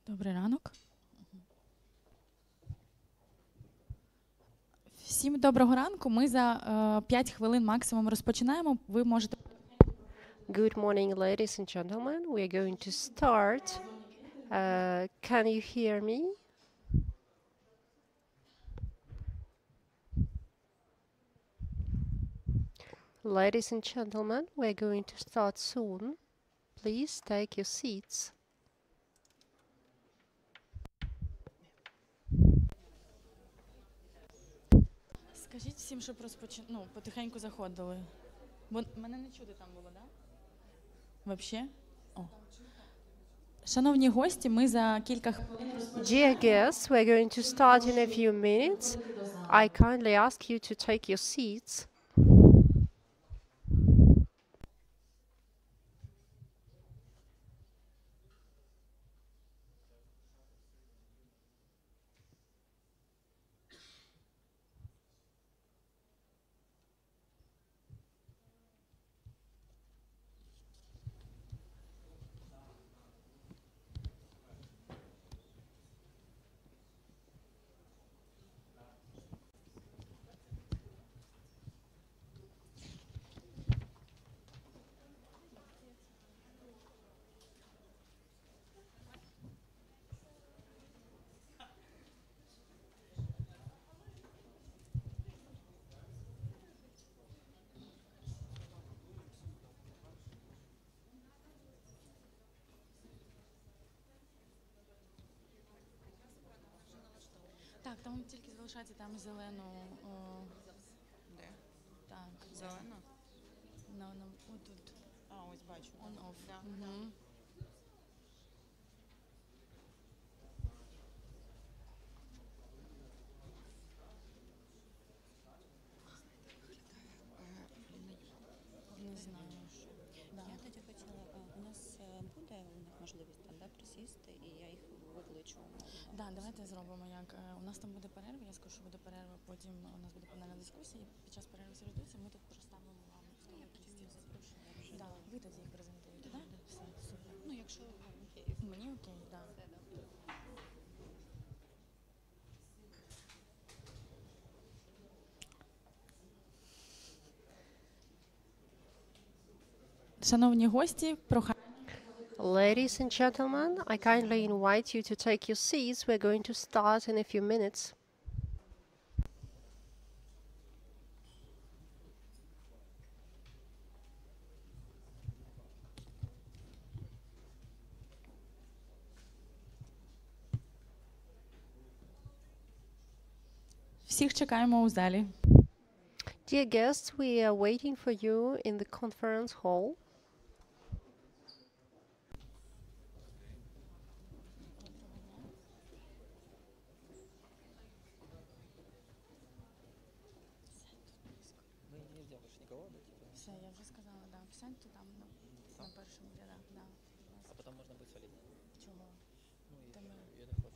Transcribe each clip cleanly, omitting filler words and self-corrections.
Добрий ранок. Всім доброго ранку. Ми за 5 хвилин максимум розпочинаємо. Ви можете... Good morning, ladies and gentlemen. We are going to start. Can you hear me? Ladies and gentlemen, we are going to start soon. Please take your seats. Скажіть всім, щоб потихеньку заходили. Бо мене не чути там було, да? Вообще? О. Шановні гості, ми за кілька хвилин Dear guests, we are going to start in a few minutes. I kindly ask you to take your seats. Так, там тільки залишається там зелену. Де? Так, Зелена? отут. А, ось бачу. On-off. Да, Мгм. Не знаю. Да. Я тоді хотіла, у нас буде у них можливість там, да, присісти, і я їх викличу. Да, давайте зробимо як. У нас там буде перерва, я скажу, що буде перерва, потім у нас буде панельна дискусія, і під час перерви всі роздуються, ми тут проставимо вам столики. Да, ви тоді їх презентуєте, да? Все, супер. Ну, якщо вам окей. Мені окей, да. Все, да. Шановні гості, прохання. Ladies and gentlemen, I kindly invite you to take your seats. We're going to start in a few minutes. Всіх чекаємо у залі. Dear guests, we are waiting for you in the conference hall. Ну, нельзя больше никого, да, типа? Все, я вже сказала, да. Сядьте там на першому рядах, да. А потом можно будет свалить. Чого? Ну, Та ми... я не хочу.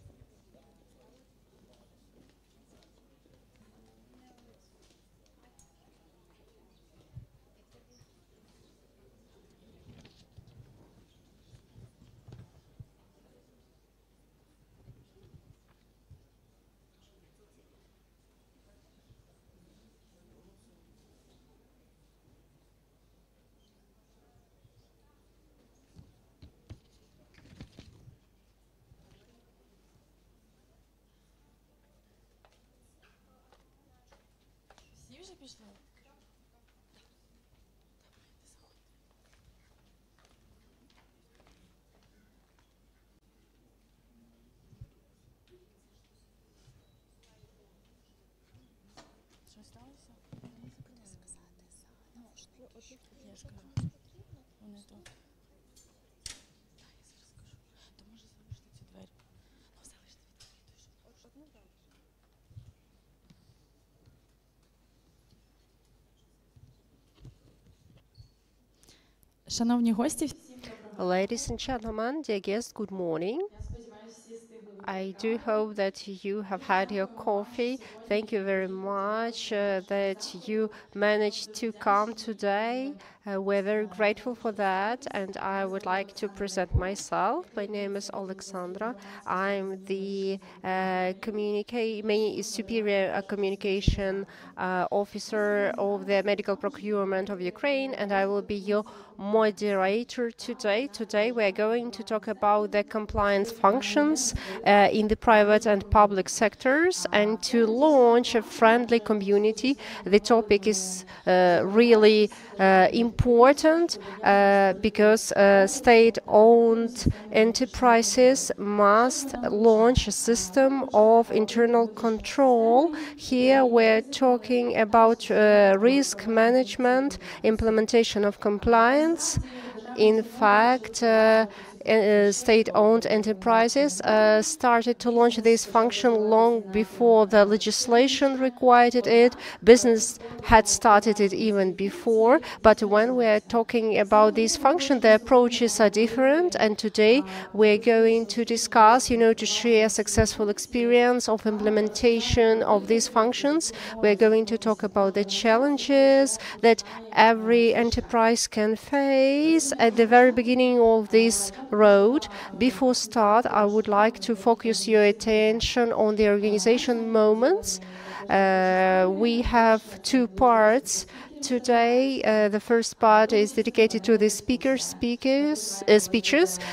Всі вже пішли? Що сталося? Я ж кажу. Вони тут. Так, я зараз скажу. То може залишити ці двері. Ну, залишити відкритою, щоб... Шановні гості, всім доброго. Ladies and gentlemen, dear guests, good morning. Я сподіваюся, всі встигли I do hope that you have had your coffee. Thank you very much that you managed to come today. We're very grateful for that, and I would like to present myself. My name is Alexandra. I'm the superior communication officer of the medical procurement of Ukraine, and I will be your moderator today. Today we are going to talk about the compliance functions in the private and public sectors and to launch a friendly community. The topic is really important because state-owned enterprises must launch a system of internal control. Here we're talking about risk management, implementation of compliance. In fact, state-owned enterprises started to launch this function long before the legislation required it. Business had started it even before, but when we are talking about this function, the approaches are different, and today we're going to discuss, to share successful experience of implementation of these functions. We're going to talk about the challenges that every enterprise can face at the very beginning of this road. Before start, I would like to focus your attention on the organization moments. We have two parts today. The first part is dedicated to the speeches.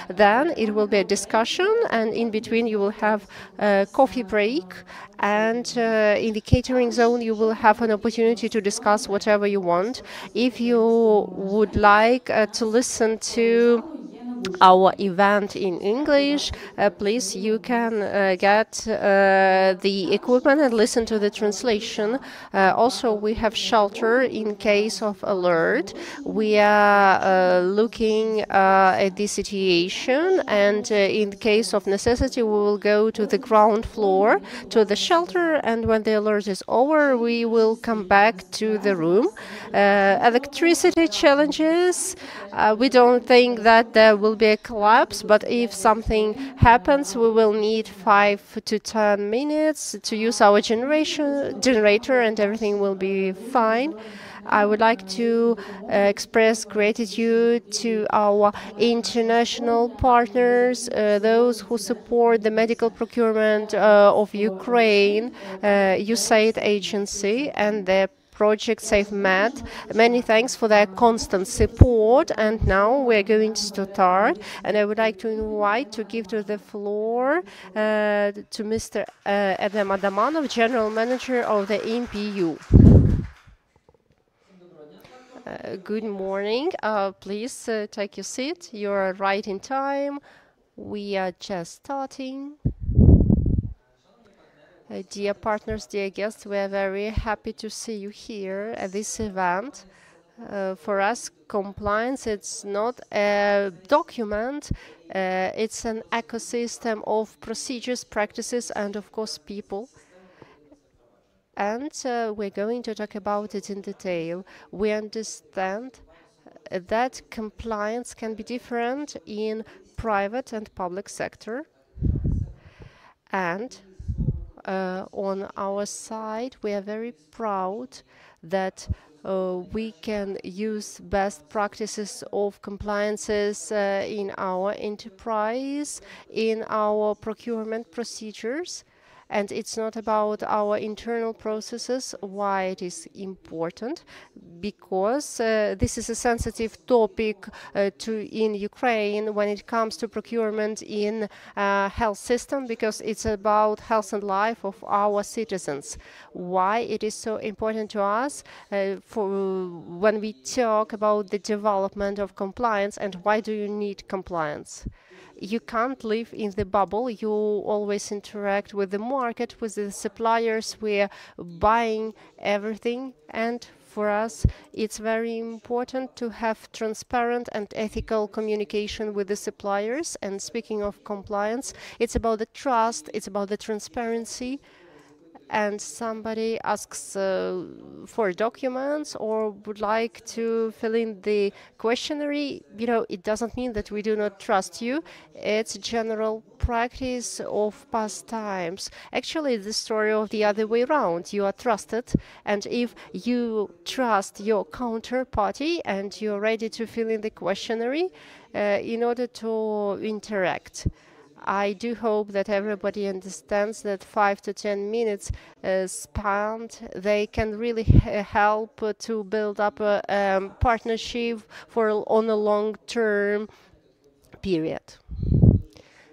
Then it will be a discussion, and in between you will have a coffee break. And in the catering zone, you will have an opportunity to discuss whatever you want. If you would like to listen to our event in English, please, you can get the equipment and listen to the translation. Also, we have shelter in case of alert. We are looking at the situation, and in case of necessity, we will go to the ground floor to the shelter, and when the alert is over, we will come back to the room. Electricity challenges. We don't think that there will be a collapse, but if something happens, we will need 5 to 10 minutes to use our generator, and everything will be fine. I would like to express gratitude to our international partners, those who support the medical procurement of Ukraine, USAID agency, and the Project SafeMed. Many thanks for their constant support. And now we're going to start. And I would like to give the floor to Mr. Adam Adamanov, General Manager of the MPU. Good morning. Please take your seat. You are right in time. We are just starting. Dear partners, dear guests, we are very happy to see you here at this event. For us, compliance, it's not a document, it's an ecosystem of procedures, practices, and of course people. And we're going to talk about it in detail. We understand that compliance can be different in private and public sector. And on our side, we are very proud that we can use best practices of compliances in our enterprise, in our procurement procedures. And it's not about our internal processes. Why it is important? Because this is a sensitive topic in Ukraine when it comes to procurement in health system, because it's about health and life of our citizens. Why it is so important to us when we talk about the development of compliance, and why do you need compliance? You can't live in the bubble. You always interact with the market, with the suppliers. We're buying everything. And for us, it's very important to have transparent and ethical communication with the suppliers. And speaking of compliance, it's about the trust, it's about the transparency. and somebody asks for documents or would like to fill in the questionnaire, it doesn't mean that we do not trust you. It's general practice of past times. Actually, the story of the other way around. You are trusted, and if you trust your counterparty and you're ready to fill in the questionnaire in order to interact. I do hope that everybody understands that 5 to 10 minutes spent, they can really help to build up a partnership on a long-term period.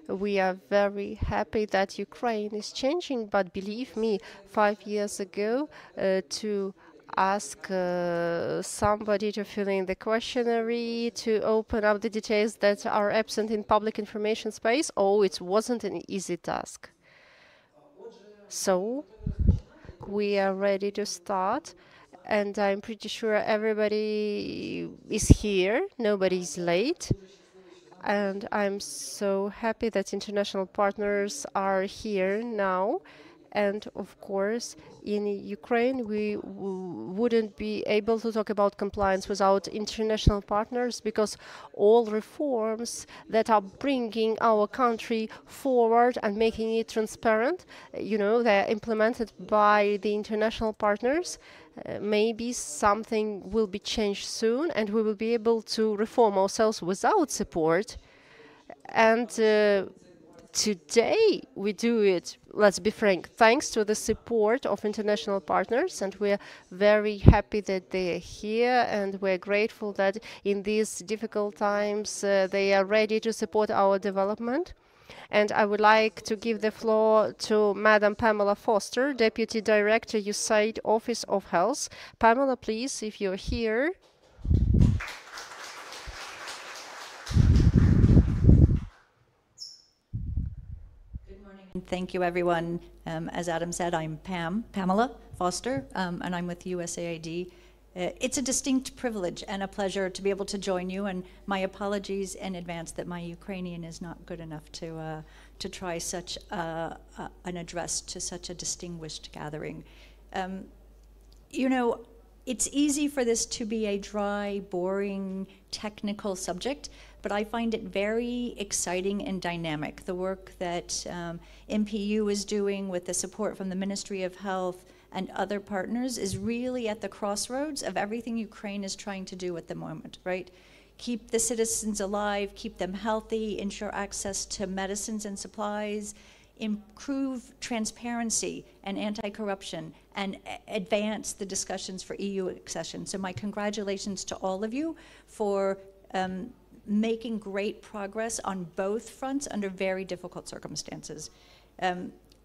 We are very happy that Ukraine is changing, but believe me, 5 years ago, to ask somebody to fill in the questionnaire, to open up the details that are absent in public information space, it wasn't an easy task. So, we are ready to start, and I'm pretty sure everybody is here, nobody is late. And I'm so happy that international partners are here now. And of course, in Ukraine, we wouldn't be able to talk about compliance without international partners, because all reforms that are bringing our country forward and making it transparent, they're implemented by the international partners. Maybe something will be changed soon and we will be able to reform ourselves without support. And today we do it, let's be frank, thanks to the support of international partners, and we're very happy that they are here, and we're grateful that in these difficult times they are ready to support our development. And I would like to give the floor to Madam Pamela Foster, Deputy Director, USAID Office of Health. Pamela, please, if you're here. Good morning. Thank you, everyone. As Adam said, I'm Pamela Foster, and I'm with USAID. It's a distinct privilege and a pleasure to be able to join you, and my apologies in advance that my Ukrainian is not good enough to try such an address to such a distinguished gathering. It's easy for this to be a dry, boring, technical subject, but I find it very exciting and dynamic. The work that MPU is doing with the support from the Ministry of Health and other partners is really at the crossroads of everything Ukraine is trying to do at the moment, right? Keep the citizens alive, keep them healthy, ensure access to medicines and supplies, improve transparency and anti-corruption, and advance the discussions for EU accession. So my congratulations to all of you for making great progress on both fronts under very difficult circumstances.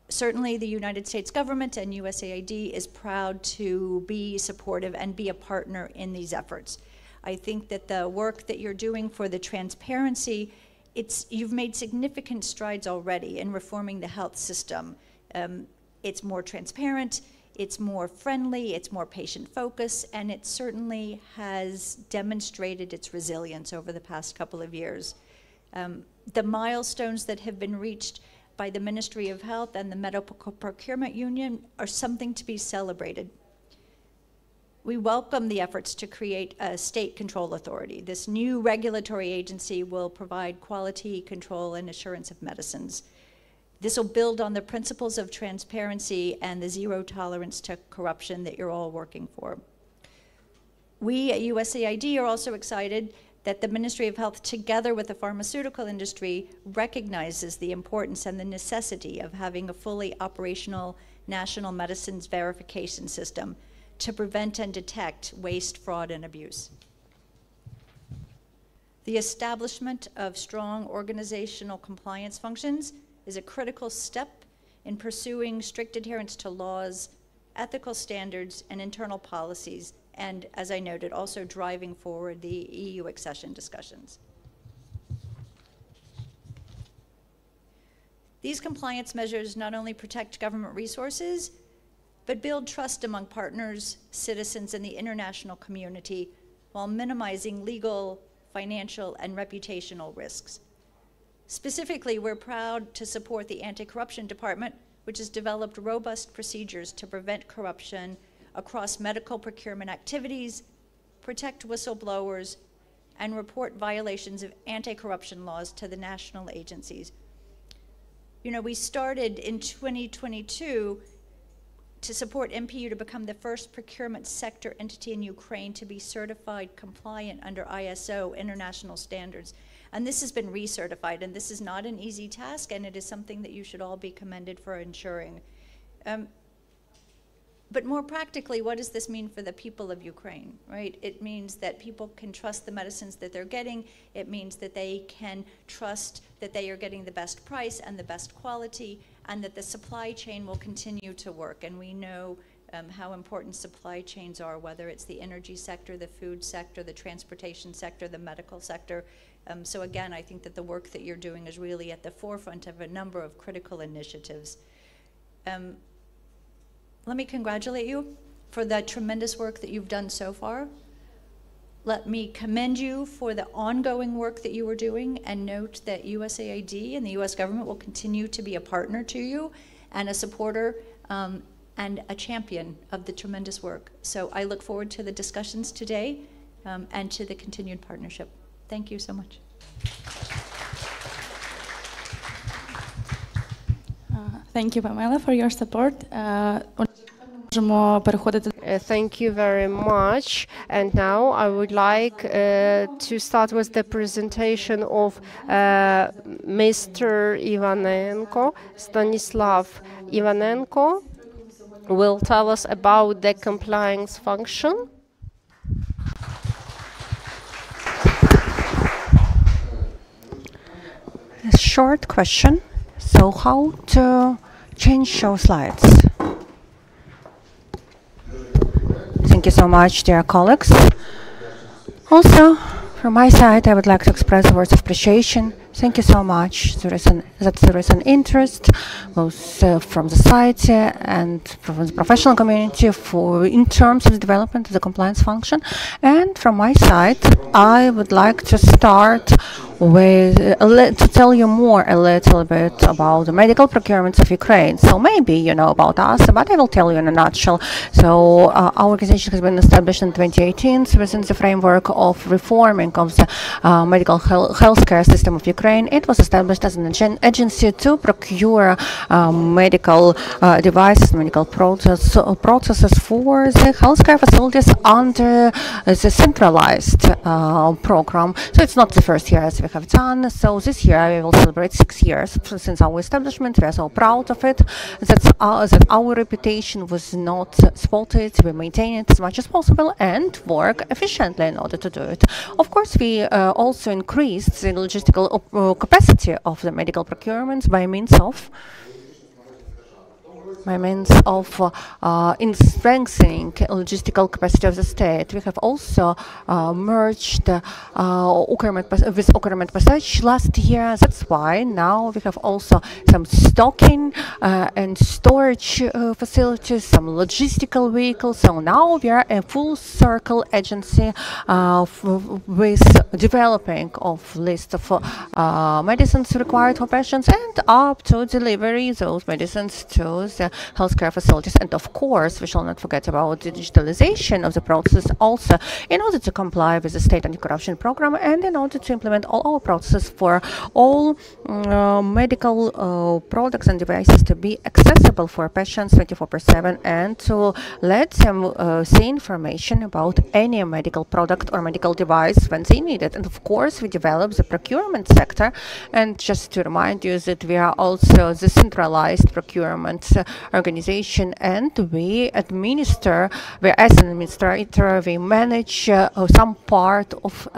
Certainly the United States government and USAID is proud to be supportive and be a partner in these efforts. I think that the work that you're doing for the transparency, you've made significant strides already in reforming the health system. It's more transparent, it's more friendly, it's more patient-focused, and it certainly has demonstrated its resilience over the past couple of years. The milestones that have been reached by the Ministry of Health and the Medical Procurement Union are something to be celebrated. We welcome the efforts to create a state control authority. This new regulatory agency will provide quality control and assurance of medicines. This will build on the principles of transparency and the zero tolerance to corruption that you're all working for. We at USAID are also excited that the Ministry of Health, together with the pharmaceutical industry, recognizes the importance and the necessity of having a fully operational national medicines verification system to prevent and detect waste, fraud, and abuse. The establishment of strong organizational compliance functions is a critical step in pursuing strict adherence to laws, ethical standards, and internal policies, and, as I noted, also driving forward the EU accession discussions. These compliance measures not only protect government resources, but build trust among partners, citizens, and the international community while minimizing legal, financial, and reputational risks. Specifically, we're proud to support the Anti-Corruption Department which has developed robust procedures to prevent corruption across medical procurement activities, protect whistleblowers, and report violations of anti-corruption laws to the national agencies. You know, we started in 2022 to support MPU to become the first procurement sector entity in Ukraine to be certified compliant under ISO international standards. And this has been recertified, and this is not an easy task, and it is something that you should all be commended for ensuring. But more practically, what does this mean for the people of Ukraine, right? It means that people can trust the medicines that they're getting. It means that they can trust that they are getting the best price and the best quality, and that the supply chain will continue to work. And we know how important supply chains are, whether it's the energy sector, the food sector, the transportation sector, the medical sector. So again, I think that the work that you're doing is really at the forefront of a number of critical initiatives. Let me congratulate you for the tremendous work that you've done so far. Let me commend you for the ongoing work that you are doing, and note that USAID and the US government will continue to be a partner to you and a supporter and a champion of the tremendous work. So I look forward to the discussions today and to the continued partnership. Thank you so much. Thank you, Pamela, for your support. Thank you very much. And now I would like to start with the presentation of Mr. Ivanenko. Stanislav Ivanenko will tell us about the compliance function. A short question. So how to change your slides? Thank you so much, dear colleagues. Also, from my side, I would like to express words of appreciation. Thank you so much. There is an interest, both from the society and from the professional community, in terms of the development of the compliance function. And from my side, I would like to start with to tell you a little bit about the medical procurements of Ukraine. So maybe you know about us, but I will tell you in a nutshell. So our organization has been established in 2018 within the framework of reforming of the medical healthcare system of Ukraine. It was established as an agency to procure medical devices, medical processes for the healthcare facilities under the centralized program. So it's not the first year as we have done. So this year we will celebrate 6 years since our establishment. We are so proud of it. That our reputation was not spotted. We maintain it as much as possible and work efficiently in order to do it. Of course, we also increased the logistical capacity of the medical procurements by means of in strengthening logistical capacity of the state. We have also merged with Ukremet Passage last year. That's why now we have also some stocking and storage facilities, some logistical vehicles. So now we are a full circle agency with developing of list of medicines required for patients and up to delivery those medicines to the healthcare facilities. And of course, we shall not forget about the digitalization of the process also, in order to comply with the state anti-corruption program and in order to implement all our processes for all medical products and devices to be accessible for patients 24/7 and to let them see information about any medical product or medical device when they need it. And of course, we develop the procurement sector. And just to remind you that we are also the centralized procurement organization, and we administer, as an administrator, we manage some part of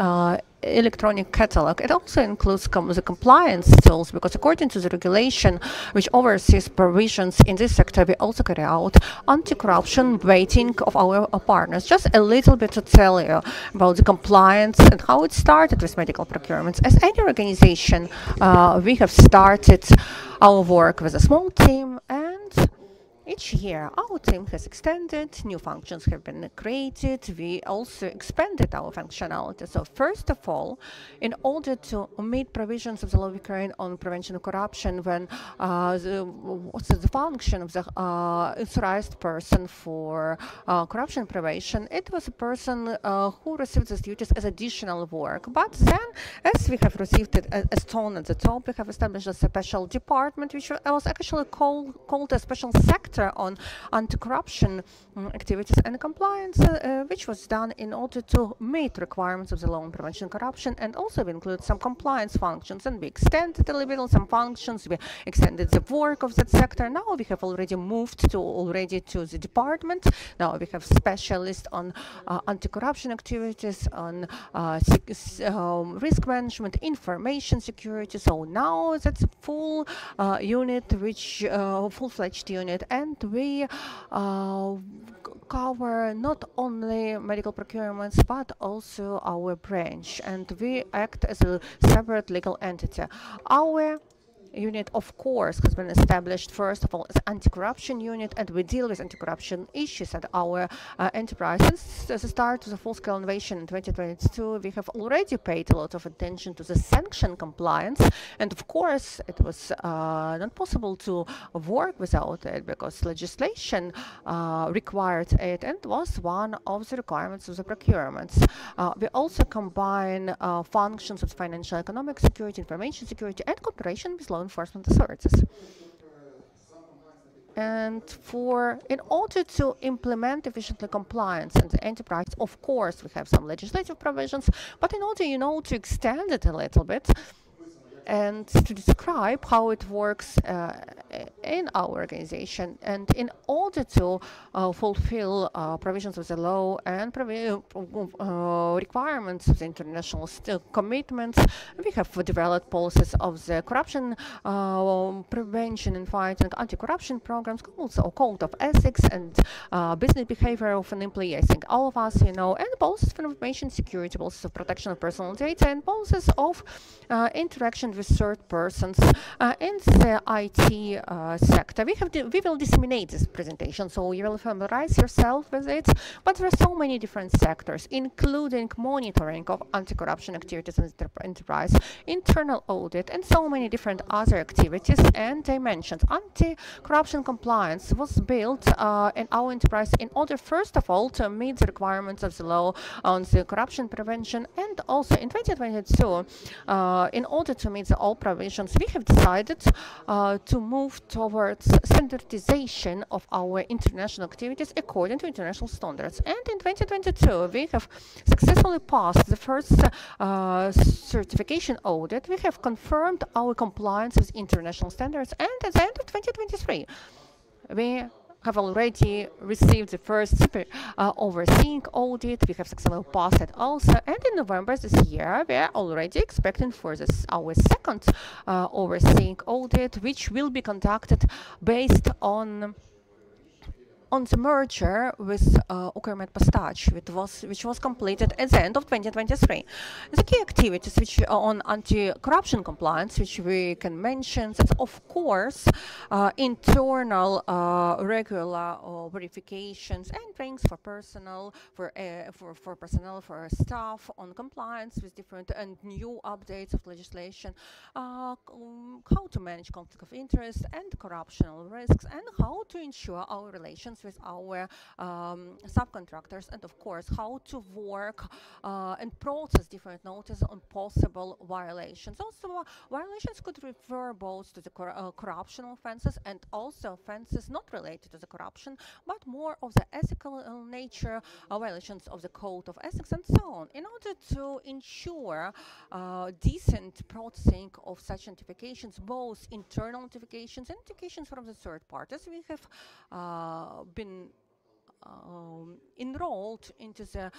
electronic catalog. It also includes the compliance tools, because according to the regulation which oversees provisions in this sector, we also carry out anti-corruption rating of our partners. Just a little bit to tell you about the compliance and how it started with medical procurements. As any organization, we have started our work with a small team, and Each year, our team has extended, new functions have been created, we also expanded our functionality. So first of all, in order to meet provisions of the law of Ukraine on prevention of corruption, when the function of the authorized person for corruption prevention, it was a person who received these duties as additional work. But then, as we have received it as told at the top, we have established a special department, which was actually called a special sector on anti-corruption activities and compliance, which was done in order to meet requirements of the law on prevention of corruption, and also include some compliance functions. And we extended a little bit on some functions. We extended the work of that sector. Now we have already moved to the department. Now we have specialists on anti-corruption activities, on risk management, information security. So now that's a full unit, which full-fledged unit, and we cover not only medical procurements but also our branch, and we act as a separate legal entity. Our unit, of course, has been established first of all as anti-corruption unit, and we deal with anti-corruption issues at our enterprise. Since the start of the full-scale innovation in 2022, we have already paid a lot of attention to the sanction compliance, and of course it was not possible to work without it because legislation required it and was one of the requirements of the procurements. We also combine functions of financial economic security, information security, and cooperation with law enforcement authorities. And in order to implement efficiently compliance in the enterprise, of course, we have some legislative provisions, but in order, to extend it a little bit, and to describe how it works in our organization, and in order to fulfill provisions of the law and requirements of the international commitments, we have developed policies of the corruption prevention and fighting anti-corruption programs, also code of ethics and business behavior of an employee. I think all of us, and policies for information security, policies of protection of personal data, and policies of interaction with third persons in the IT sector. We will disseminate this presentation, so you will familiarize yourself with it. But there are so many different sectors, including monitoring of anti-corruption activities in the enterprise, internal audit, and so many different other activities and dimensions. Anti-corruption compliance was built in our enterprise in order, first of all, to meet the requirements of the law on the corruption prevention, and also in 2022, in order to meet all provisions, we have decided to move towards standardization of our international activities according to international standards. And in 2022, we have successfully passed the first certification audit. We have confirmed our compliance with international standards, and at the end of 2023, we have already received the first super overseeing audit. We have successfully passed it also, and in November this year we are already expecting for this our second overseeing audit, which will be conducted based on the merger with Ukr-Med-Postach, which was completed at the end of 2023. The key activities which on anti-corruption compliance, which we can mention, that's of course internal regular verifications and trainings for personnel, for staff on compliance with different and new updates of legislation, how to manage conflict of interest and corruptional risks, and how to ensure our relations with our subcontractors, and of course how to work and process different notices on possible violations. Also, violations could refer both to the corruption offenses and also offenses not related to the corruption, but more of the ethical nature, violations of the code of ethics and so on. In order to ensure decent processing of such notifications, both internal notifications and notifications from the third parties, we have been enrolled into the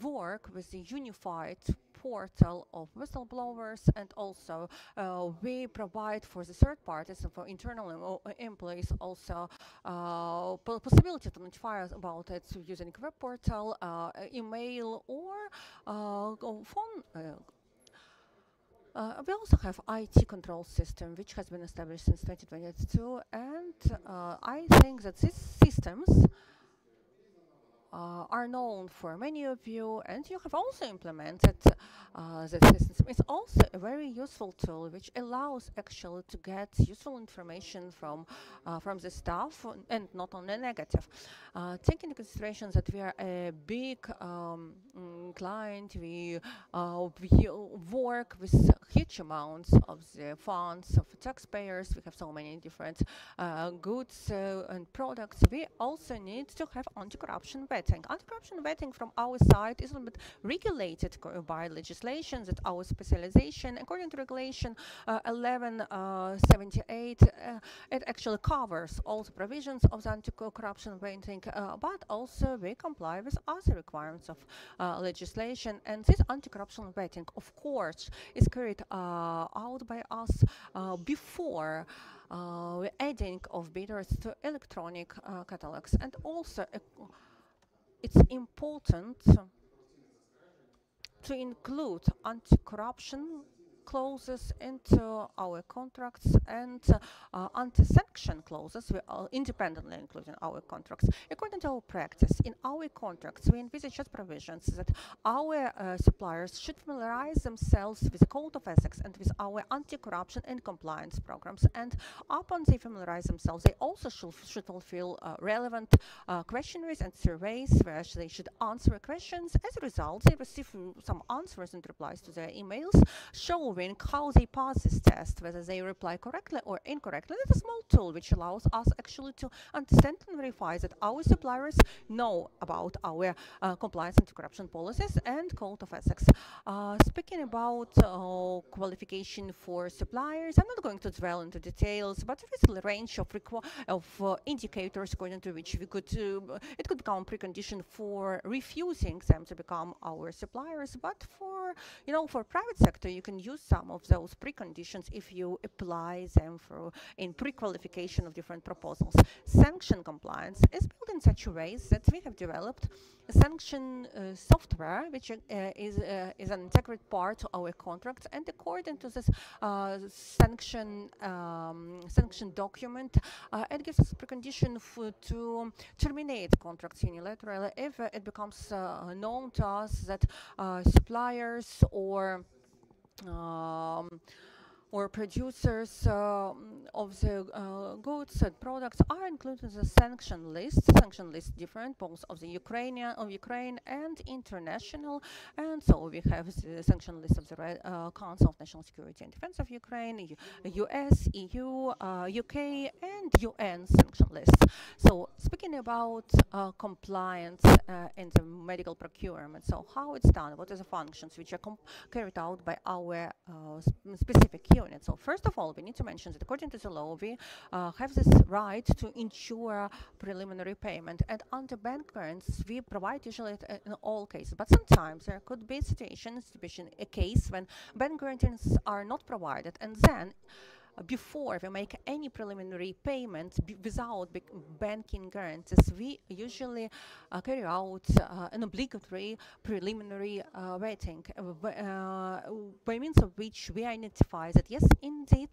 work with the unified portal of whistleblowers, and also we provide for the third parties and for internal employees also possibility to notify us about it using web portal, email, or phone We also have IT control system, which has been established since 2022, and I think that these systems are known for many of you, and you have also implemented the system. It's also a very useful tool which allows actually to get useful information from the staff, and not only negative. Taking into consideration that we are a big client, we work with huge amounts of the funds of taxpayers. We have so many different goods and products. We also need to have anti-corruption vetting. Anti-corruption vetting from our side is a little bit regulated by legislation. That our specialization, according to regulation 1178, it actually covers all the provisions of the anti-corruption vetting, but also we comply with other requirements of legislation. And this anti-corruption vetting, of course, is carried out by us before adding of bidders to electronic catalogs. And also it's important to include anti-corruption clauses into our contracts, and anti-sanction clauses we are independently included in our contracts. According to our practice, in our contracts, we envisage as provisions that our suppliers should familiarize themselves with the Code of Ethics and with our anti-corruption and compliance programs. And upon they familiarize themselves, they also should fulfill relevant questionnaires and surveys where they should answer questions. As a result, they receive some answers and replies to their emails, showing how they pass this test, whether they reply correctly or incorrectly. It's a small tool which allows us actually to understand and verify that our suppliers know about our compliance anti-corruption policies and Code of Ethics. Speaking about qualification for suppliers, I'm not going to dwell into details, but there is a range of indicators according to which we could it could become a precondition for refusing them to become our suppliers. But for private sector, you can use some of those preconditions if you apply them in pre-qualification of different proposals. Sanction compliance is built in such a way that we have developed a sanction software, which is an integral part of our contracts. And according to this sanction document, it gives us a precondition to terminate contracts unilaterally if it becomes known to us that suppliers or producers of the goods and products are included in the sanction list. Sanction list different both of Ukraine and international. And so we have the sanction list of the Council of National Security and Defense of Ukraine, US, EU, UK, and UN sanction lists. So speaking about compliance in the medical procurement, so how it's done, what are the functions which are carried out by our specific unit. So first of all, we need to mention that according to the law, we have this right to ensure preliminary payment, and under bank grants, we provide usually in all cases. But sometimes there could be situations, a case when bank guarantees are not provided, and then before we make any preliminary payment without banking guarantees, we usually carry out an obligatory preliminary vetting, by means of which we identify that yes, indeed,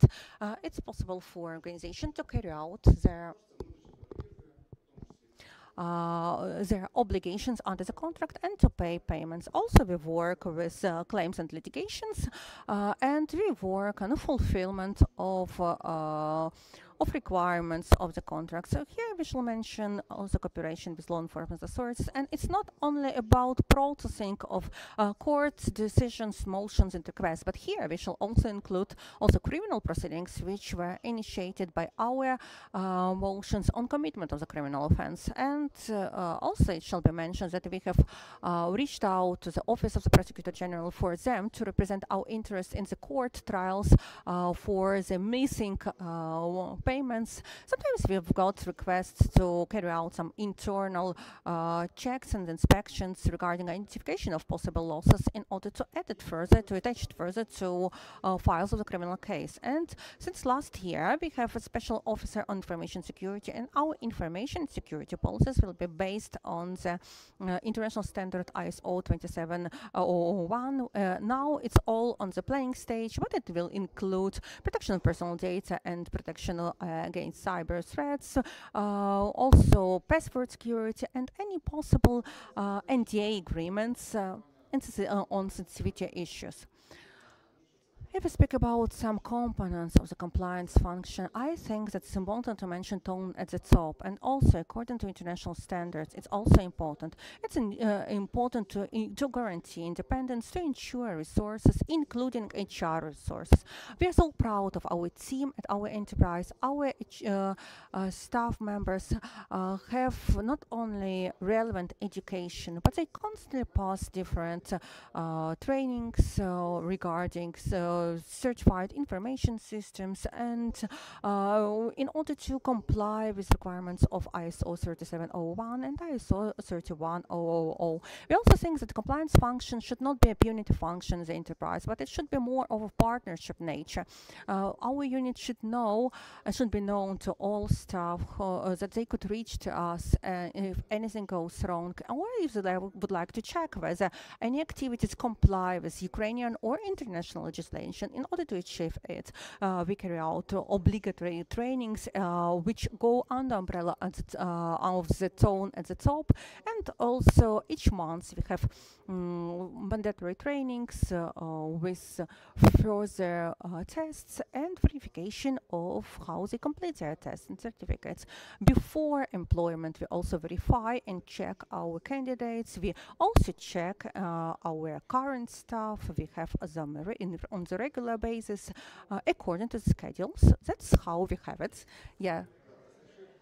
it's possible for organization to carry out their obligations under the contract and to pay payments. Also, we work with claims and litigations, and we work on the fulfillment of requirements of the contract. So here we shall mention also cooperation with law enforcement authorities, and it's not only about processing of court decisions, motions, and requests, but here we shall also include also criminal proceedings which were initiated by our motions on commitment of the criminal offense. And also it shall be mentioned that we have reached out to the Office of the Prosecutor General for them to represent our interest in the court trials for the missing payments. Sometimes we've got requests to carry out some internal checks and inspections regarding identification of possible losses in order to add it further, to attach it further to files of the criminal case. And since last year, we have a special officer on information security, and our information security policies will be based on the international standard ISO 27001. Now it's all on the planning stage, but it will include protection of personal data and protection against cyber threats, also password security and any possible NDA agreements on sensitivity issues. If we speak about some components of the compliance function, I think that it's important to mention tone at the top, and also according to international standards, it's also important. It's important to guarantee independence, to ensure resources, including HR resources. We are so proud of our team at our enterprise. Our staff members have not only relevant education, but they constantly pass different trainings regarding certified information systems, and in order to comply with requirements of ISO 3701 and ISO 31000. We also think that the compliance function should not be a punitive function in the enterprise, but it should be more of a partnership nature. Our unit should be known to all staff that they could reach to us if anything goes wrong, or if they would like to check whether any activities comply with Ukrainian or international legislation. In order to achieve it, we carry out obligatory trainings which go under umbrella of the tone at the top, and also each month we have mandatory trainings with further tests and verification of how they complete their tests and certificates. Before employment, we also verify and check our candidates. We also check our current staff. We have them on the regular basis according to the schedules. That's how we have it. Yeah.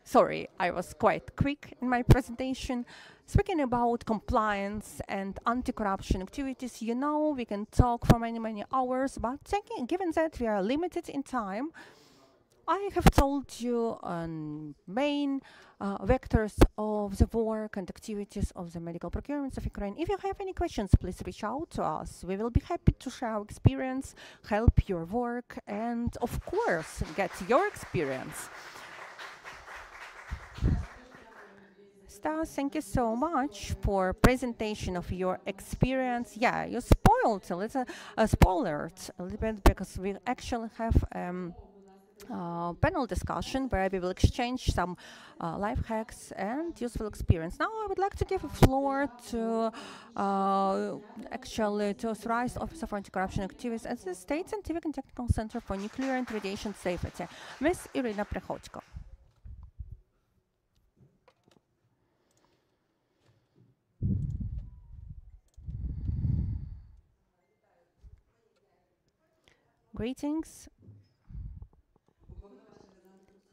Sorry, I was quite quick in my presentation. Speaking about compliance and anti-corruption activities, you know, we can talk for many, many hours, but given that we are limited in time, I have told you main vectors of the work and activities of the medical procurements of Ukraine. If you have any questions, please reach out to us. We will be happy to share our experience, help your work, and of course, get your experience. Stas, thank you so much for presentation of your experience. Yeah, you spoiled a little, spoiled a little bit, because we actually have panel discussion where we will exchange some life hacks and useful experience. Now I would like to give a floor to Authorized Officer for Anti-Corruption Activities at the State Scientific and Technical Center for Nuclear and Radiation Safety, Ms. Irina Prihodko. Greetings.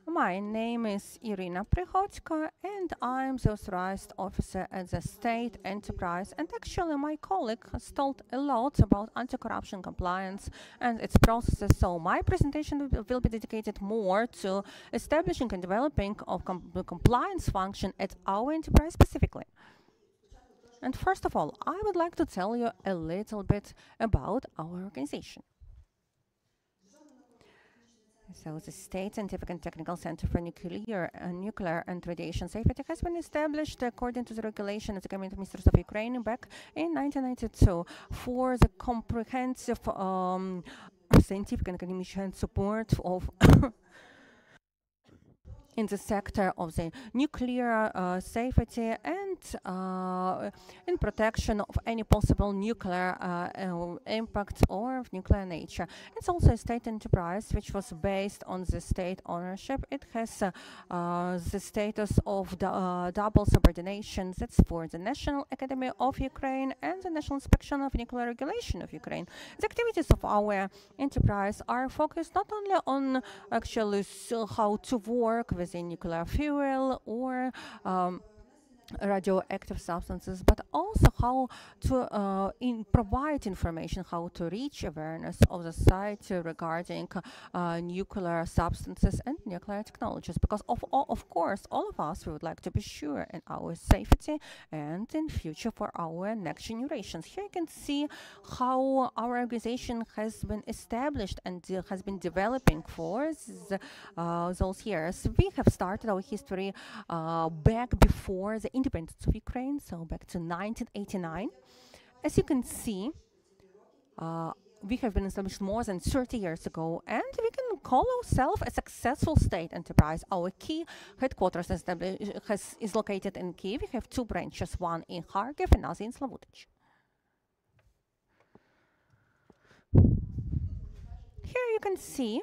My name is Irina Prihodko, and I'm the authorized officer at the State Enterprise. And actually, my colleague has told a lot about anti-corruption compliance and its processes. So my presentation will be dedicated more to establishing and developing of the compliance function at our enterprise specifically. And first of all, I would like to tell you a little bit about our organization. So the State Scientific and Technical Center for Nuclear and Radiation Safety has been established according to the regulation of the Cabinet of Ministers of Ukraine back in 1992 for the comprehensive scientific and academic support of in the sector of the nuclear safety and in protection of any possible nuclear impact or of nuclear nature. It's also a state enterprise which was based on the state ownership. It has the status of double subordination. That's for the National Academy of Ukraine and the National Inspection of Nuclear Regulation of Ukraine. The activities of our enterprise are focused not only on actually how to work with the nuclear fuel or radioactive substances, but also how to provide information, how to reach awareness of the society regarding nuclear substances and nuclear technologies. Because of course, all of us, we would like to be sure in our safety and in future for our next generations. Here you can see how our organization has been established and has been developing for those years. We have started our history back before the independence of Ukraine, so back to 1989. As you can see, we have been established more than 30 years ago, and we can call ourselves a successful state enterprise. Our key headquarters is located in Kyiv. We have two branches, one in Kharkiv, another in Slavoutych. Here you can see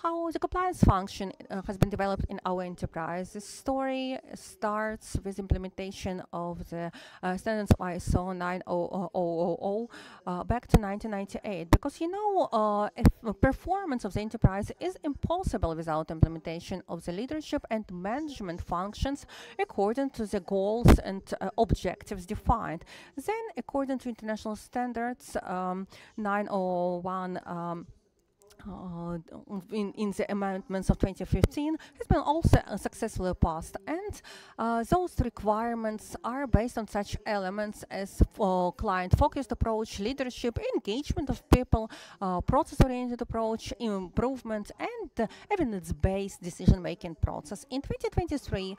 how the compliance function has been developed in our enterprise. This story starts with implementation of the standards of ISO 9000 back to 1998. Because you know, performance of the enterprise is impossible without implementation of the leadership and management functions according to the goals and objectives defined. Then, according to international standards 901. In the amendments of 2015 has been also successfully passed, and those requirements are based on such elements as client-focused approach, leadership, engagement of people, process-oriented approach, improvement, and evidence-based decision-making process. In 2023,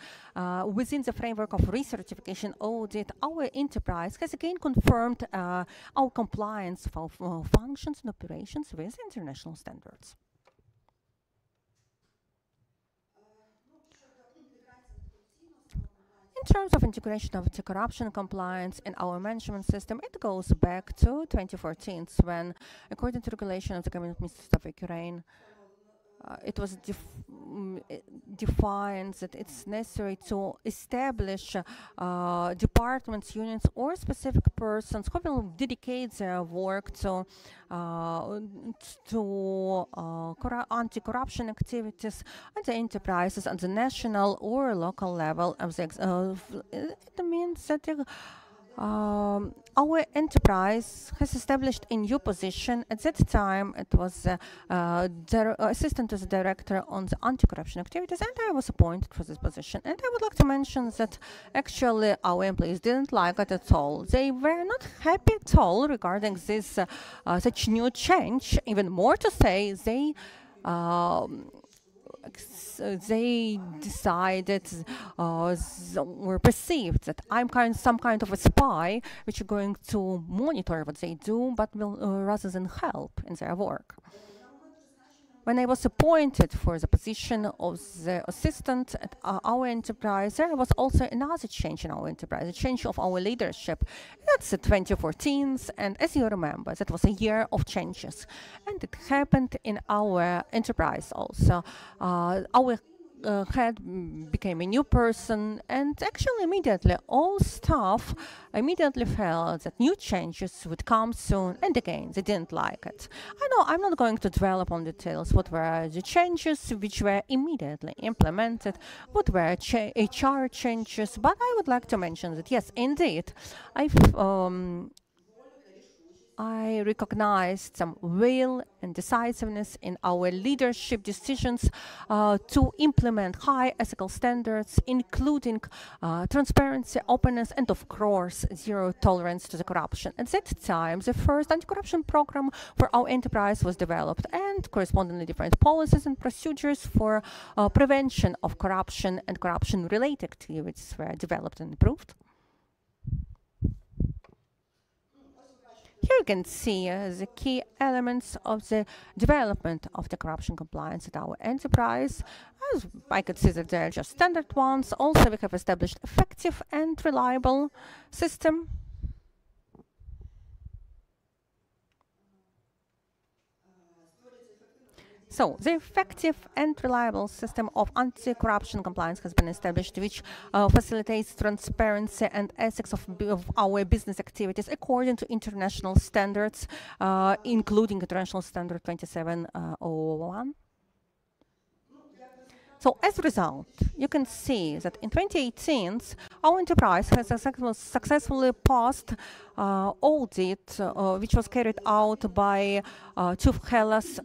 within the framework of recertification audit, our enterprise has again confirmed our compliance for functions and operations with international standards. In terms of integration of anti-corruption compliance in our management system, it goes back to 2014, when, according to regulation of the Cabinet Ministers of Ukraine, it was defined that it's necessary to establish departments, units, or specific persons who will dedicate their work to anti-corruption activities at the enterprises at the national or local level. It means that our enterprise has established a new position. At that time, it was assistant to the director on the anti-corruption activities, and I was appointed for this position. And I would like to mention that actually our employees didn't like it at all. They were not happy at all regarding this such new change. Even more to say, they decided or perceived that I'm some kind of a spy, which are going to monitor what they do, but will rather than help in their work. When I was appointed for the position of the assistant at our enterprise, there was also another change in our enterprise, a change of our leadership. That's 2014, and as you remember, that was a year of changes. And it happened in our enterprise also. Our head became a new person, and actually immediately all staff immediately felt that new changes would come soon, and again they didn't like it. I know I'm not going to dwell upon details what were the changes which were immediately implemented, what were HR changes, but I would like to mention that yes, indeed, I recognized some will and decisiveness in our leadership decisions to implement high ethical standards, including transparency, openness, and of course, zero tolerance to the corruption. At that time, the first anti-corruption program for our enterprise was developed, and correspondingly different policies and procedures for prevention of corruption and corruption-related activities were developed and approved. Here you can see the key elements of the development of the corruption compliance at our enterprise. As I could see that they're just standard ones. Also, we have established effective and reliable system. So, the effective and reliable system of anti-corruption compliance has been established, which facilitates transparency and ethics of our business activities according to international standards, including International Standard 2701. So as a result, you can see that in 2018, our enterprise has successfully passed audit, which was carried out by TÜV Hellas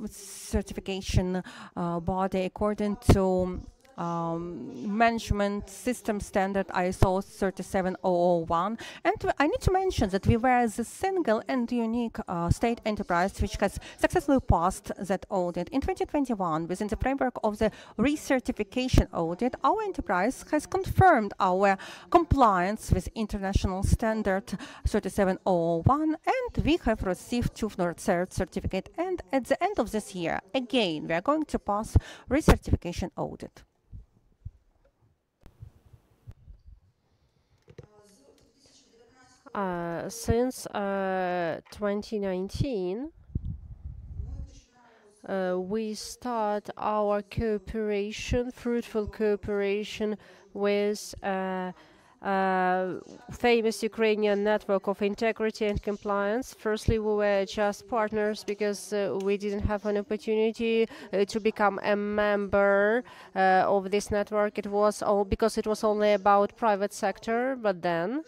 certification body according to management system standard ISO 37001. And I need to mention that we were the single and unique state enterprise which has successfully passed that audit. In 2021, within the framework of the recertification audit, our enterprise has confirmed our compliance with international standard 37001, and we have received TÜV Nord-Cert certificate. And at the end of this year, again, we are going to pass recertification audit. Since 2019, we start our cooperation, fruitful cooperation with famous Ukrainian network of integrity and compliance. Firstly, we were just partners because we didn't have an opportunity to become a member of this network. It was all because it was only about private sector, but then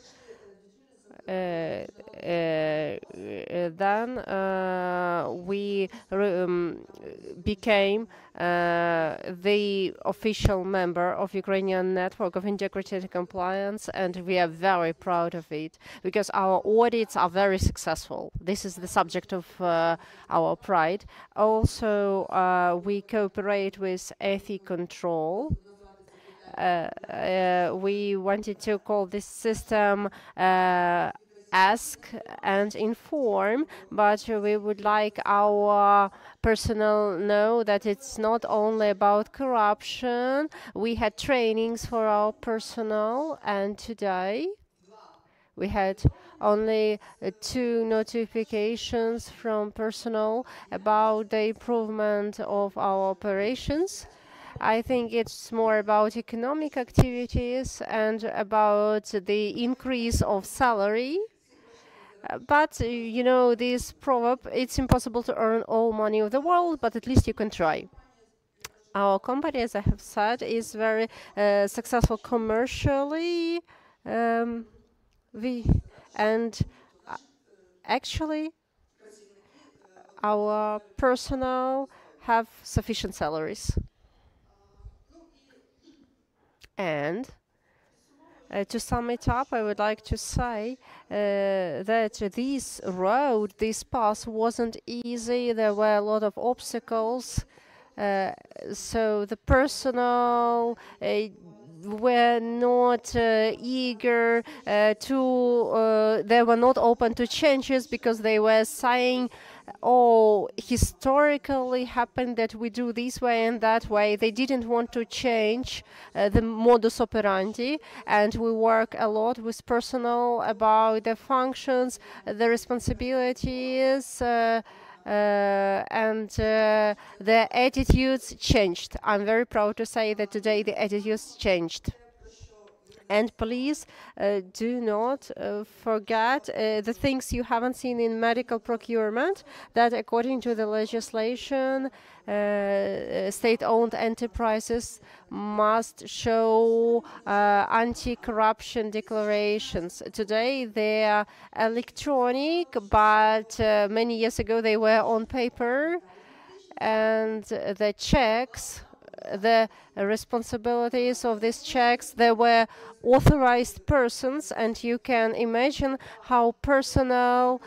we became the official member of Ukrainian Network of Integrity and Compliance, and we are very proud of it because our audits are very successful. This is the subject of our pride. Also, we cooperate with Ethicontrol. We wanted to call this system Ask and Inform, but we would like our personnel know that it's not only about corruption. We had trainings for our personnel, and today we had only 2 notifications from personnel about the improvement of our operations. I think it's more about economic activities and about the increase of salary. But, you know, this proverb, it's impossible to earn all money of the world, but at least you can try. Our company, as I have said, is very successful commercially. Actually, our personnel have sufficient salaries. And to sum it up, I would like to say that this path wasn't easy. There were a lot of obstacles. So the personnel were not eager they were not open to changes because they were saying, oh, historically happened that we do this way and that way. They didn't want to change the modus operandi, and we work a lot with personnel about the functions, the responsibilities, and the attitudes changed. I'm very proud to say that today the attitudes changed. And please do not forget the things you haven't seen in medical procurement, that according to the legislation, state-owned enterprises must show anti-corruption declarations. Today they are electronic, but many years ago they were on paper, and the checks, the responsibilities of these checks, there were authorized persons, and you can imagine how personnel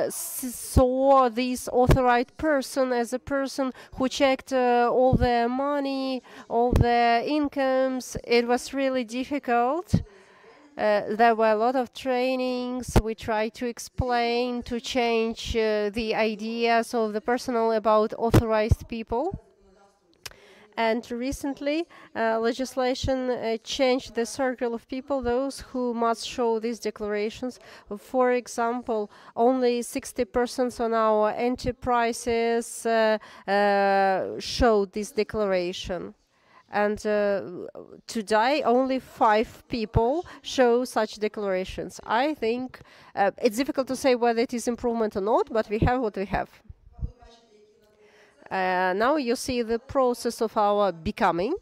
saw this authorized person as a person who checked all their money, all their incomes. It was really difficult. There were a lot of trainings. We tried to explain, to change the ideas of the personnel about authorized people. And recently, legislation changed the circle of people, those who must show these declarations. For example, only 60% on our enterprises showed this declaration. And today, only 5 people show such declarations. I think it's difficult to say whether it is improvement or not, but we have what we have. Now you see the process of our becoming,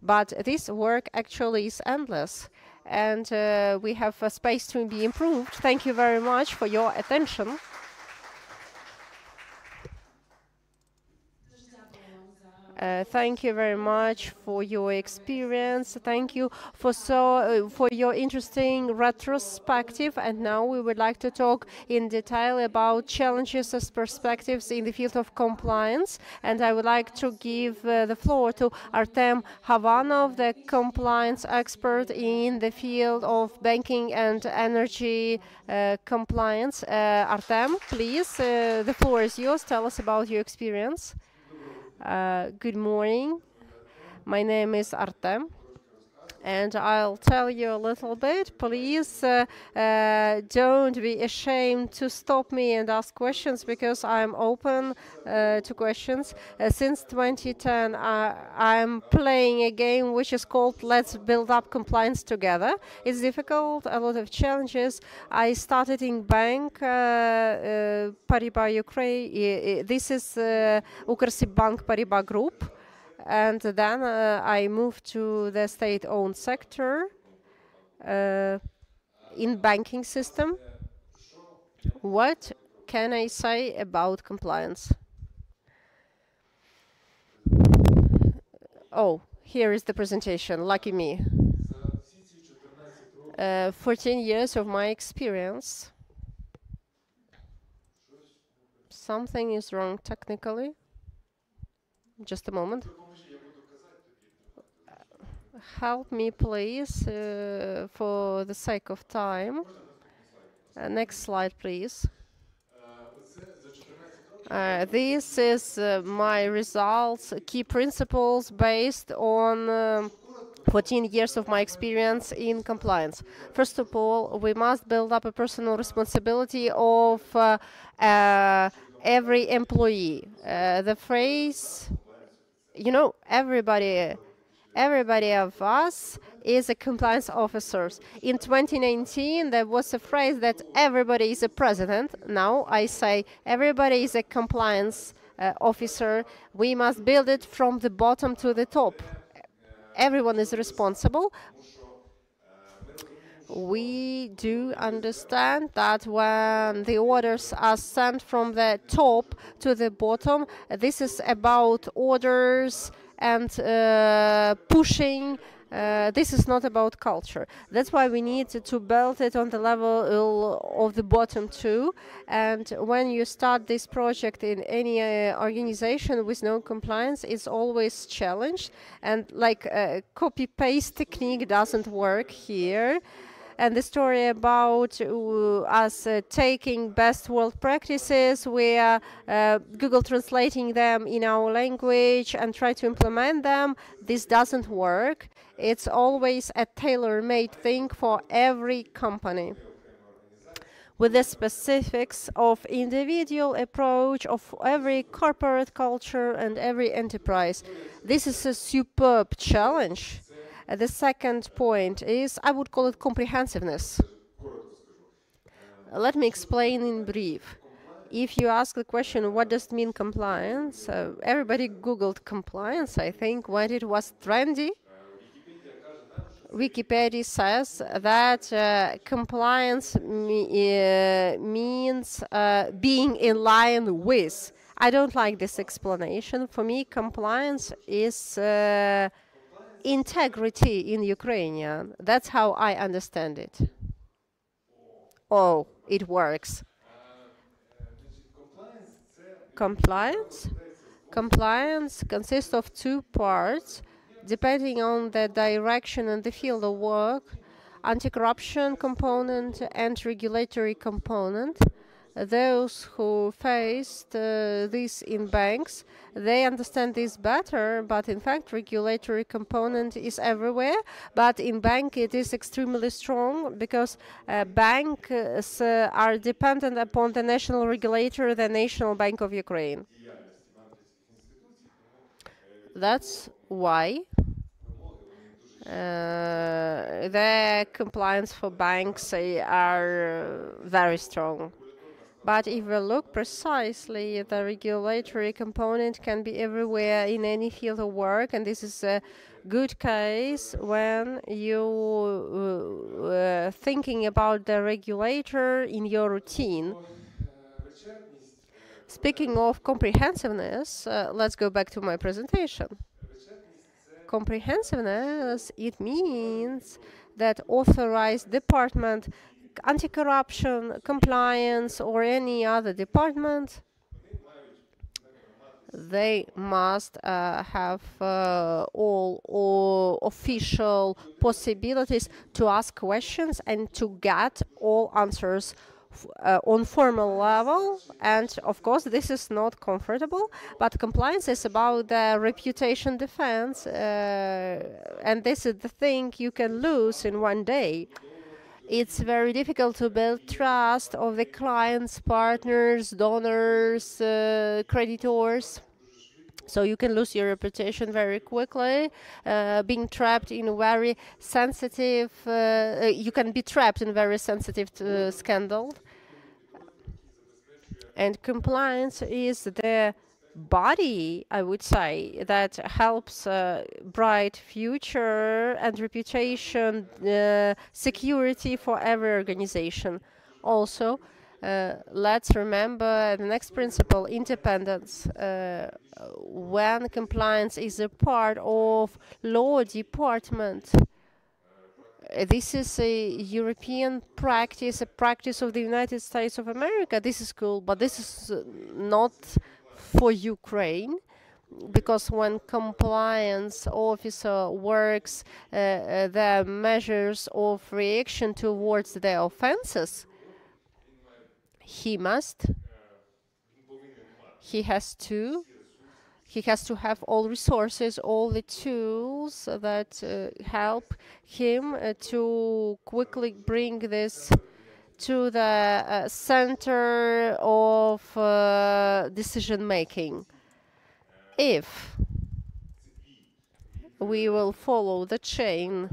but this work actually is endless, and we have a space to be improved. Thank you very much for your attention. Thank you very much for your experience. Thank you for your interesting retrospective. And now we would like to talk in detail about challenges as perspectives in the field of compliance. And I would like to give the floor to Artem Havanov, the compliance expert in the field of banking and energy compliance. Artem, please, the floor is yours. Tell us about your experience. Good morning. My name is Artem, and I'll tell you a little bit. Please don't be ashamed to stop me and ask questions, because I'm open to questions. Since 2010, I'm playing a game which is called Let's Build Up Compliance Together. It's difficult, a lot of challenges. I started in bank, Paribas Ukraine. This is Ukrbank Paribas Group. And then I moved to the state-owned sector in banking system. What can I say about compliance? Oh, here is the presentation. Lucky me. 14 years of my experience. Something is wrong technically. Just a moment. Help me, please, for the sake of time. Next slide, please. This is my results, key principles based on 14 years of my experience in compliance. First of all, we must build up a personal responsibility of every employee. The phrase, you know, everybody of us is a compliance officer. In 2019, there was a phrase that everybody is a president. Now I say everybody is a compliance officer. We must build it from the bottom to the top. Everyone is responsible. We do understand that when the orders are sent from the top to the bottom, this is about orders and pushing. This is not about culture. That's why we need to build it on the level of the bottom too. And when you start this project in any organization with no compliance, it's always challenged. And like copy-paste technique doesn't work here. And the story about us taking best world practices, we are Google translating them in our language and try to implement them. This doesn't work. It's always a tailor-made thing for every company, with the specifics of individual approach of every corporate culture and every enterprise. This is a superb challenge. The second point is, I would call it comprehensiveness. Let me explain in brief. If you ask the question, what does it mean compliance? Everybody Googled compliance, I think, when it was trendy. Wikipedia says that compliance means being in line with. I don't like this explanation. For me, compliance is integrity in Ukrainian. That's how I understand it. Oh, it works. Compliance? Compliance consists of two parts, depending on the direction and the field of work: anti-corruption component and regulatory component. Those who faced this in banks, they understand this better, but in fact regulatory component is everywhere. But in bank it is extremely strong, because banks are dependent upon the national regulator, the National Bank of Ukraine. That's why the compliance for banks are very strong. But if we look precisely, the regulatory component can be everywhere in any field of work, and this is a good case when you thinking about the regulator in your routine. Speaking of comprehensiveness, let's go back to my presentation. Comprehensiveness, it means that authorized department, anti-corruption, compliance, or any other department, they must have all official possibilities to ask questions and to get all answers on formal level. And of course this is not comfortable, but compliance is about the reputation defense, and this is the thing you can lose in one day. It's very difficult to build trust of the clients, partners, donors, creditors. So you can lose your reputation very quickly, being trapped in very sensitive, you can be trapped in very sensitive scandal. And compliance is the body, I would say, that helps bright future and reputation security for every organization. Also, let's remember the next principle, independence. When compliance is a part of law department, this is a European practice, a practice of the United States of America. This is cool, but this is not for Ukraine, because when compliance officer works the measures of reaction towards the offenses, he has to have all resources, all the tools that help him to quickly bring this to the center of decision making. If we will follow the chain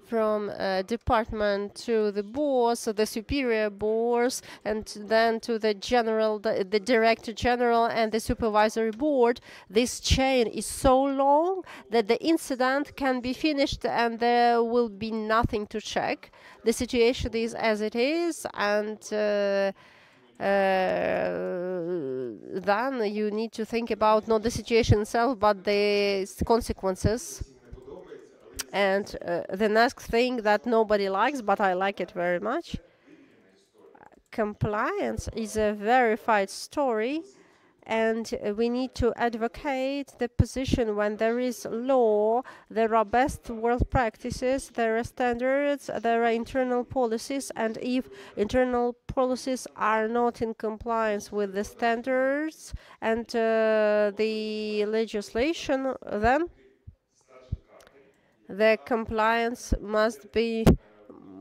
from department to the boss, so the superior boss, and then to the general, the director general and the supervisory board, this chain is so long that the incident can be finished and there will be nothing to check. The situation is as it is, and then you need to think about not the situation itself, but the consequences. And the next thing that nobody likes, but I like it very much, compliance is a verified story, and we need to advocate the position when there is law, there are best world practices, there are standards, there are internal policies, and if internal policies are not in compliance with the standards and the legislation, then the compliance must be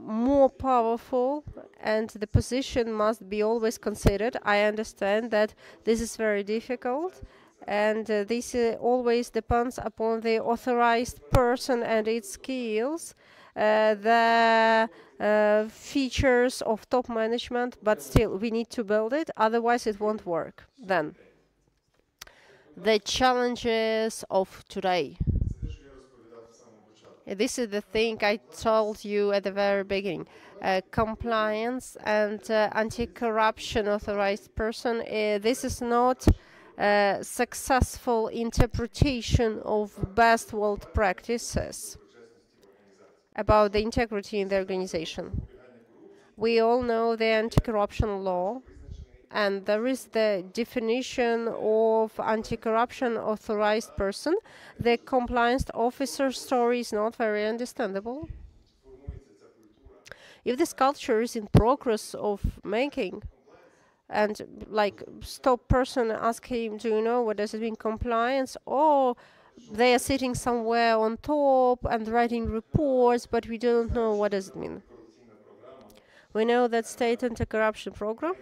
more powerful and the position must be always considered. I understand that this is very difficult, and this always depends upon the authorized person and its skills, the features of top management, but still we need to build it, otherwise it won't work. Then, the challenges of today. This is the thing I told you at the very beginning. Compliance and anti-corruption authorized person. This is not a successful interpretation of best world practices about the integrity in the organization. We all know the anti-corruption law, and there is the definition of anti-corruption authorized person. The compliance officer story is not very understandable. If this culture is in progress of making, and like stop person ask him, do you know what does it mean compliance? Or they are sitting somewhere on top and writing reports, but we don't know what does it mean. We know that state anti-corruption program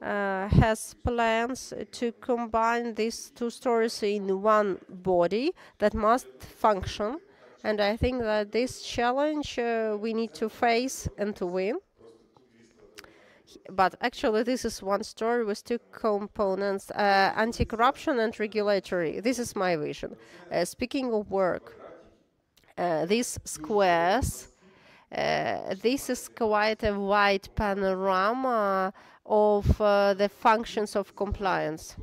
has plans to combine these two stories in one body that must function, and I think that this challenge we need to face and to win. But actually, this is one story with two components: anti-corruption and regulatory. This is my vision. Speaking of work, these squares. This is quite a wide panorama of the functions of compliance.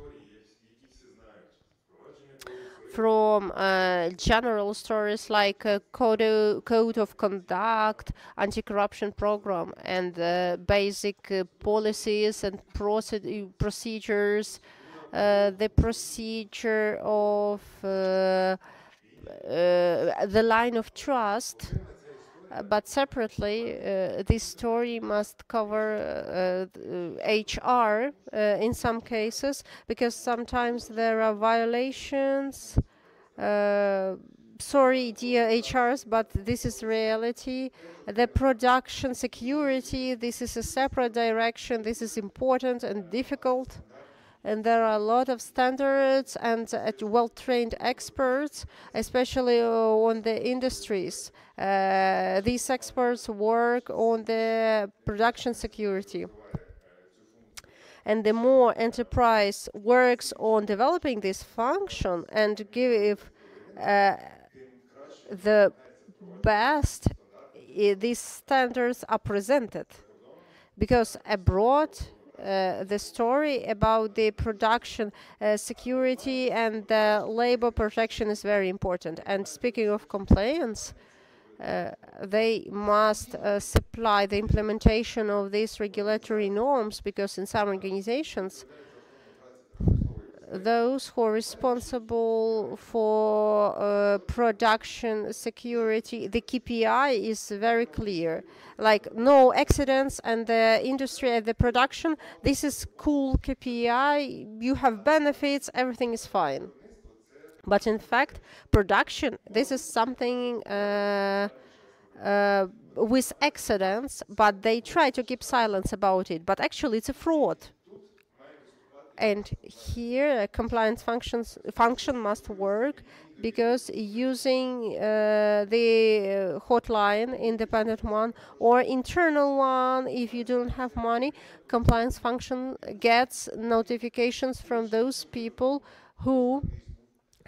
From general stories like code of conduct, anti-corruption program, and basic policies and procedures, the procedure of the line of trust. But separately, this story must cover HR in some cases, because sometimes there are violations. Sorry, dear HRs, but this is reality. The production security, this is a separate direction. This is important and difficult. And there are a lot of standards and well-trained experts, especially on the industries. These experts work on the production security. And the more enterprise works on developing this function and give the best, these standards are presented. Because abroad, the story about the production security and labor protection is very important. And speaking of compliance, they must supply the implementation of these regulatory norms, because in some organizations, those who are responsible for production security, the KPI is very clear. Like no accidents and the industry and the production, this is cool KPI, you have benefits, everything is fine. But in fact, production, this is something with accidents, but they try to keep silence about it. But actually, it's a fraud. And here, a compliance function must work, because using the hotline, independent one, or internal one, if you don't have money, compliance function gets notifications from those people who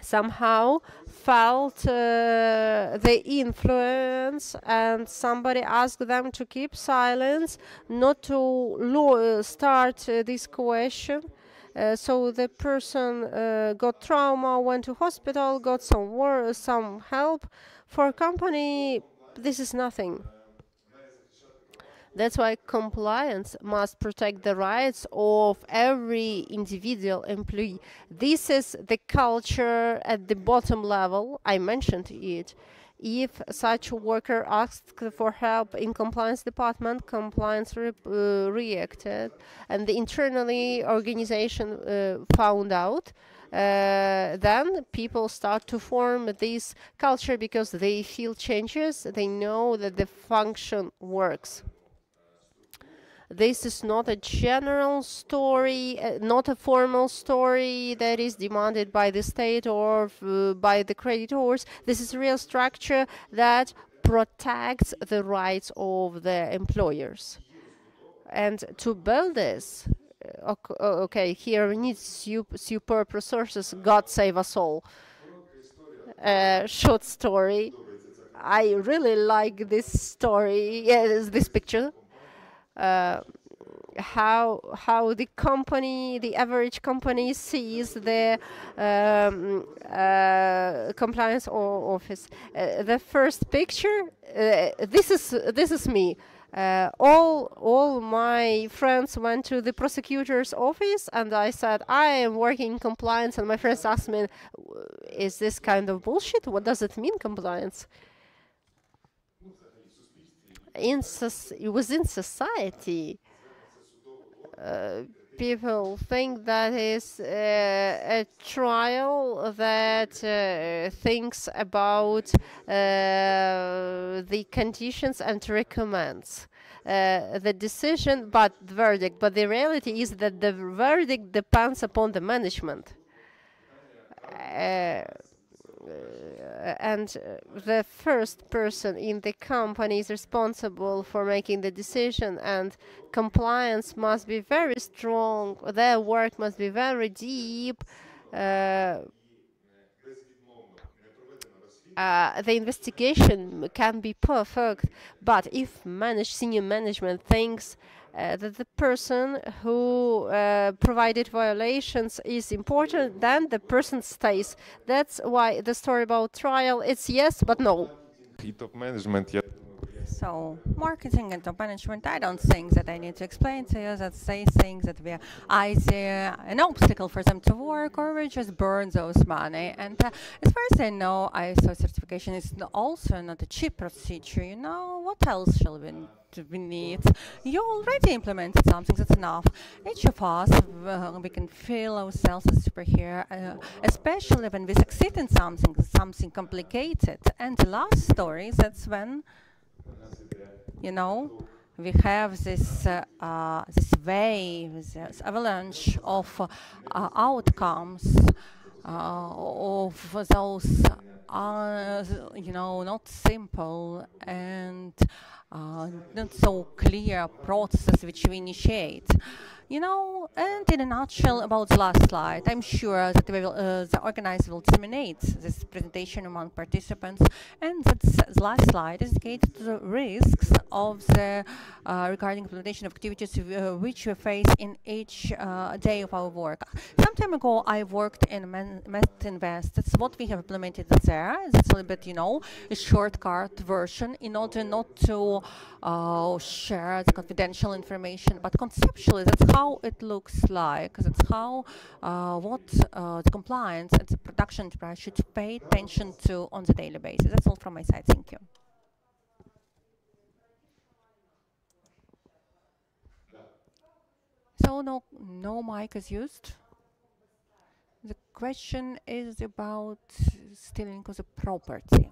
somehow felt the influence, and somebody asked them to keep silence, not to start this question. So the person got trauma, went to hospital, got some help. For a company, this is nothing. That's why compliance must protect the rights of every individual employee. This is the culture at the bottom level. I mentioned it. If such a worker asked for help in compliance department, compliance reacted, and the internally organization found out, then people start to form this culture because they feel changes, they know that the function works. This is not a general story, not a formal story that is demanded by the state or by the creditors. This is a real structure that protects the rights of the employers. And to build this, okay, here we need superb resources. God save us all. Short story. I really like this story, this picture. How the company, the average company, sees the compliance office. The first picture, this is me. All my friends went to the prosecutor's office, and I said, I am working in compliance, and my friends asked me, is this kind of bullshit? What does it mean, compliance? Within society, people think that is a trial that thinks about the conditions and recommends the decision, but the verdict. But the reality is that the verdict depends upon the management. the first person in the company is responsible for making the decision, and compliance must be very strong. Their work must be very deep. The investigation can be perfect, but if senior management thinks that the person who provided violations is important, then the person stays. That's why the story about trial, it's yes, but no. И топ-менеджмент, я So, marketing and top management, I don't think that I need to explain to you that they think that we're either an obstacle for them to work or we just burn those money. And as far as I know, ISO certification is also not a cheap procedure. You know, what else shall we need? You already implemented something, that's enough. Each of us, we can feel ourselves as a superhero, especially when we succeed in something complicated. And the last story, that's when, you know, we have this wave, this avalanche of outcomes of those, you know, not simple and not so clear processes which we initiate. You know, and in a nutshell about the last slide, I'm sure that the organizer will disseminate this presentation among participants, and that the last slide is dedicated to the risks of the regarding implementation of activities which we face in each day of our work. Some time ago, I worked in Metinvest. That's what we have implemented there. It's a little bit, you know, a shortcut version in order not to share the confidential information, but conceptually, that's how it looks like. That's how what the compliance and the production enterprise should pay attention to on the daily basis. That's all from my side. Thank you. So no mic is used. The question is about stealing of the property.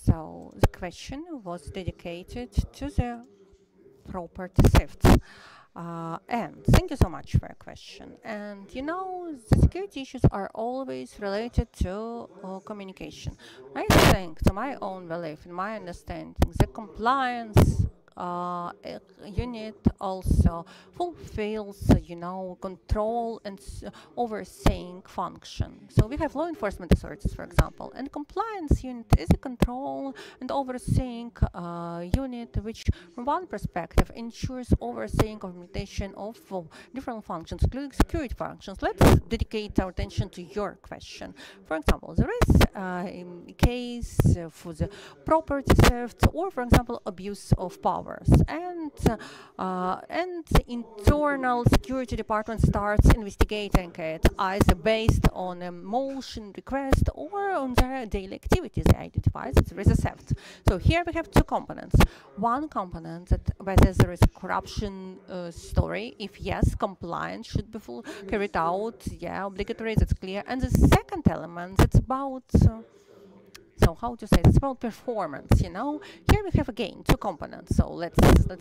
So the question was dedicated to the property thefts. And thank you so much for your question. And you know, the security issues are always related to communication. I think, to my own belief, in my understanding, the compliance unit also fulfills, you know, control and overseeing function. So we have law enforcement authorities, for example, and compliance unit is a control and overseeing unit which, from one perspective, ensures overseeing of implementation of different functions, including security functions. Let's dedicate our attention to your question. For example, there is a case for the property theft or, for example, abuse of power. And the internal security department starts investigating it either based on a motion request or on their daily activities. They identify that there is a theft. So here we have two components. One component that whether there is a corruption story, if yes, compliance should be carried out, yeah, obligatory, that's clear. And the second element, that's about so how to say it's about performance, you know. Here we have again two components. So let's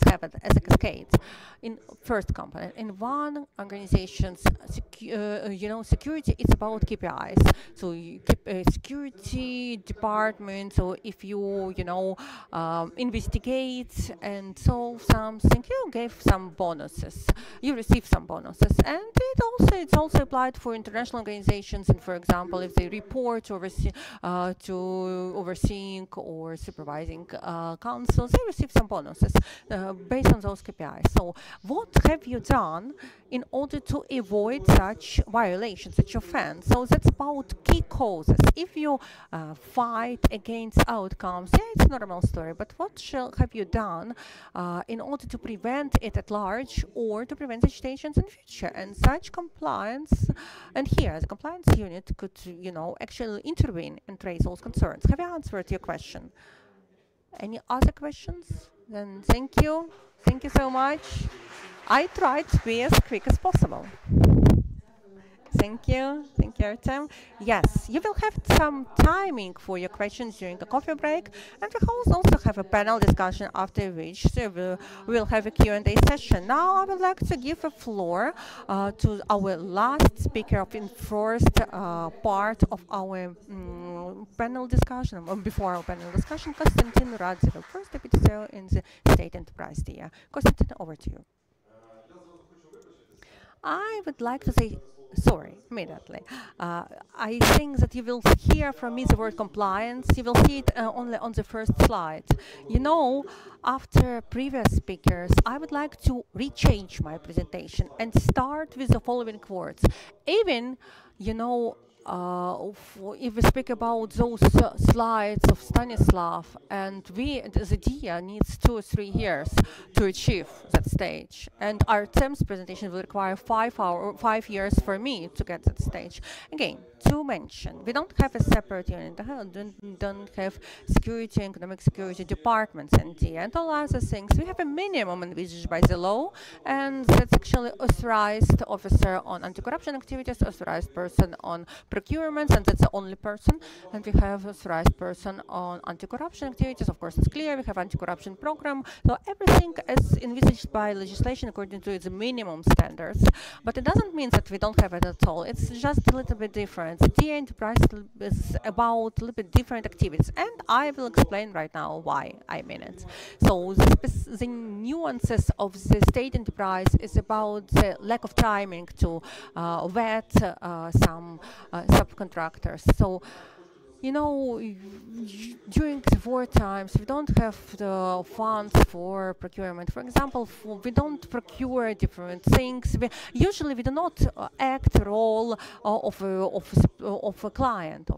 have it as a cascade. In first component, in one organization's you know, security, it's about KPIs. So you keep a security department. So if you know investigate and solve something, you give some bonuses. You receive some bonuses, and it's also applied for international organizations. And for example, if they report to overseeing or supervising councils, they receive some bonuses based on those KPIs. So what have you done in order to avoid such violations, such offense? So that's about key causes. If you fight against outcomes, yeah, it's a normal story, but what have you done in order to prevent it at large or to prevent such situations in future? And such compliance, and here the compliance unit could, you know, actually intervene and raise those concerns. Have I answered your question? Any other questions? Then thank you. Thank you so much. I tried to be as quick as possible. Thank you. Thank you, Artem. Yes, you will have some timing for your questions during the coffee break, and we will also have a panel discussion after which we will have a Q&A session. Now I would like to give the floor to our last speaker in first part of our panel discussion, before our panel discussion, Konstantin Radzev, first deputy CEO in the State Enterprise DIA. Konstantin, over to you. I would like to say sorry immediately. I think that you will hear from me the word compliance. You will see it only on the first slide. You know, after previous speakers, I would like to rechange my presentation and start with the following words. Even, you know, if we speak about those slides of Stanislav, and we, the DIA, needs 2 or 3 years to achieve that stage, and Artem's presentation will require 5 years for me to get that stage. Again, to mention, we don't have a separate unit, don't have security and economic security departments in DIA, and all other things. We have a minimum envisaged by the law, and that's actually authorized officer on anti-corruption activities, authorized person on procurements, and that's the only person. And we have authorized person on anti-corruption activities. Of course, it's clear we have anti-corruption program. So everything is envisaged by legislation according to its minimum standards. But it doesn't mean that we don't have it at all. It's just a little bit different. The DIA Enterprise is about a little bit different activities, and I will explain right now why I mean it. So the nuances of the State Enterprise is about the lack of timing to vet some subcontractors. So, you know, during the war times, we don't have the funds for procurement. For example, we don't procure different things. Usually, we do not act the role of a client.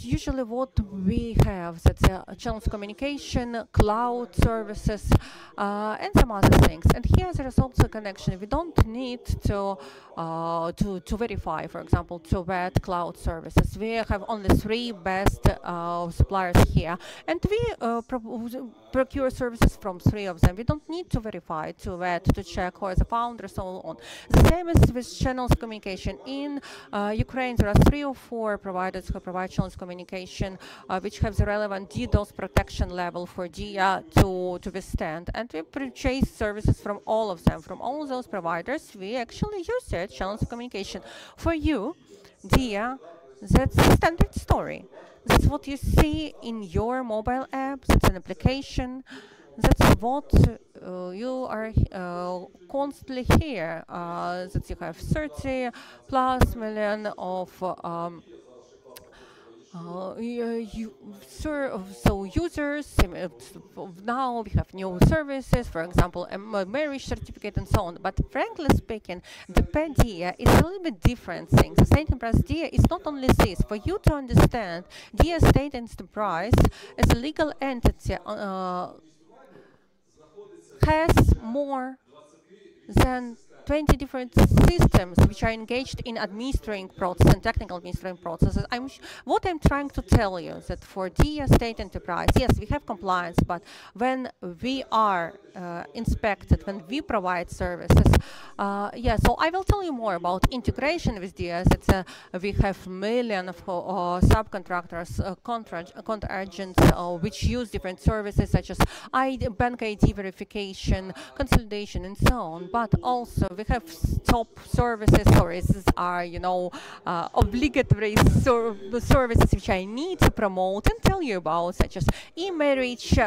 Usually what we have, that's channels of communication, cloud services, and some other things. And here there is also a connection. We don't need to verify, for example, to vet cloud services. We have only 3 best suppliers here, and we procure services from 3 of them. We don't need to verify, to vet, to check who is the founder, so on. The same is with channels of communication. In Ukraine, there are 3 or 4 providers who provide channels of communication, which have the relevant DDoS protection level for DIA to withstand. And we purchase services from all of them, from all those providers. We actually use their channels of communication. For you, DIA, that's a standard story. That's what you see in your mobile app. That's an application. That's what you are constantly here. That you have 30+ million of so users. Now we have new services, for example, a marriage certificate and so on. But frankly speaking, the DIA is a little bit different thing. The State Enterprise DIA is not only this. For you to understand, DIA State Enterprise as a legal entity has more than 20 different systems which are engaged in administering process and technical administering processes. What I'm trying to tell you is that for DIA State Enterprise, yes, we have compliance, but when we are inspected, when we provide services, so I will tell you more about integration with DIA. We have millions of subcontractors, agents, which use different services such as bank ID verification, consolidation, and so on. But also we have top services. Services are, you know, obligatory services which I need to promote and tell you about, such as e-marriage,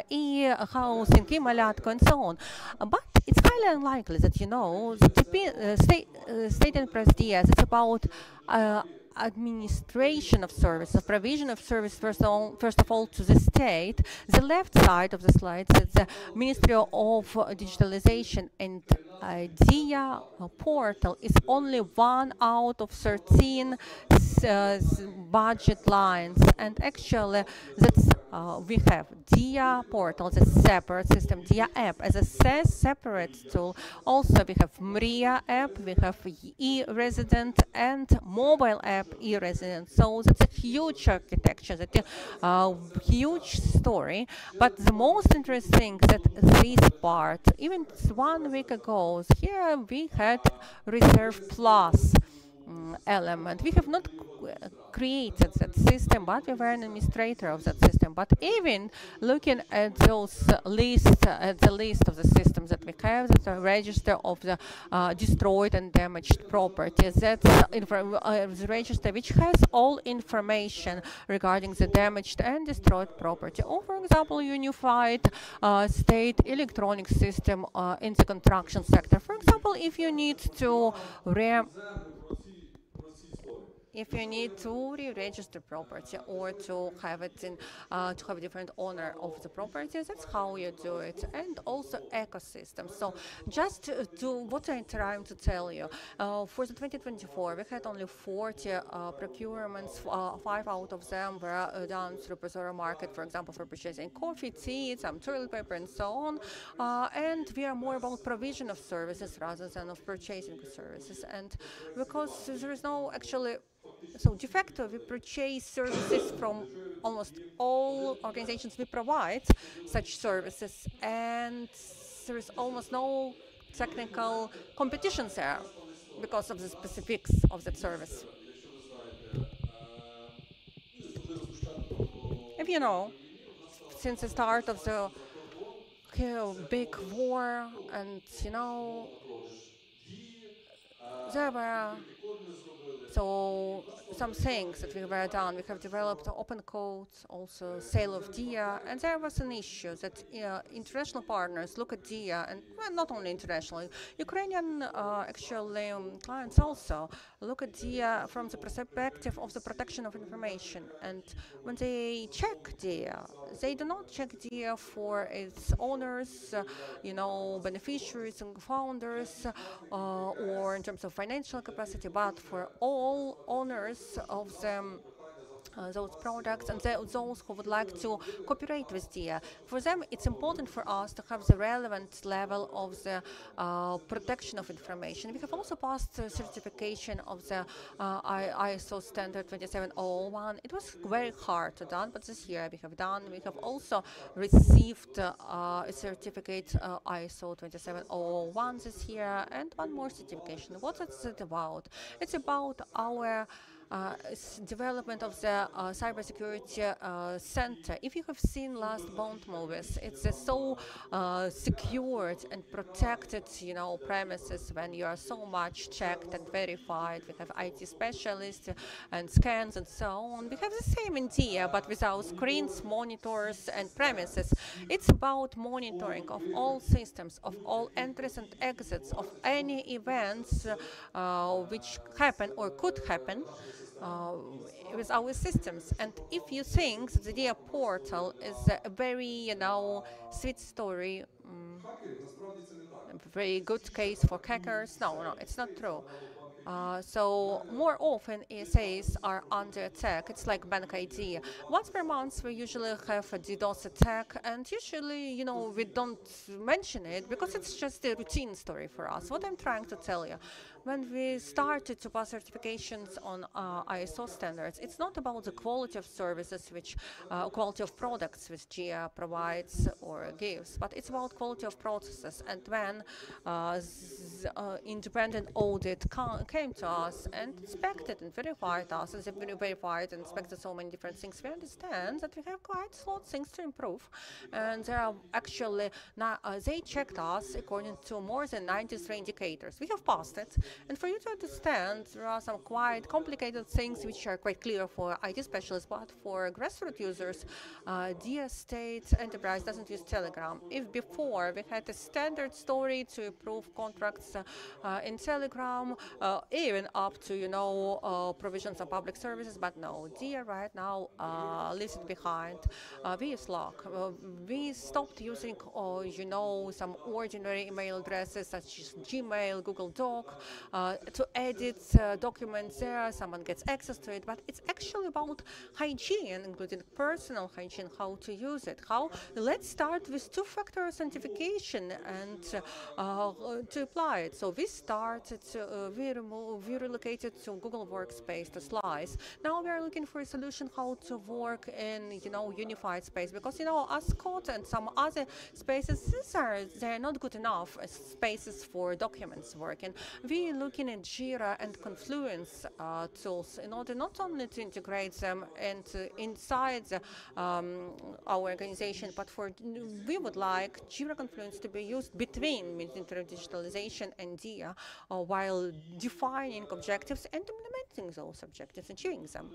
e-housing, e-malatko, and so on. But it's highly unlikely that, you know, the State Enterprise DIA is about administration of services, provision of service, first of all, to the state. The left side of the slide is the Ministry of Digitalization, and DIA portal is only 1 out of 13 budget lines, and actually that's we have DIA portal, a separate system, DIA app as a separate tool. Also, we have MRIA app, we have e-resident and mobile app e-resident. So that's a huge architecture, that's a huge story. But the most interesting that this part, even 1 week ago, here we had Reserve Plus element. We have not created that system, but we were an administrator of that system. But even looking at those lists, at the list of the systems that we have, that's a register of the destroyed and damaged properties. That's the register which has all information regarding the damaged and destroyed property. Or, for example, unified state electronic system in the construction sector. For example, if you need to re-register property or to have it in to have a different owner of the property, that's how you do it. And also ecosystem. So just to what I'm trying to tell you, for the 2024 we had only 40 procurements. 5 out of them were done through ProZorro Market, for example, for purchasing coffee, tea, some toilet paper and so on. And we are more about provision of services rather than of purchasing services. And because there is no actually, so de facto, we purchase services from almost all organizations we provide such services, and there is almost no technical competition there because of the specifics of that service. If you know, since the start of the big war, and you know, there were some things that we were done. We have developed open code, also sale of DIA, and there was an issue that international partners look at DIA, and well, not only international, Ukrainian actually clients also look at DIA from the perspective of the protection of information. And when they check DIA, they do not check DIA for its owners, you know, beneficiaries and founders, or in terms of financial capacity, but for all owners of them, those products and those who would like to cooperate with DIA. For them, it's important for us to have the relevant level of the protection of information. We have also passed the certification of the ISO standard 27001. It was very hard to do, but this year we have done. We have also received a certificate ISO 27001 this year, and one more certification. What is it about? It's about our development of the cybersecurity center. If you have seen last Bond movies, it's so secured and protected, you know, premises when you are so much checked and verified. We have IT specialists and scans and so on. We have the same in DIA, but without screens, monitors, and premises. It's about monitoring of all systems, of all entries and exits, of any events which happen or could happen with our systems. And if you think that the DIA portal is a very, you know, sweet story, a very good case for hackers, no, it's not true. So more often ESAs are under attack. It's like Bank ID. Once per month we usually have a DDoS attack, and usually, you know, we don't mention it because it's just a routine story for us. What I'm trying to tell you, when we started to pass certifications on ISO standards, it's not about the quality of services, which quality of products which DIA provides or gives, but it's about quality of processes. And when independent audit came to us and inspected and verified us, and they verified and inspected so many different things, we understand that we have quite a lot of things to improve. And there are actually, they checked us according to more than 93 indicators. We have passed it. And for you to understand, there are some quite complicated things which are quite clear for IT specialists, but for grassroots users, DIA State Enterprise doesn't use Telegram. If before we had a standard story to approve contracts in Telegram, even up to, provisions of public services, but no, DIA right now leaves it behind. We use Slack. We stopped using, some ordinary email addresses such as Gmail, Google Doc, to edit documents there. Someone gets access to it, but it's actually about hygiene, including personal hygiene, how to use it. Let's start with two-factor authentication and to apply it. So we started, we relocated to Google Workspace, to Slice. Now we are looking for a solution how to work in, unified space, because, Ascot and some other spaces, they're not good enough as spaces for documents working. We're looking at Jira and Confluence tools in order not only to integrate them inside our organization, but we would like Jira Confluence to be used between Ministry of Digitalization and DIA while defining objectives and implementing those objectives, achieving them.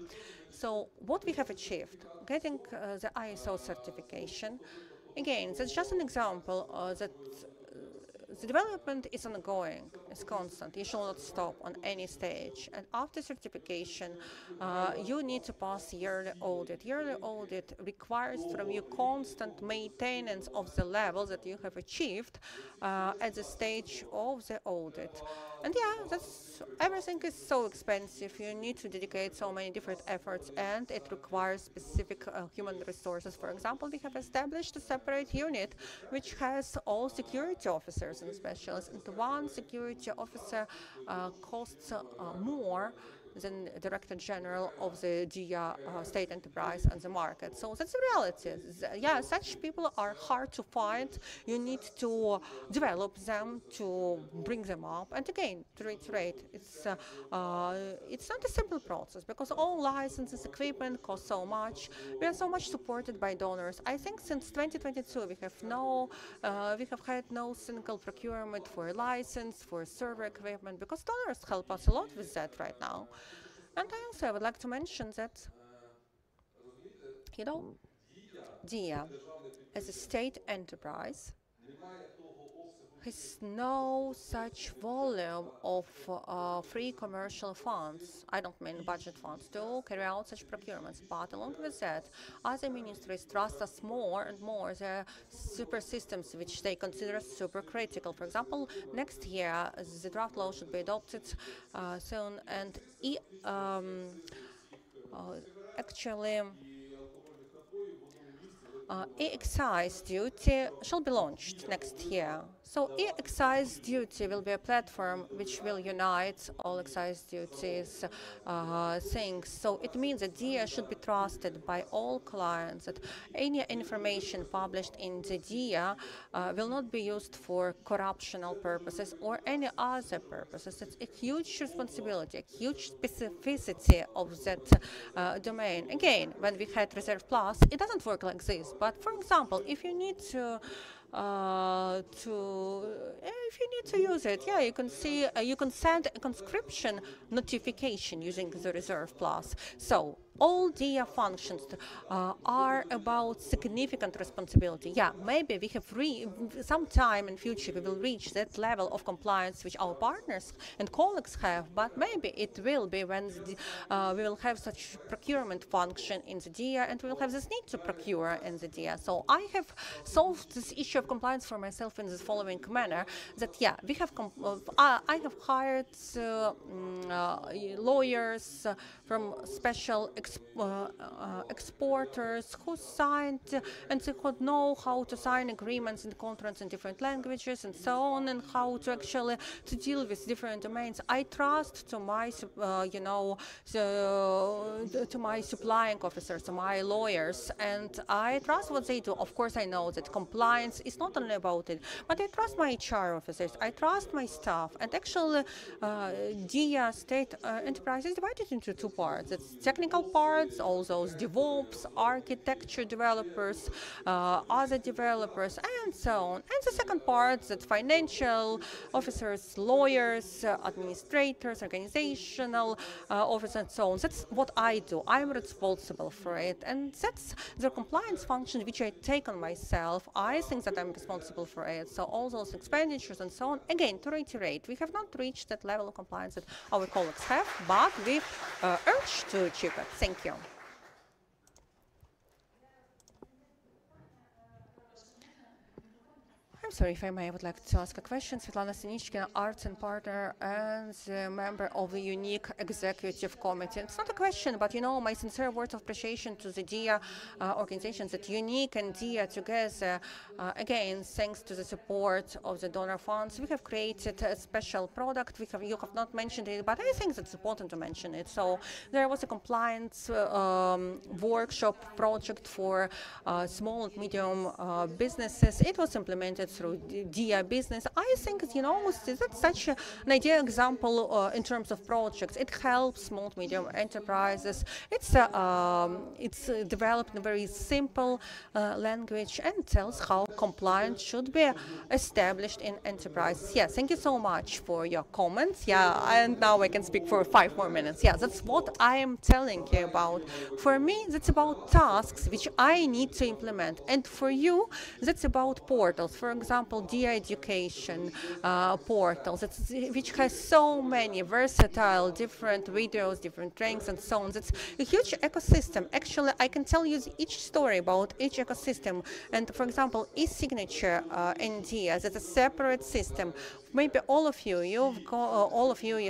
So what we have achieved, getting the ISO certification, again, that's just an example that the development is ongoing, it's constant. You should not stop on any stage. And after certification, you need to pass yearly audit. Yearly audit requires from you constant maintenance of the level that you have achieved at the stage of the audit. And yeah, everything is so expensive. You need to dedicate so many different efforts, and it requires specific human resources. For example, we have established a separate unit which has all security officers and specialists, and one security officer costs more than Director General of the DIA state enterprise and the market. So that's the reality. Yeah, such people are hard to find. You need to develop them, to bring them up. And again, to reiterate, it's not a simple process, because all licenses, equipment cost so much. We are so much supported by donors. I think since 2022 we have had no single procurement for a license, for server equipment, because donors help us a lot with that right now. And I would like to mention that, DIA, as a state enterprise, has no such volume of free commercial funds. I don't mean budget funds to carry out such procurements, but along with that, other ministries trust us more and more. There are super systems which they consider super critical. For example, next year the draft law should be adopted soon, and actually e-excise duty shall be launched next year. So e-excise duty will be a platform which will unite all excise duties things. So it means that DIA should be trusted by all clients, that any information published in the DIA will not be used for corruptional purposes or any other purposes. It's a huge responsibility, a huge specificity of that domain. Again, when we had Reserve Plus, it doesn't work like this. But for example, if you need to use it, yeah, you can see you can send a conscription notification using the Reserve Plus. So all DIA functions are about significant responsibility. Yeah, maybe we have sometime in future we will reach that level of compliance which our partners and colleagues have, but maybe it will be when we will have such procurement function in the DIA, and we will have this need to procure in the DIA. So I have solved this issue of compliance for myself in the following manner: that yeah, we have I have hired lawyers from special exporters who signed and who know how to sign agreements and contracts in different languages and so on, and how to actually to deal with different domains. I trust to my to my supplying officers, to my lawyers, and I trust what they do. Of course, I know that compliance is not only about it, but I trust my HR officers, I trust my staff, and actually DIA state enterprise is divided into two parts. It's technical parts, all those DevOps, architecture developers, other developers, and so on. And the second part, that financial officers, lawyers, administrators, organizational officers, and so on. That's what I do. I'm responsible for it. And that's the compliance function which I take on myself. I think that I'm responsible for it. So all those expenditures and so on. Again, to reiterate, we have not reached that level of compliance that our colleagues have, but we urge to achieve it. Thank you. I'm sorry, if I may, I would like to ask a question. Svetlana Sinichkina, Arts and Partner and member of the Unique Executive Committee. It's not a question, but my sincere words of appreciation to the DIA organizations, that Unique and DIA together, again, thanks to the support of the donor funds, we have created a special product. You have not mentioned it, but I think it's important to mention it. So there was a compliance workshop project for small and medium businesses. It was implemented through DIA Business. I think, that's such an ideal example in terms of projects. It helps small, medium enterprises. It's developed in a very simple language and tells how compliance should be established in enterprises. Yeah, thank you so much for your comments. Yeah, and now I can speak for 5 more minutes. Yeah, that's what I am telling you about. For me, that's about tasks which I need to implement. And for you, that's about portals. For example, DIA Education portals, which has so many versatile, different videos, different trainings, and so on. It's a huge ecosystem. Actually, I can tell you each story about each ecosystem. And for example, e-signature in DIA, that's a separate system. Maybe all of you, you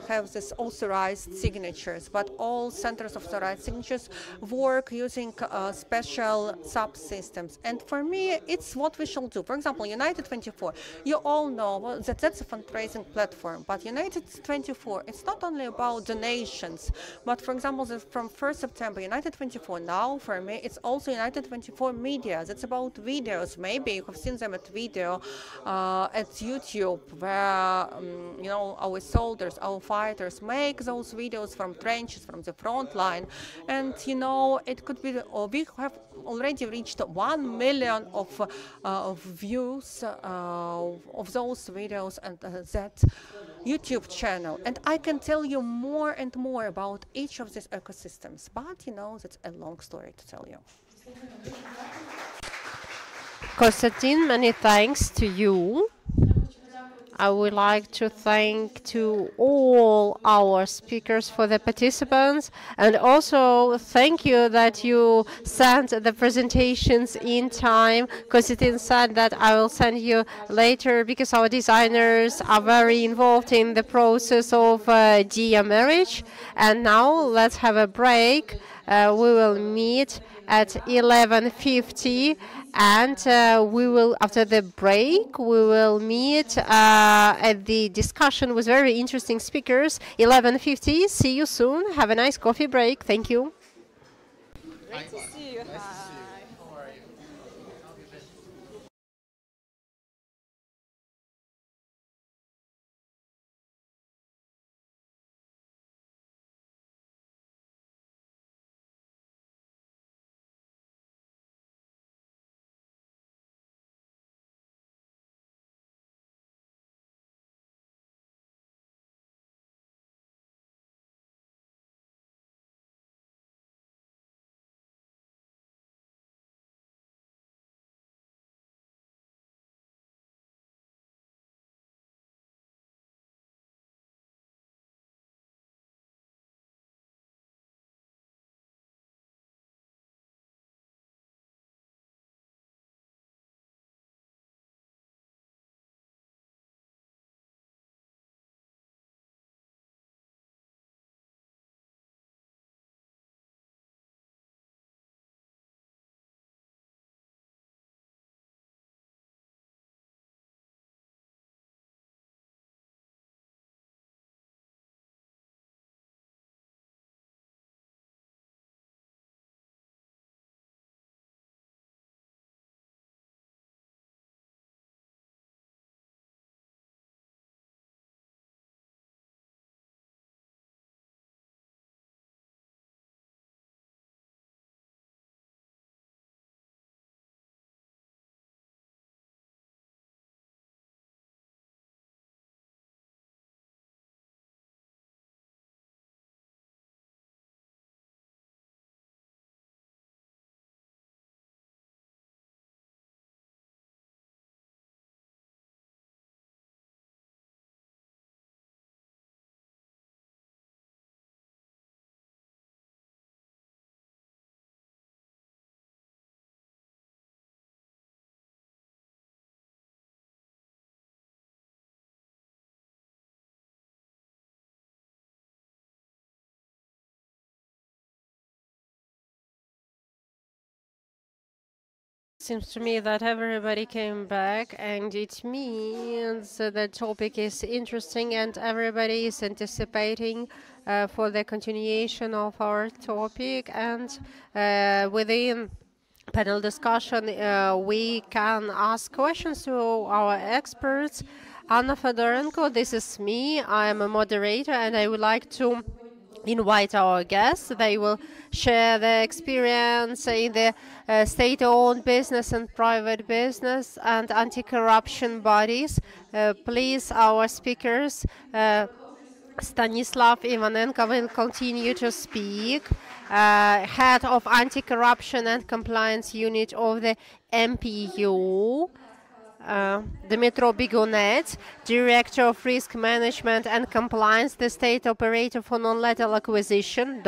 have this authorized signatures, but all centers of authorized signatures work using special subsystems. And for me, it's what we shall do. For example, United 24, you all know that that's a fundraising platform, but United 24, it's not only about donations, but for example, from 1st September, United 24 now, for me, it's also United 24 Media. That's about videos. Maybe you have seen them at video at YouTube, where our soldiers, our fighters make those videos from trenches, from the front line, and it could be. We have already reached 1 million of views of those videos and that YouTube channel. And I can tell you more and more about each of these ecosystems, but that's a long story to tell you. Konstantin, many thanks to you. I would like to thank to all our speakers for the participants, and also thank you that you sent the presentations in time. Konstantin said that I will send you later because our designers are very involved in the process of DIA marriage. And now let's have a break. We will meet at 11:50, and we will, after the break, we will meet at the discussion with very interesting speakers. 11:50. See you soon. Have a nice coffee break. Thank you. Great to see you. Hi. seems to me that everybody came back, and it means the topic is interesting and everybody is anticipating for the continuation of our topic. And within panel discussion, we can ask questions to our experts. Anna Fedorenko, this is me. I am a moderator, and I would like to invite our guests. They will share their experience in the state-owned business and private business and anti-corruption bodies. Please, our speakers, Stanislav Ivanenko will continue to speak, head of anti-corruption and compliance unit of the MPU. Dmitro Bigunet, Director of Risk Management and Compliance, the State Operator for Non-Lethal Acquisition.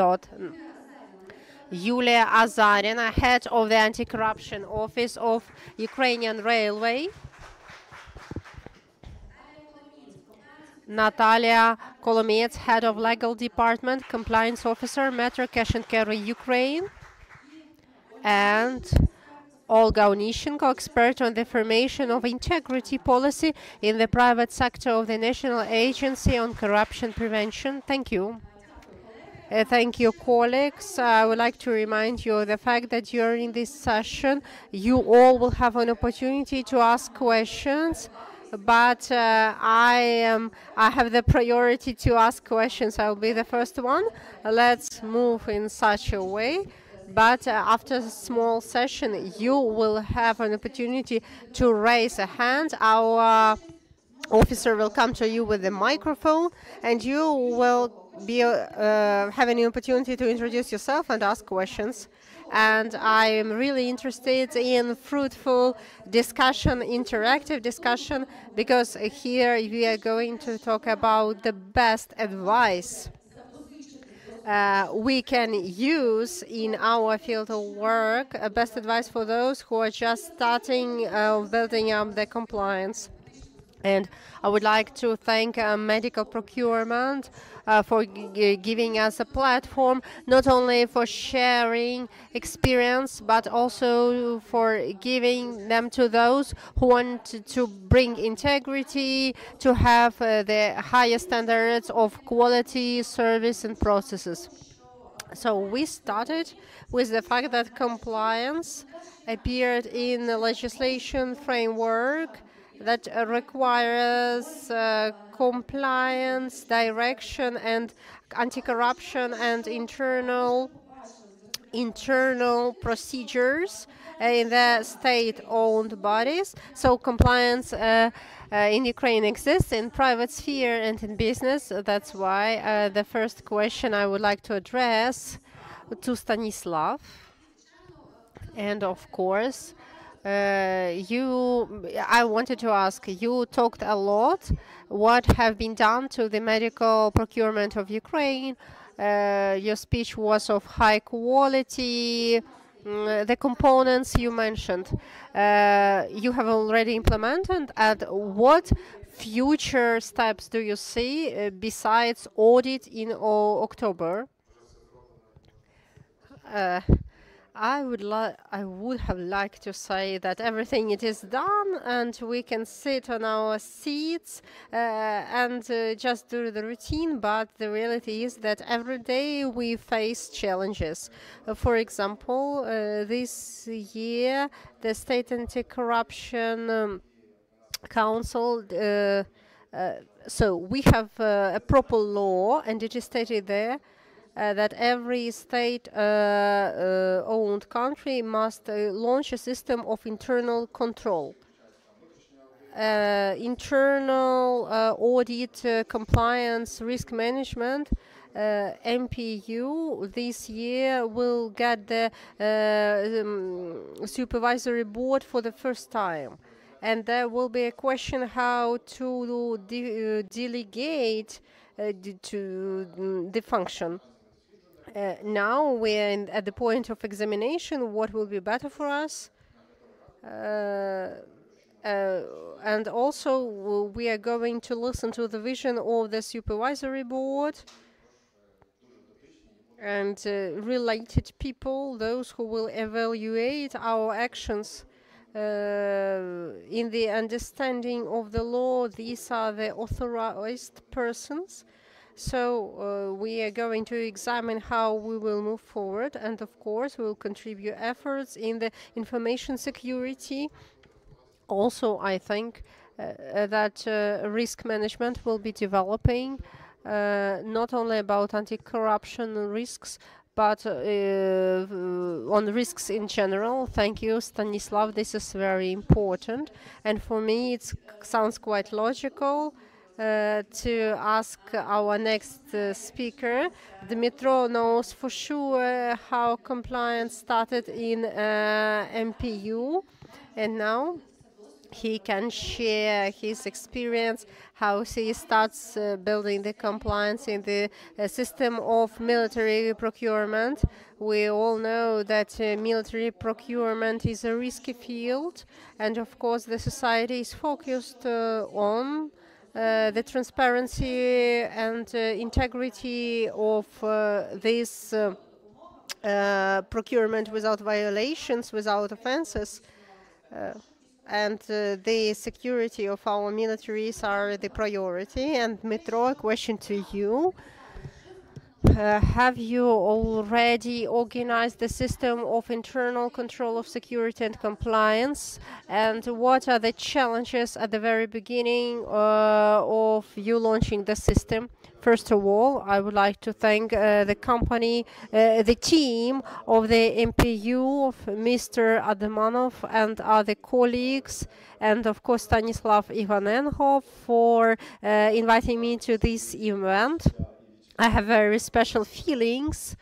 Yulia Azarina, Head of the Anti-Corruption Office of Ukrainian Railway. Natalia Kolomets, Head of Legal Department, Compliance Officer, Metro Cash and Carry Ukraine. And Olga Onishenko, expert on the formation of integrity policy in the private sector of the National Agency on Corruption Prevention. Thank you. Thank you, colleagues. I would like to remind you of the fact that during this session, you all will have an opportunity to ask questions. But I have the priority to ask questions. I will be the first one. Let's move in such a way. But after a small session, you will have an opportunity to raise a hand. Our officer will come to you with a microphone, and you will be having an opportunity to introduce yourself and ask questions. And I am really interested in fruitful discussion, interactive discussion, because here we are going to talk about the best advice we can use in our field of work, best advice for those who are just starting building up the compliance. And I would like to thank Medical Procurement for giving us a platform, not only for sharing experience, but also for giving them to those who want to bring integrity, to have the highest standards of quality, service, and processes. So we started with the fact that compliance appeared in the legislation framework that requires compliance, direction, and anti-corruption and internal procedures in the state-owned bodies. So compliance in Ukraine exists in private sphere and in business. That's why the first question I would like to address to Stanislav. And of course, I wanted to ask, you talked a lot what have been done to the medical procurement of Ukraine. Your speech was of high quality. The components you mentioned, you have already implemented. And what future steps do you see besides audit in October? I would have liked to say that everything it is done and we can sit on our seats and just do the routine, but the reality is that every day we face challenges. For example, this year the State Anti-Corruption Council, so we have a proper law, and it is stated there that every state-owned country must launch a system of internal control. Internal audit, compliance, risk management, MPU this year will get the supervisory board for the first time. And there will be a question how to delegate to the function. Now we're at the point of examination, what will be better for us. And also we are going to listen to the vision of the supervisory board and related people, those who will evaluate our actions. in the understanding of the law, these are the authorized persons. So we are going to examine how we will move forward, and of course we will contribute efforts in the information security. Also, I think that risk management will be developing, not only about anti-corruption risks, but on risks in general. Thank you, Stanislav. This is very important. And for me, it sounds quite logical to ask our next speaker. Dmitro knows for sure how compliance started in MPU, and now he can share his experience, how he starts building the compliance in the system of military procurement. We all know that military procurement is a risky field, and of course the society is focused on the transparency and integrity of this procurement without violations, without offenses. And the security of our militaries are the priority. And Dmitro, a question to you. Have you already organized the system of internal control of security and compliance? And what are the challenges at the very beginning of you launching the system? First of all, I would like to thank the company, the team of the MPU, of Mr. Adamanov and other colleagues, and of course Stanislav Ivanenko for inviting me to this event. I have very special feelings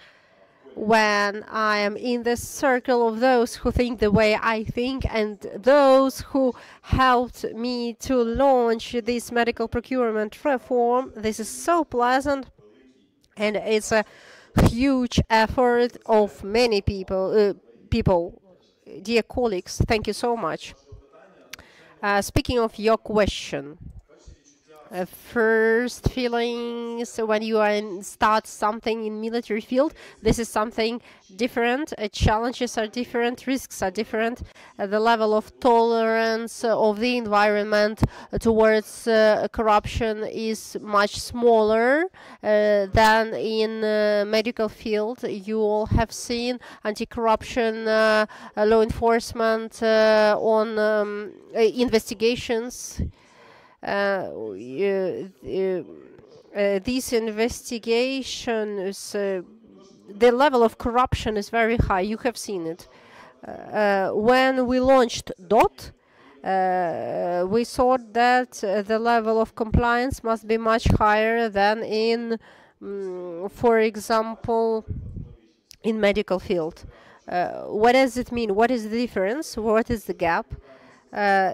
when I am in the circle of those who think the way I think, and those who helped me to launch this medical procurement reform. This is so pleasant, and it's a huge effort of many people. Dear colleagues, thank you so much. Speaking of your question, first feelings when you start something in military field, this is something different. Challenges are different, risks are different. The level of tolerance of the environment towards corruption is much smaller than in medical field. You all have seen anti-corruption law enforcement on investigations. These investigations, the level of corruption is very high. You have seen it. When we launched DOT, we thought that the level of compliance must be much higher than in, for example, in medical field. What does it mean? What is the difference? What is the gap?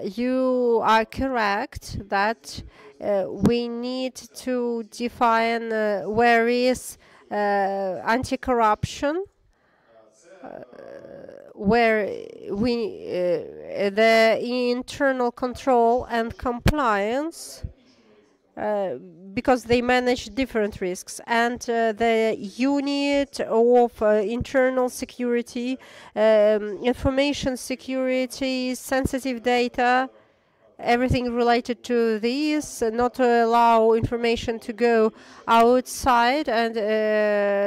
You are correct that we need to define where is anti-corruption, where we the internal control and compliance, because they manage different risks, and the unit of internal security, information security, sensitive data, everything related to this, not to allow information to go outside, and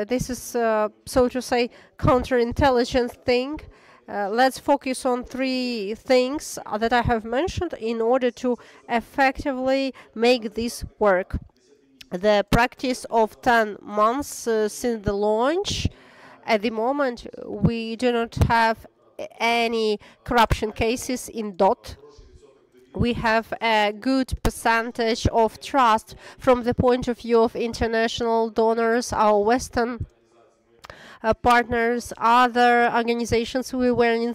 this is, so to say, counterintelligence thing. Let's focus on three things that I have mentioned in order to effectively make this work. The practice of 10 months since the launch. At the moment, we do not have any corruption cases in DOT. We have a good percentage of trust from the point of view of international donors, our Western partners, other organizations. We were in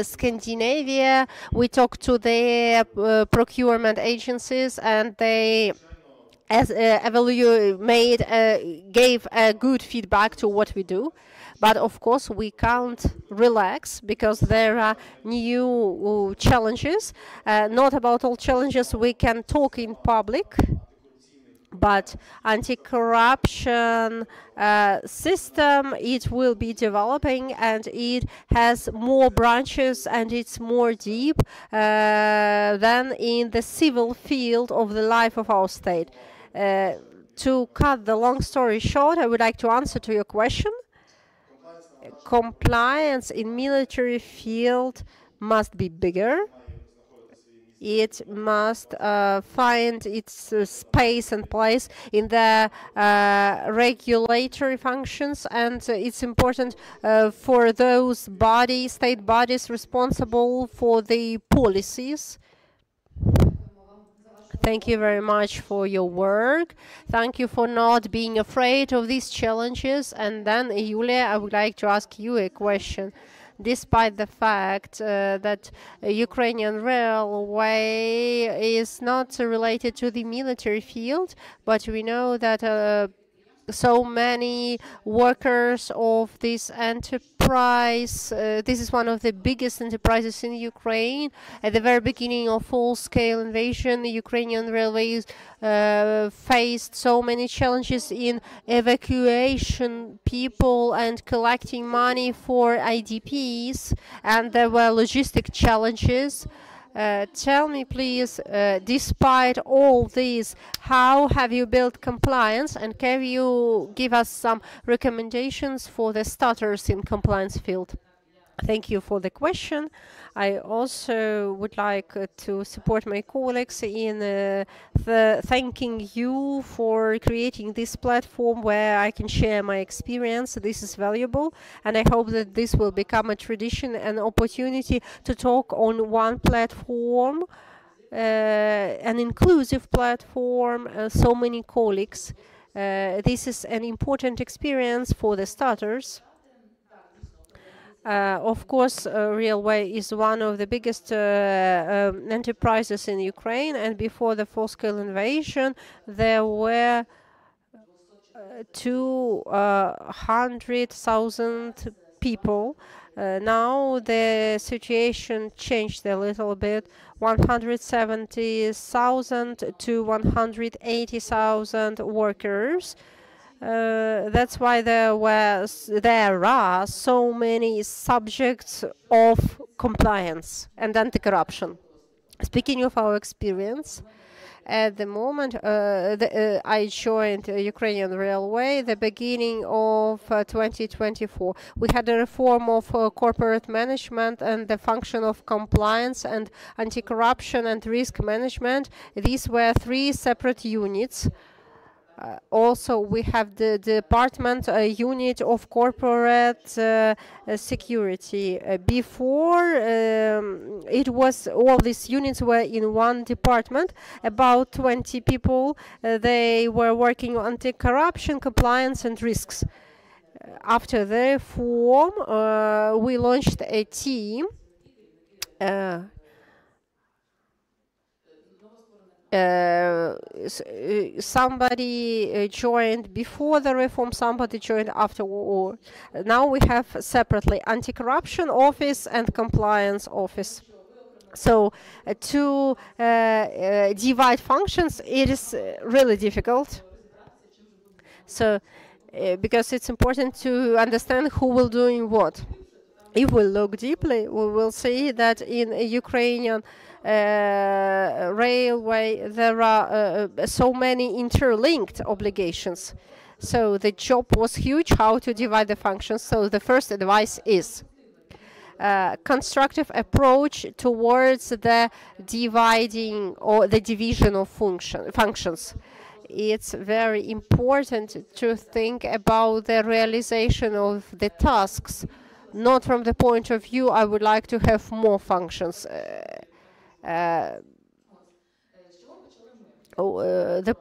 Scandinavia. We talked to their procurement agencies, and they gave a good feedback to what we do. But of course, we can't relax because there are new challenges. Not about all challenges we can talk in public. But anti-corruption system, it will be developing, and it has more branches and it's more deep than in the civil field of the life of our state. To cut the long story short, I would like to answer to your question. Compliance in military field must be bigger. It must find its space and place in the regulatory functions, and it's important for those bodies, state bodies responsible for the policies. Thank you very much for your work. Thank you for not being afraid of these challenges. And then, Yulia, I would like to ask you a question. Despite the fact that Ukrainian railway is not related to the military field, but we know that so many workers of this enterprise, this is one of the biggest enterprises in Ukraine. At the very beginning of full-scale invasion, the Ukrainian railways faced so many challenges in evacuation people and collecting money for IDPs, and there were logistic challenges. Tell me, please, despite all this, how have you built compliance, and can you give us some recommendations for the starters in compliance field? Thank you for the question. I also would like to support my colleagues in thanking you for creating this platform where I can share my experience. This is valuable, and I hope that this will become a tradition, an opportunity to talk on one platform, an inclusive platform, so many colleagues. This is an important experience for the starters. Of course, railway is one of the biggest enterprises in Ukraine, and before the full-scale invasion, there were 200,000 people. Now the situation changed a little bit, 170,000 to 180,000 workers. That's why there are so many subjects of compliance and anti-corruption. Speaking of our experience, at the moment I joined Ukrainian Railway the beginning of 2024. We had a reform of corporate management and the function of compliance and anti-corruption and risk management. These were three separate units. Also, we have the department unit of corporate security. Before, it was all these units were in one department, about 20 people. They were working on anti-corruption, compliance, and risks. After the reform, we launched a team. Somebody joined before the reform, somebody joined after. Now we have separately anti-corruption office and compliance office. So to divide functions, it is really difficult. So because it's important to understand who will doing what. If we look deeply, we will see that in a Ukrainian railway there are so many interlinked obligations. So the job was huge, how to divide the functions. So the first advice is constructive approach towards the dividing or the division of functions. It's very important to think about the realization of the tasks. Not from the point of view, I would like to have more functions. The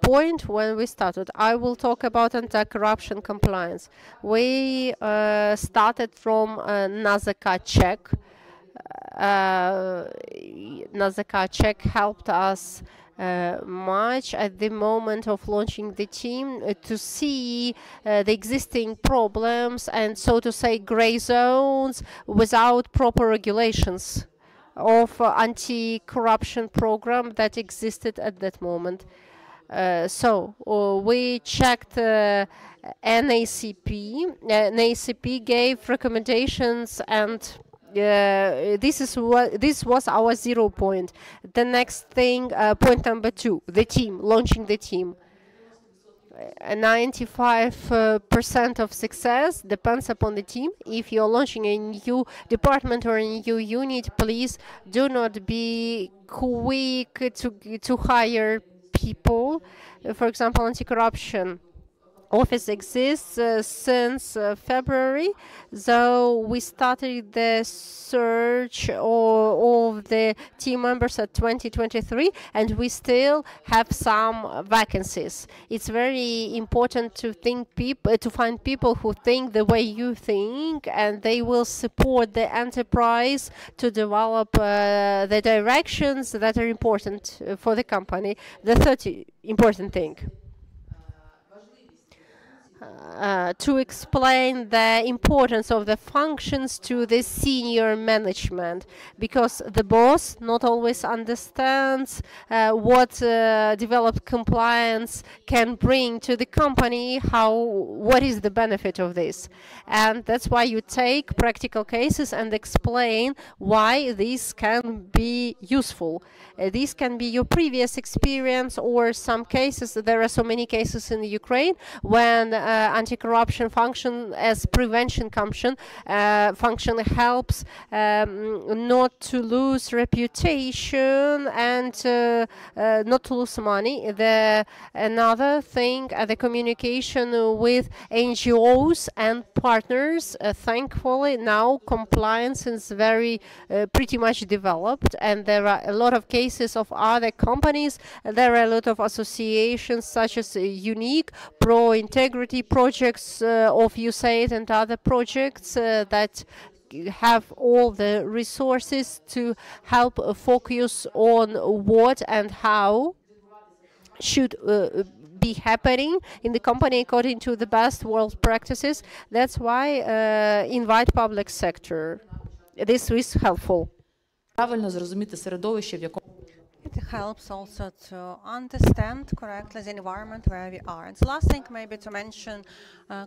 point when we started, I will talk about anti-corruption compliance. We started from NAZK check. NAZK check helped us much at the moment of launching the team to see the existing problems and, so to say, gray zones without proper regulations of anti-corruption program that existed at that moment. We checked NACP. NACP gave recommendations, and this was our 0 point. The next thing, point number 2, the team, launching the team. 95% of success depends upon the team. If you're launching a new department or a new unit, please do not be quick to hire people. For example, anti-corruption office exists since February, so we started the search of the team members at 2023, and we still have some vacancies. It's very important to find people who think the way you think, and they will support the enterprise to develop the directions that are important for the company. The third important thing. To explain the importance of the functions to the senior management, because the boss not always understands what developed compliance can bring to the company, what is the benefit of this. And that's why you take practical cases and explain why this can be useful. This can be your previous experience or some cases. There are so many cases in Ukraine when anti-corruption function as prevention function helps not to lose reputation and not to lose money. Another thing, the communication with NGOs and partners. Thankfully, now compliance is pretty much developed, and there are a lot of cases of other companies. There are a lot of associations such as Unique, Pro-Integrity projects of USAID and other projects that have all the resources to help focus on what and how should be happening in the company according to the best world practices. That's why invite public sector. This is helpful. Правильно зрозуміти середовище, в якому It helps also to understand correctly the environment where we are. And the last thing maybe to mention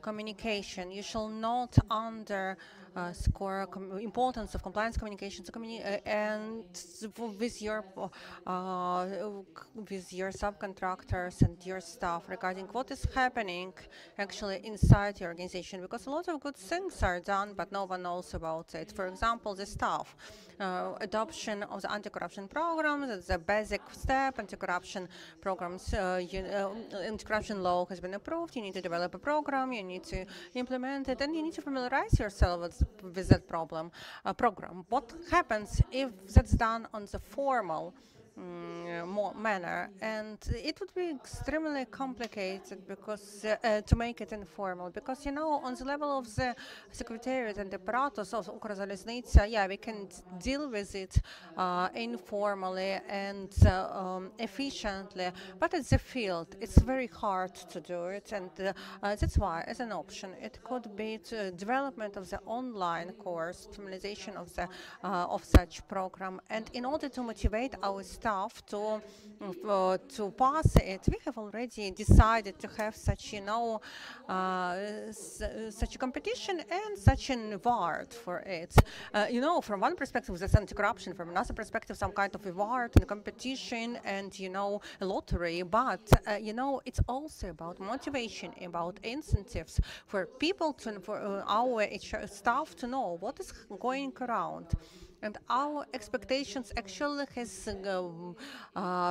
communication. You shall not underscore importance of compliance communication and with your subcontractors and your staff regarding what is happening actually inside your organization, because a lot of good things are done but no one knows about it. For example, the staff adoption of the anti-corruption program, that's a basic step. Anti-corruption programs, anti-corruption law has been approved. You need to develop a program, you need to implement it, and you need to familiarize yourself with that program. What happens if that's done on the formal manner? And it would be extremely complicated because to make it informal, because on the level of the secretariat and the apparatus of Ukrzaliznytsia, yeah, we can deal with it informally and efficiently, but at the field it's very hard to do it, and that's why, as an option, it could be the development of the online course, formalization of such program. And in order to motivate our staff to pass it, we have already decided to have such such a competition and such an award for it. From one perspective, there's anti-corruption. From another perspective, some kind of award and competition and a lottery. But it's also about motivation, about incentives for people for our HR staff to know what is going around. And our expectations actually has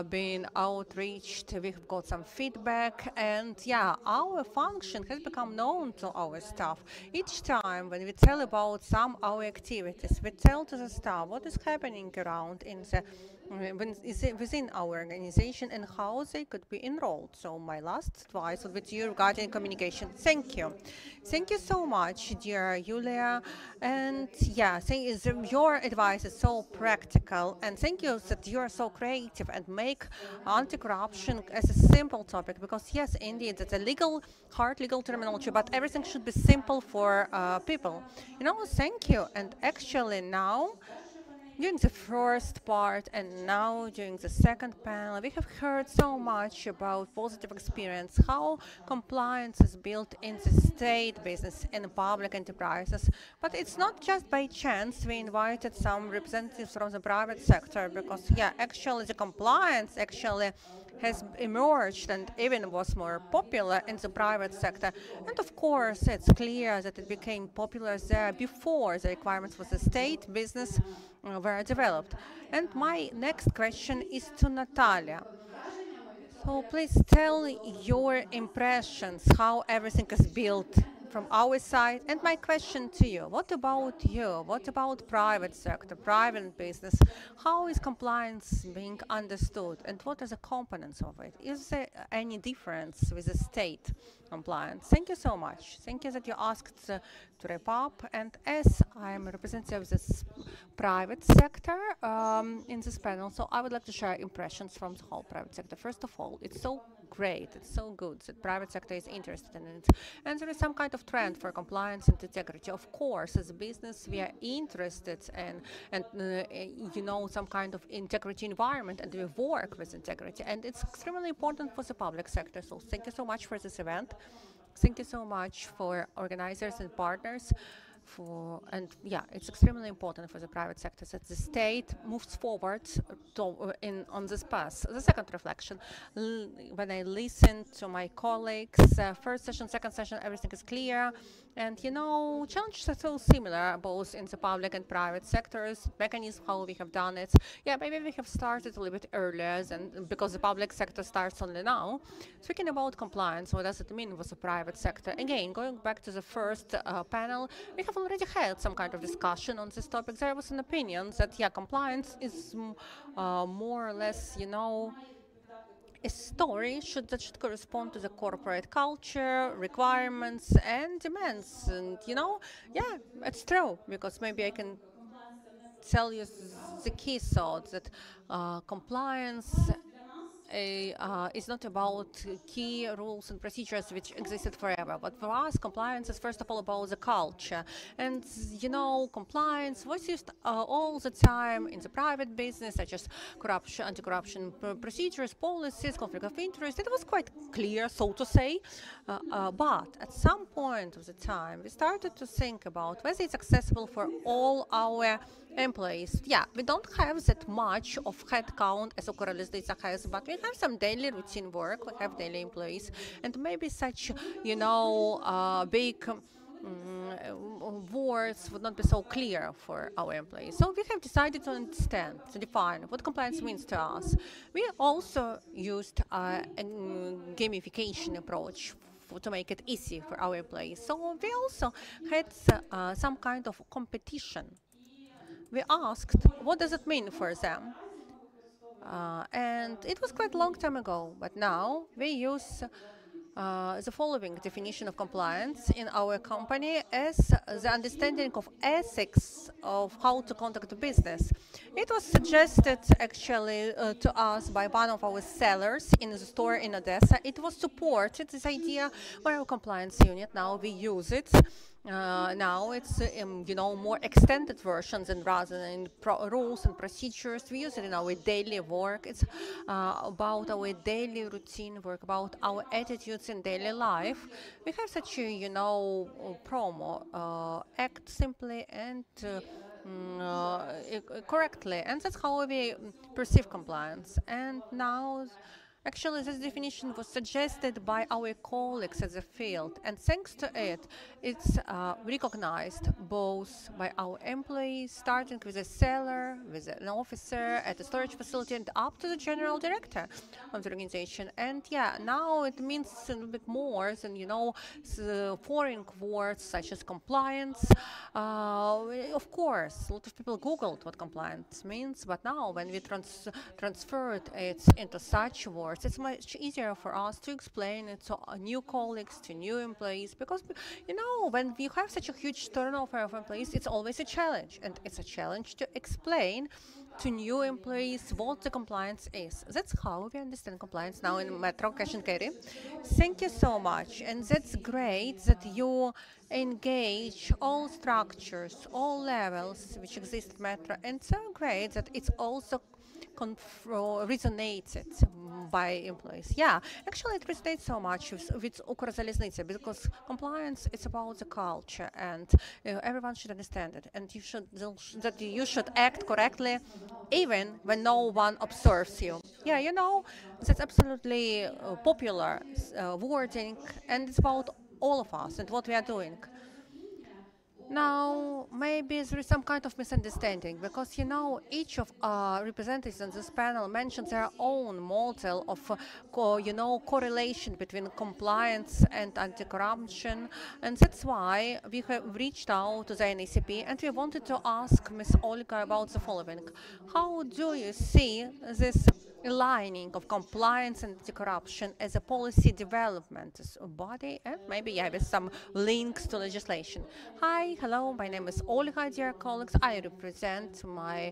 been outreached. We've got some feedback, and yeah, our function has become known to our staff. Each time when we tell about some of our activities, we tell to the staff what is happening around within our organization and how they could be enrolled. So my last advice would be to you regarding communication. Thank you. Thank you so much, dear Julia. And yeah, your advice is so practical, and thank you that you are so creative and make anti-corruption as a simple topic, because yes, indeed, it's a hard legal terminology, but everything should be simple for people. Thank you. And actually now During the first part and now during the second panel, we have heard so much about positive experience, how compliance is built in the state business and public enterprises. But it's not just by chance we invited some representatives from the private sector, because yeah, actually the compliance actually has emerged and even was more popular in the private sector. And of course, it's clear that it became popular there before the requirements for the state business were developed. And my next question is to Natalia. So please tell your impressions, how everything is built from our side. And my question to you, what about you? What about private sector, private business? How is compliance being understood? And what are the components of it? Is there any difference with the state compliance? Thank you so much. Thank you that you asked to wrap up. And as I'm a representative of this private sector in this panel, so I would like to share impressions from the whole private sector. First of all, it's so great, it's so good that private sector is interested in it. And there is some kind of trend for compliance and integrity. Of course, as a business, we are interested in, you know, some kind of integrity environment, and we work with integrity. And it's extremely important for the public sector. So thank you so much for this event. Thank you so much for organizers and partners. And yeah, it's extremely important for the private sector that the state moves forward on this path. The second reflection, when I listen to my colleagues, first session, second session, everything is clear. And you know, challenges are so similar, both in the public and private sectors, mechanism, how we have done it. Yeah, maybe we have started a little bit earlier than because the public sector starts only now. Speaking about compliance, what does it mean with the private sector? Again, going back to the first panel, we have already had some kind of discussion on this topic. There was an opinion that, yeah, compliance is more or less, you know, a story that should correspond to the corporate culture, requirements, and demands. And, you know, yeah, it's true, because maybe I can tell you the key thoughts that compliance is not about key rules and procedures which existed forever, but for us compliance is first of all about the culture. And you know, compliance was used all the time in the private business, such as corruption, anti-corruption procedures, policies, conflict of interest. It was quite clear, so to say, but at some point of the time we started to think about whether it's accessible for all our employees. Yeah, we don't have that much of headcount as Ukrolistica has, but we have some daily routine work, we have daily employees, and maybe such, you know, big words would not be so clear for our employees. So we have decided to understand, to define what compliance means to us. We also used a gamification approach to make it easy for our employees. So we also had some kind of competition. We asked, what does it mean for them? And it was quite a long time ago, but now we use the following definition of compliance in our company as the understanding of ethics of how to conduct a business. It was suggested actually to us by one of our sellers in the store in Odessa. It was supported, this idea, by our compliance unit. Now we use it. Now it's you know, more extended versions, and rather than rules and procedures, we use it in our daily work. It's about our daily routine work, about our attitudes in daily life. We have such a, you know, promo, act simply and correctly, and that's how we perceive compliance. And now actually, this definition was suggested by our colleagues at the field, and thanks to it, it's recognized both by our employees, starting with a seller, with an officer at the storage facility, and up to the general director of the organization. And yeah, now it means a little bit more than, you know, foreign words such as compliance. Of course, a lot of people Googled what compliance means, but now when we transferred it into such words, it's much easier for us to explain it to new colleagues, to new employees, because, you know, when you have such a huge turnover of employees, it's always a challenge, and it's a challenge to explain to new employees what the compliance is. That's how we understand compliance now in Metro Cash and Carry. Thank you so much. And that's great that you engage all structures, all levels which exist at Metro. And so great that it's also resonated by employees. Yeah, actually it resonates so much with Ukrzaliznytsia because compliance is about the culture and everyone should understand it. And you should act correctly even when no one observes you. Yeah, you know, that's absolutely popular wording, and it's about all of us and what we are doing. Now, maybe there is some kind of misunderstanding because, you know, each of our representatives on this panel mentioned their own model of, correlation between compliance and anti-corruption. And that's why we have reached out to the NACP and we wanted to ask Ms. Olga about the following. How do you see this aligning of compliance and anti-corruption as a policy development body and maybe with some links to legislation? Hi, hello, my name is Olga, dear colleagues. I represent my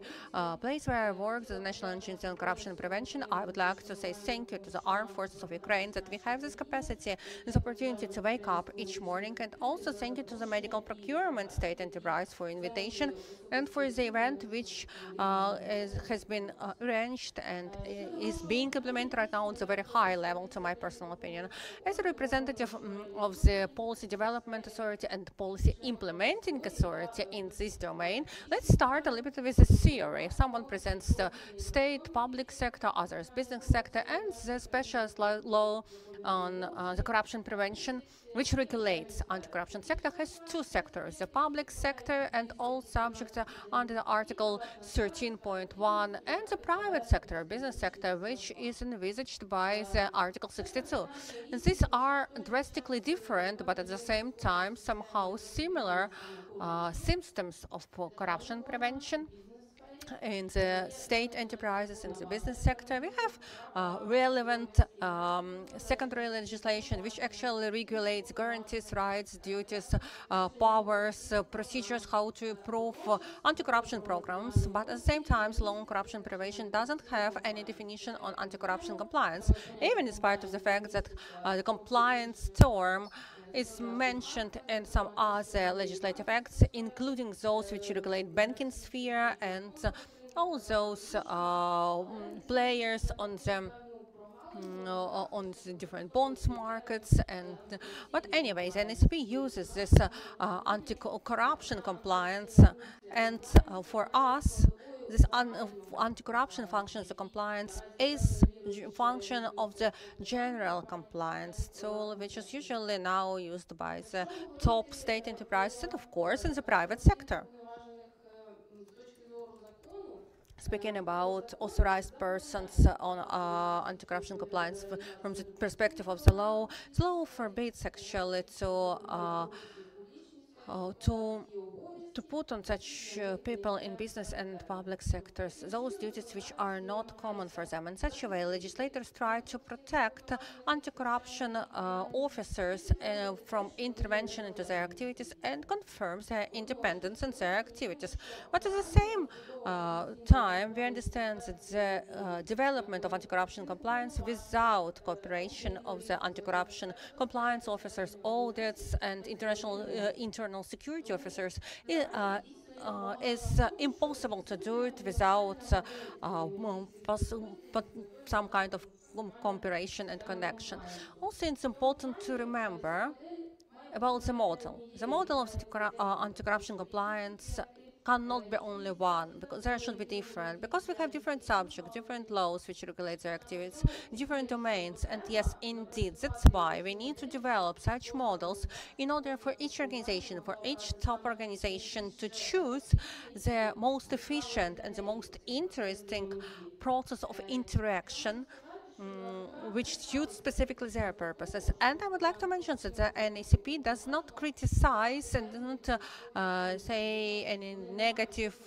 place where I work, the National Agency on Corruption Prevention. I would like to say thank you to the Armed Forces of Ukraine that we have this capacity, this opportunity to wake up each morning, and also thank you to the Medical Procurement State Enterprise for invitation and for the event which has been arranged and is being implemented right now at a very high level, to my personal opinion. As a representative of the Policy Development Authority and Policy Implementing Authority in this domain, let's start a little bit with a theory. Someone presents the state, public sector, others business sector, and the specialized law on the corruption prevention, which regulates anti-corruption sector, has two sectors, the public sector and all subjects under the Article 13.1, and the private sector, business sector, which is envisaged by the Article 62. And these are drastically different, but at the same time somehow similar systems of corruption prevention. In the state enterprises, in the business sector, we have relevant secondary legislation which actually regulates, guarantees rights, duties, powers, procedures, how to improve anti-corruption programs. But at the same time, law on corruption prevention doesn't have any definition on anti-corruption compliance, even despite of the fact that the compliance term is mentioned in some other legislative acts, including those which regulate banking sphere and all those players on the different bonds markets. And but anyways, NSP uses this anti-corruption compliance, and for us, this anti-corruption functions, the compliance is function of the general compliance tool, which is usually now used by the top state enterprises and, of course, in the private sector. Speaking about authorized persons on anti-corruption compliance from the perspective of the law forbids actually to put on such people in business and public sectors those duties which are not common for them. In such a way, legislators try to protect anti-corruption officers from intervention into their activities and confirms their independence in their activities. But at the same time, we understand that the development of anti-corruption compliance without cooperation of the anti-corruption compliance officers, audits, and internal security officers is impossible to do it without some kind of cooperation and connection. Also, it's important to remember about the model. The model of the anti-corruption compliance cannot be only one, because there should be different, because we have different subjects, different laws which regulate their activities, different domains, and yes, indeed, that's why we need to develop such models in order for each organization, for each top organization to choose the most efficient and the most interesting process of interaction which suits specifically their purposes. And I would like to mention that the NACP does not criticize and doesn't say any negative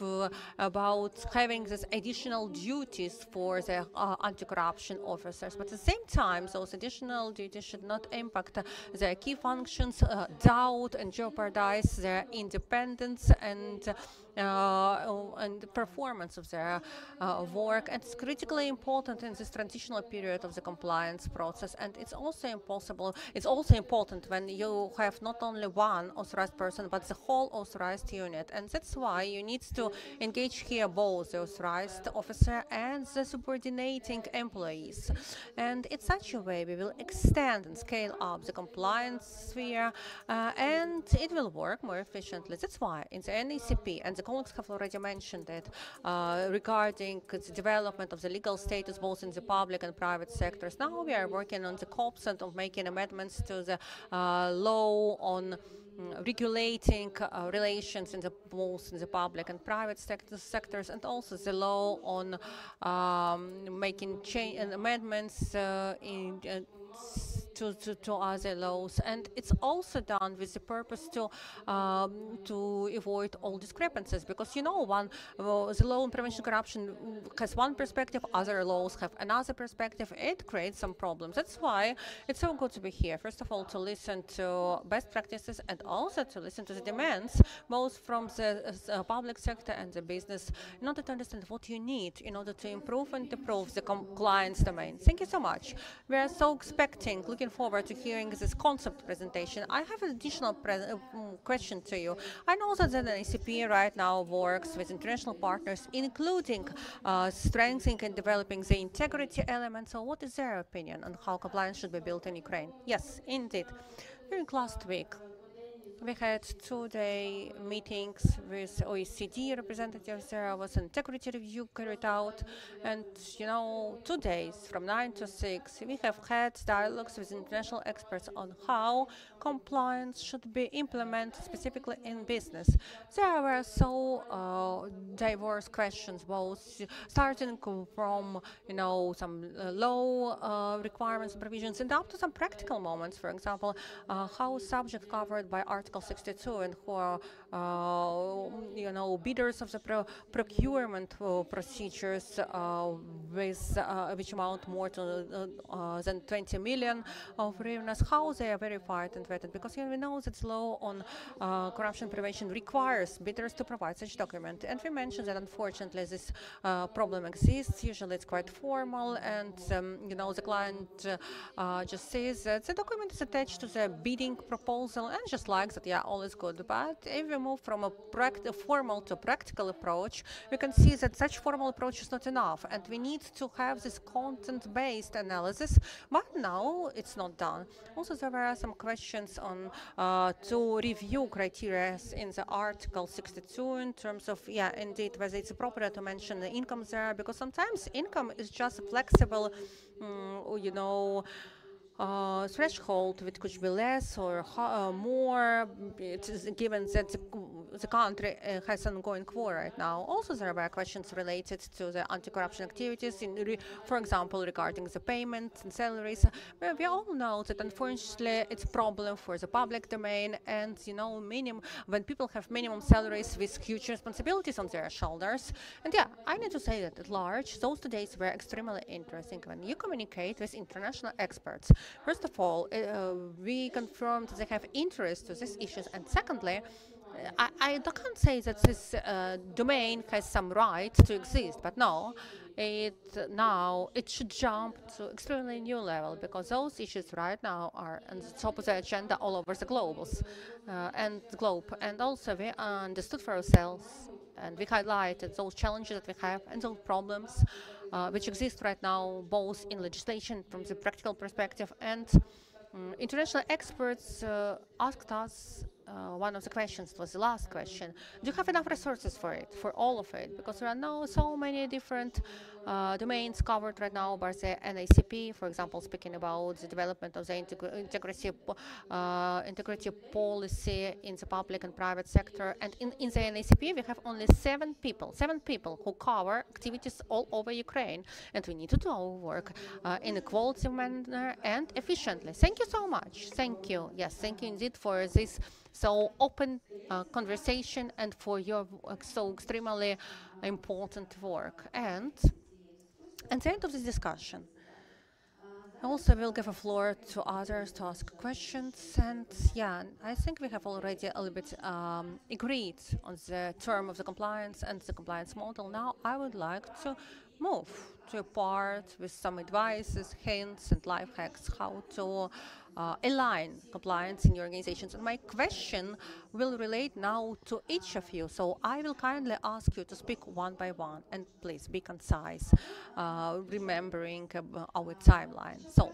about having these additional duties for the anti-corruption officers. But at the same time, those additional duties should not impact their key functions, doubt and jeopardize their independence and and the performance of their work. And it's critically important in this transitional period of the compliance process. And it's also impossible. It's also important when you have not only one authorized person, but the whole authorized unit. And that's why you need to engage here both the authorized officer and the subordinating employees. And in such a way, we will extend and scale up the compliance sphere, and it will work more efficiently. That's why in the NACP, and the colleagues have already mentioned it, regarding the development of the legal status both in the public and private sectors. Now we are working on the COPS and of making amendments to the law on regulating relations in both in the public and private sectors, and also the law on making amendments to other laws. And it's also done with the purpose to avoid all discrepancies, because the law on prevention of corruption has one perspective, other laws have another perspective. It creates some problems. That's why it's so good to be here. First of all, to listen to best practices, and also to listen to the demands both from the public sector and the business, in order to understand what you need in order to improve and improve the compliance domain. Thank you so much. We are so looking forward to hearing this concept presentation. I have an additional question to you. I know that the NACP right now works with international partners, including strengthening and developing the integrity element. So what is their opinion on how compliance should be built in Ukraine? Yes, indeed. During last week, we had 2-day meetings with OECD representatives. There was an integrity review carried out, and 2 days from 9 to 6, we have had dialogues with international experts on how compliance should be implemented specifically in business. There were so diverse questions, both starting from some law requirements and provisions, and up to some practical moments. For example, how subjects covered by Article 62 and who are bidders of the procurement procedures with which amount more than 20 million of hryvnias, how they are verified and vetted, because we know that the law on corruption prevention requires bidders to provide such document. And we mentioned that unfortunately this problem exists. Usually it's quite formal, and the client just says that the document is attached to the bidding proposal and just likes that, yeah, all is good. But if we move from a formal to practical approach, we can see that such formal approach is not enough, and we need to have this content-based analysis, but now it's not done. Also, there were some questions on to review criteria in the Article 62 in terms of, yeah, indeed, whether it's appropriate to mention the income there, because sometimes income is just flexible, threshold, which could be less or more. It is given that the country has an ongoing war right now. Also, there were questions related to the anti-corruption activities, for example, regarding the payments and salaries. We all know that unfortunately it's a problem for the public domain, and when people have minimum salaries with huge responsibilities on their shoulders. And yeah, I need to say that at large, those 2 days were extremely interesting. When you communicate with international experts, first of all, we confirmed that they have interest to these issues, and secondly, I can't say that this domain has some right to exist, but no, it should jump to extremely new level, because those issues right now are on the top of the agenda all over the globe. And also we understood for ourselves, and we highlighted those challenges that we have and those problems which exist right now, both in legislation from the practical perspective, and international experts asked us, one of the questions was the last question: do you have enough resources for it, for all of it? Because there are now so many different domains covered right now by the NACP, for example, speaking about the development of the integrity policy in the public and private sector. And in the NACP, we have only 7 people who cover activities all over Ukraine. And we need to do our work in a quality manner and efficiently. Thank you so much. Thank you. Yes, thank you indeed for this so open conversation and for your so extremely important work. And at the end of this discussion, I also will give a floor to others to ask questions. And yeah, I think we have already a little bit agreed on the term of the compliance and the compliance model. Now I would like to move to a part with some advices, hints, and life hacks how to align compliance in your organizations. And my question will relate now to each of you. So I will kindly ask you to speak one by one, and please be concise, remembering our timeline. So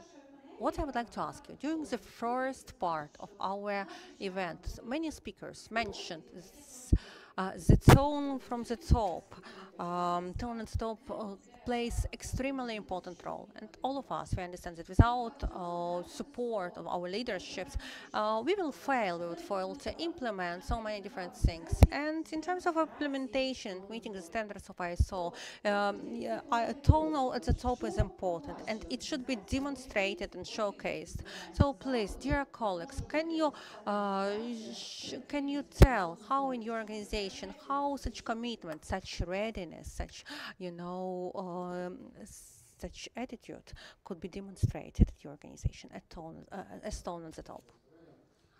what I would like to ask you, during the first part of our event, many speakers mentioned the tone from the top. Tone at the top plays extremely important role, and all of us, we understand that without support of our leaderships, we will fail. We would fail to implement so many different things. And in terms of implementation, meeting the standards of ISO, tone at the top is important, and it should be demonstrated and showcased. So please, dear colleagues, can you tell how in your organization, how such commitment, such readiness, such such attitude could be demonstrated at your organization as tone at the top?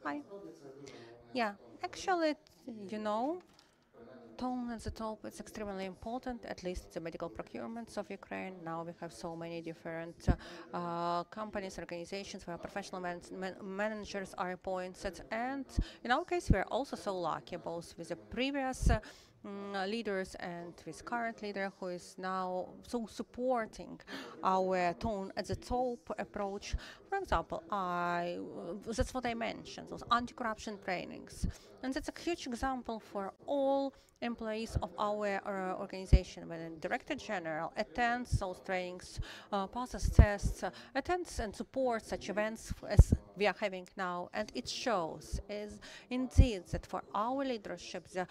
Hi. Yeah, actually, tone at the top is extremely important, at least the medical procurements of Ukraine. Now we have so many different companies, organizations where professional managers are appointed. And in our case, we are also so lucky, both with the previous leaders and with current leader who is now so supporting our tone at the top approach. For example, that's what I mentioned, those anti-corruption trainings. And that's a huge example for all employees of our organization. When a director general attends those trainings, passes tests, attends and supports such events as we are having now, and it shows is indeed that for our leadership, the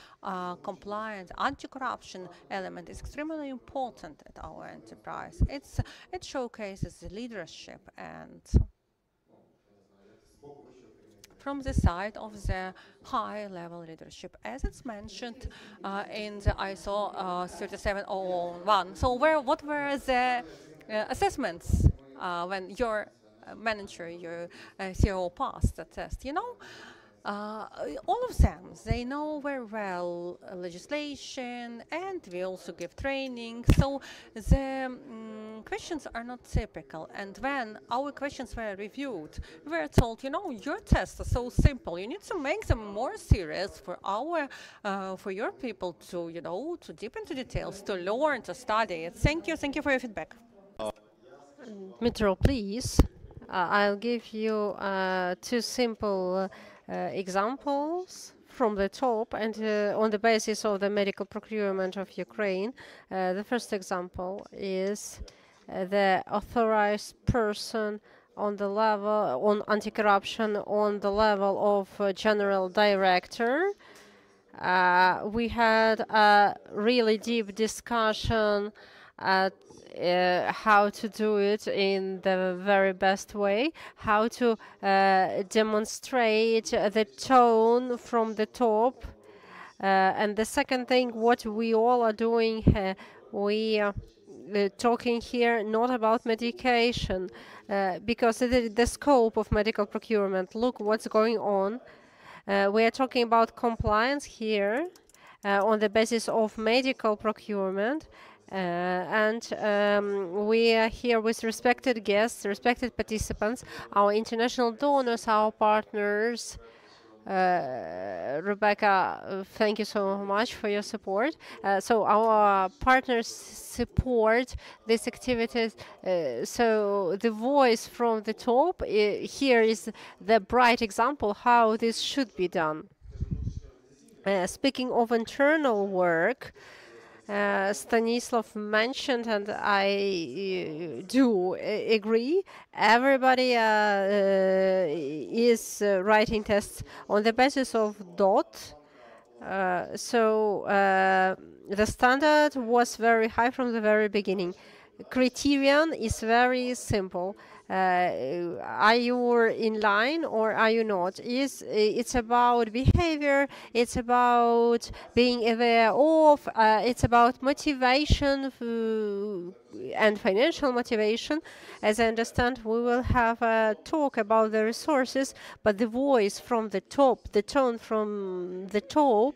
compliance, anti-corruption element is extremely important at our enterprise. It showcases the leadership and from the side of the high-level leadership, as it's mentioned in the ISO 37001. So what were the assessments when your manager, your CEO passed the test? All of them, they know very well legislation, and we also give training. So the questions are not typical. And when our questions were reviewed, we were told, your tests are so simple. You need to make them more serious for for your people to, to deep into details, to learn, to study. Thank you for your feedback. Dmytro, please. I'll give you two simple examples from the top and on the basis of the medical procurement of Ukraine. The first example is the authorized person on the level on anti-corruption on the level of general director. We had a really deep discussion at how to do it in the very best way, how to demonstrate the tone from the top. And the second thing, what we all are doing, we are talking here not about medication, because the scope of medical procurement, look what's going on. We are talking about compliance here on the basis of medical procurement. And we are here with respected guests, respected participants, our international donors, our partners. Rebecca, thank you so much for your support. So our partners support these activities. So the voice from the top, here is the bright example how this should be done. Speaking of internal work, Stanislav mentioned, and I do agree, everybody is writing tests on the basis of DOT. So the standard was very high from the very beginning. Criterion is very simple. Are you in line or are you not? It's about behavior, it's about being aware of, it's about motivation, and financial motivation. As I understand, we will have a talk about the resources, but the voice from the top, the tone from the top,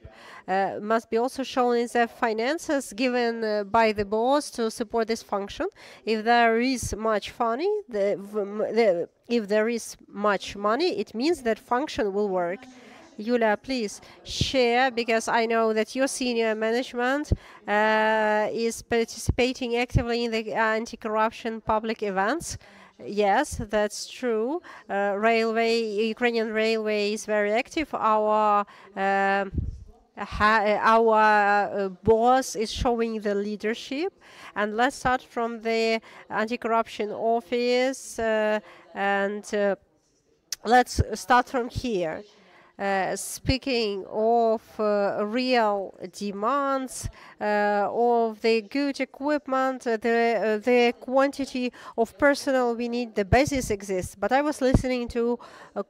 must be also shown in the finances given by the boss to support this function. If there is much money, if there is much money, it means that function will work. Yulia, please share, because I know that your senior management is participating actively in the anti-corruption public events. Yes, that's true. Ukrainian Railway is very active. Our boss is showing the leadership. And let's start from the anti-corruption office, and let's start from here. Speaking of real demands of the good equipment, the quantity of personnel we need, the basis exists. But I was listening to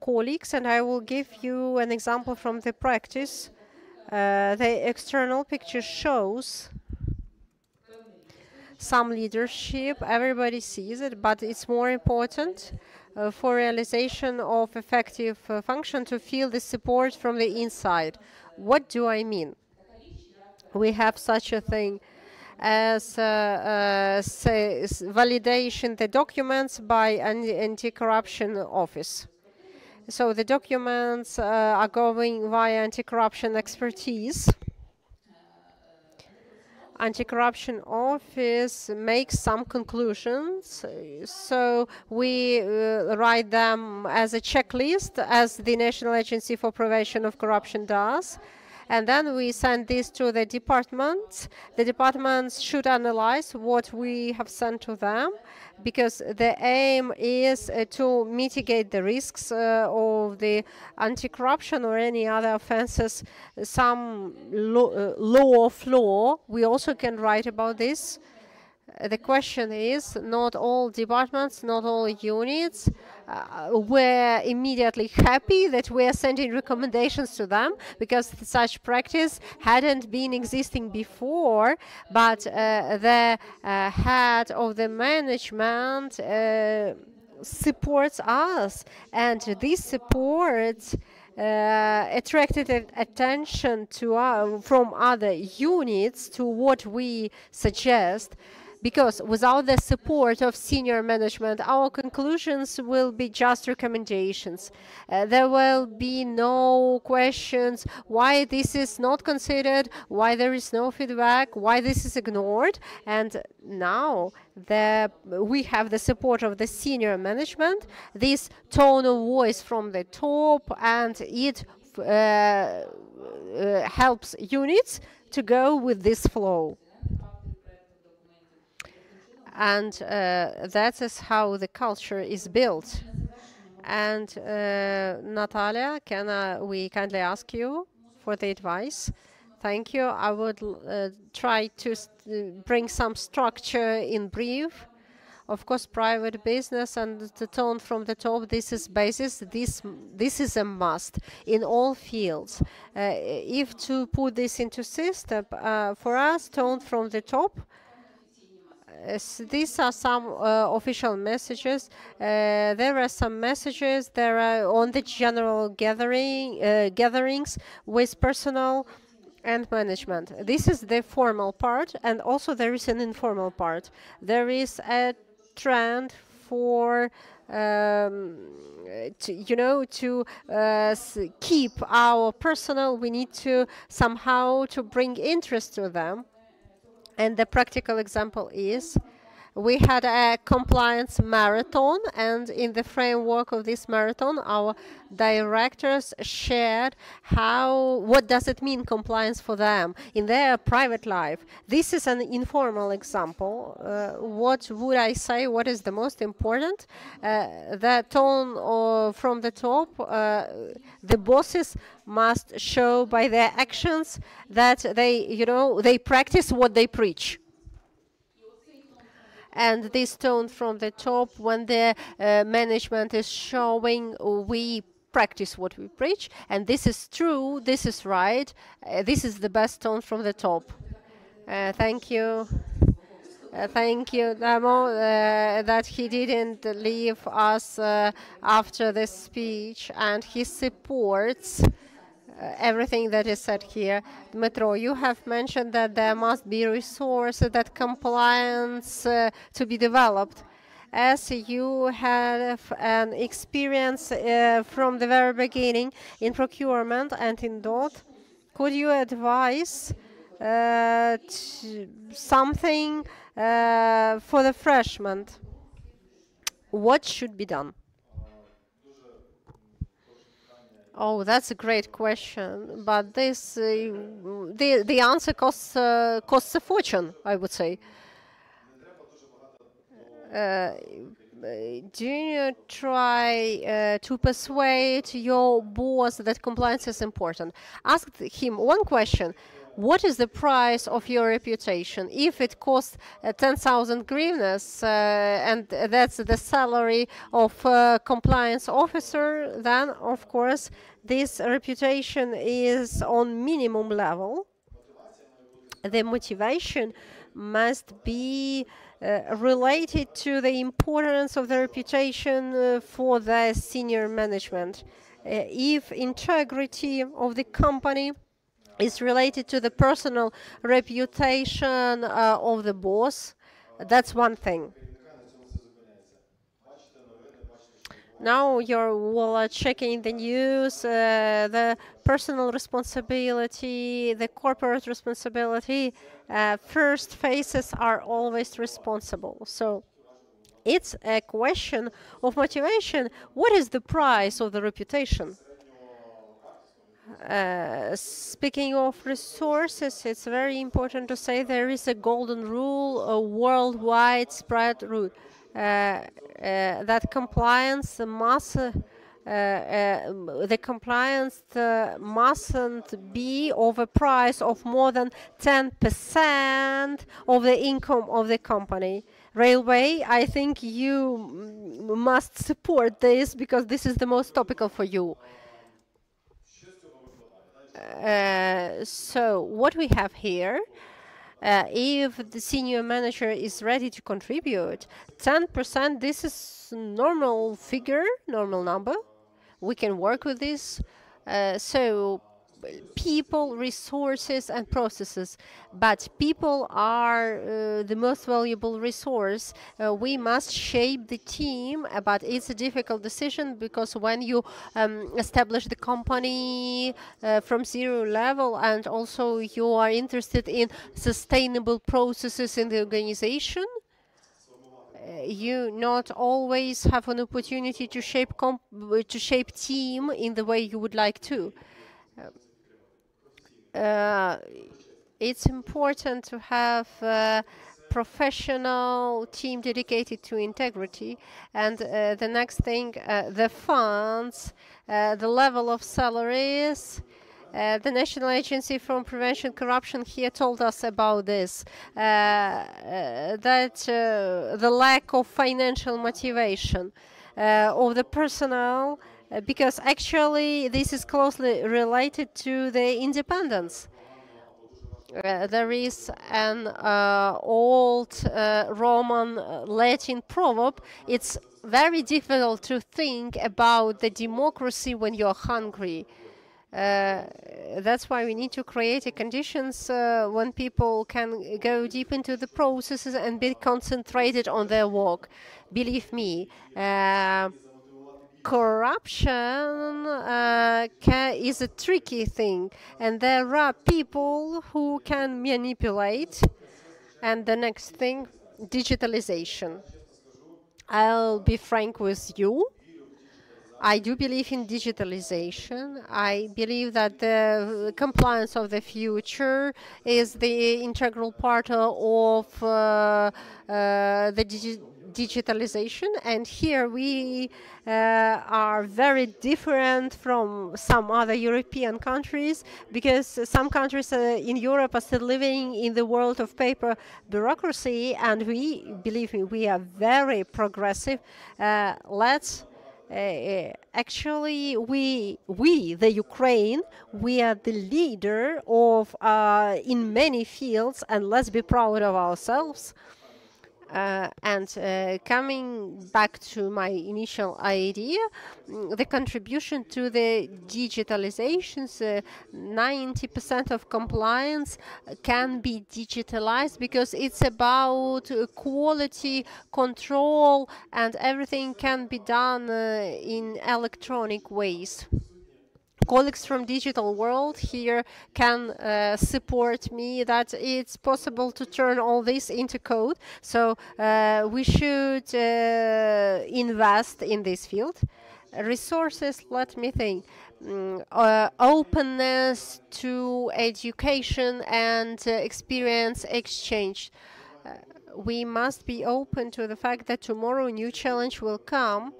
colleagues, and I will give you an example from the practice. The external picture shows some leadership. Everybody sees it, but it's more important for realization of effective function to feel the support from the inside. What do I mean? We have such a thing as validation the documents by an anti-corruption office. So the documents are going via anti-corruption expertise. Anti-corruption office makes some conclusions, so we write them as a checklist, as the National Agency for Prevention of Corruption does, and then we send this to the departments. The departments should analyze what we have sent to them, because the aim is to mitigate the risks of the anti-corruption or any other offenses. Some law of law, we also can write about this. The question is, not all departments, not all units were immediately happy that we are sending recommendations to them, because such practice hadn't been existing before, but the head of the management supports us, and this support attracted attention to from other units to what we suggest. Because without the support of senior management, our conclusions will be just recommendations. There will be no questions why this is not considered, why there is no feedback, why this is ignored. And now we have the support of the senior management, this tone of voice from the top, and it helps units to go with this flow. And that is how the culture is built. And Natalia, can we kindly ask you for the advice? Thank you. I would try to bring some structure in brief. Of course, private business and the tone from the top, this is basis. This is a must in all fields. If to put this into system, for us, tone from the top, these are some official messages. There are some messages. There are on the general gatherings with personnel and management. This is the formal part, and also there is an informal part. There is a trend for to keep our personnel. We need to somehow to bring interest to them. And the practical example is, we had a compliance marathon, and in the framework of this marathon, our directors shared what does it mean compliance for them in their private life. This is an informal example. What would I say? What is the most important? The tone from the top. The bosses must show by their actions that they practice what they preach. And this tone from the top, when the management is showing, we practice what we preach, and this is true, this is right, this is the best tone from the top. Thank you. Thank you, Damo, that he didn't leave us after this speech, and he supports everything that is said here. Dmitro, you have mentioned that there must be resources, that compliance to be developed. As you have an experience from the very beginning in procurement and in DOT, could you advise something for the freshmen? What should be done? Oh, that's a great question, but this the answer costs a fortune, I would say. Do you try to persuade your boss that compliance is important? Ask him one question. What is the price of your reputation? If it costs 10,000 hryvnias and that's the salary of a compliance officer, then of course this reputation is on minimum level. The motivation must be related to the importance of the reputation for the senior management. If integrity of the company is related to the personal reputation of the boss, that's one thing. Now you're all checking the news, the personal responsibility, the corporate responsibility. First faces are always responsible. So it's a question of motivation. What is the price of the reputation? Speaking of resources, it's very important to say there is a golden rule, a worldwide spread rule, that compliance mustn't be of a price of more than 10% of the income of the company. Railway, I think you must support this because this is the most topical for you. So what we have here, if the senior manager is ready to contribute, 10%, this is normal figure, normal number. We can work with this. So people, resources, and processes. But people are the most valuable resource. We must shape the team, but it's a difficult decision because when you establish the company from zero level and also you are interested in sustainable processes in the organization, you not always have an opportunity to shape team in the way you would like to. It's important to have a professional team dedicated to integrity. And the next thing, the funds, the level of salaries. The National Agency for Prevention Corruption here told us about this, that the lack of financial motivation of the personnel, because actually this is closely related to the independence. There is an old Roman Latin proverb. It's very difficult to think about the democracy when you're hungry. That's why we need to create conditions when people can go deep into the processes and be concentrated on their work. Believe me, corruption is a tricky thing, and there are people who can manipulate. And the next thing, digitalization. I'll be frank with you. I do believe in digitalization. I believe that the compliance of the future is the integral part of the digitalization. And here we are very different from some other European countries, because some countries in Europe are still living in the world of paper bureaucracy, and we, believe me, we are very progressive. Actually, we, the Ukraine, we are the leader of in many fields, and let's be proud of ourselves. Coming back to my initial idea, the contribution to the digitalizations, 90% of compliance can be digitalized because it's about quality control, and everything can be done in electronic ways. Colleagues from digital world here can support me that it's possible to turn all this into code. So we should invest in this field. Resources, let me think. Openness to education and experience exchange. We must be open to the fact that tomorrow a new challenge will come,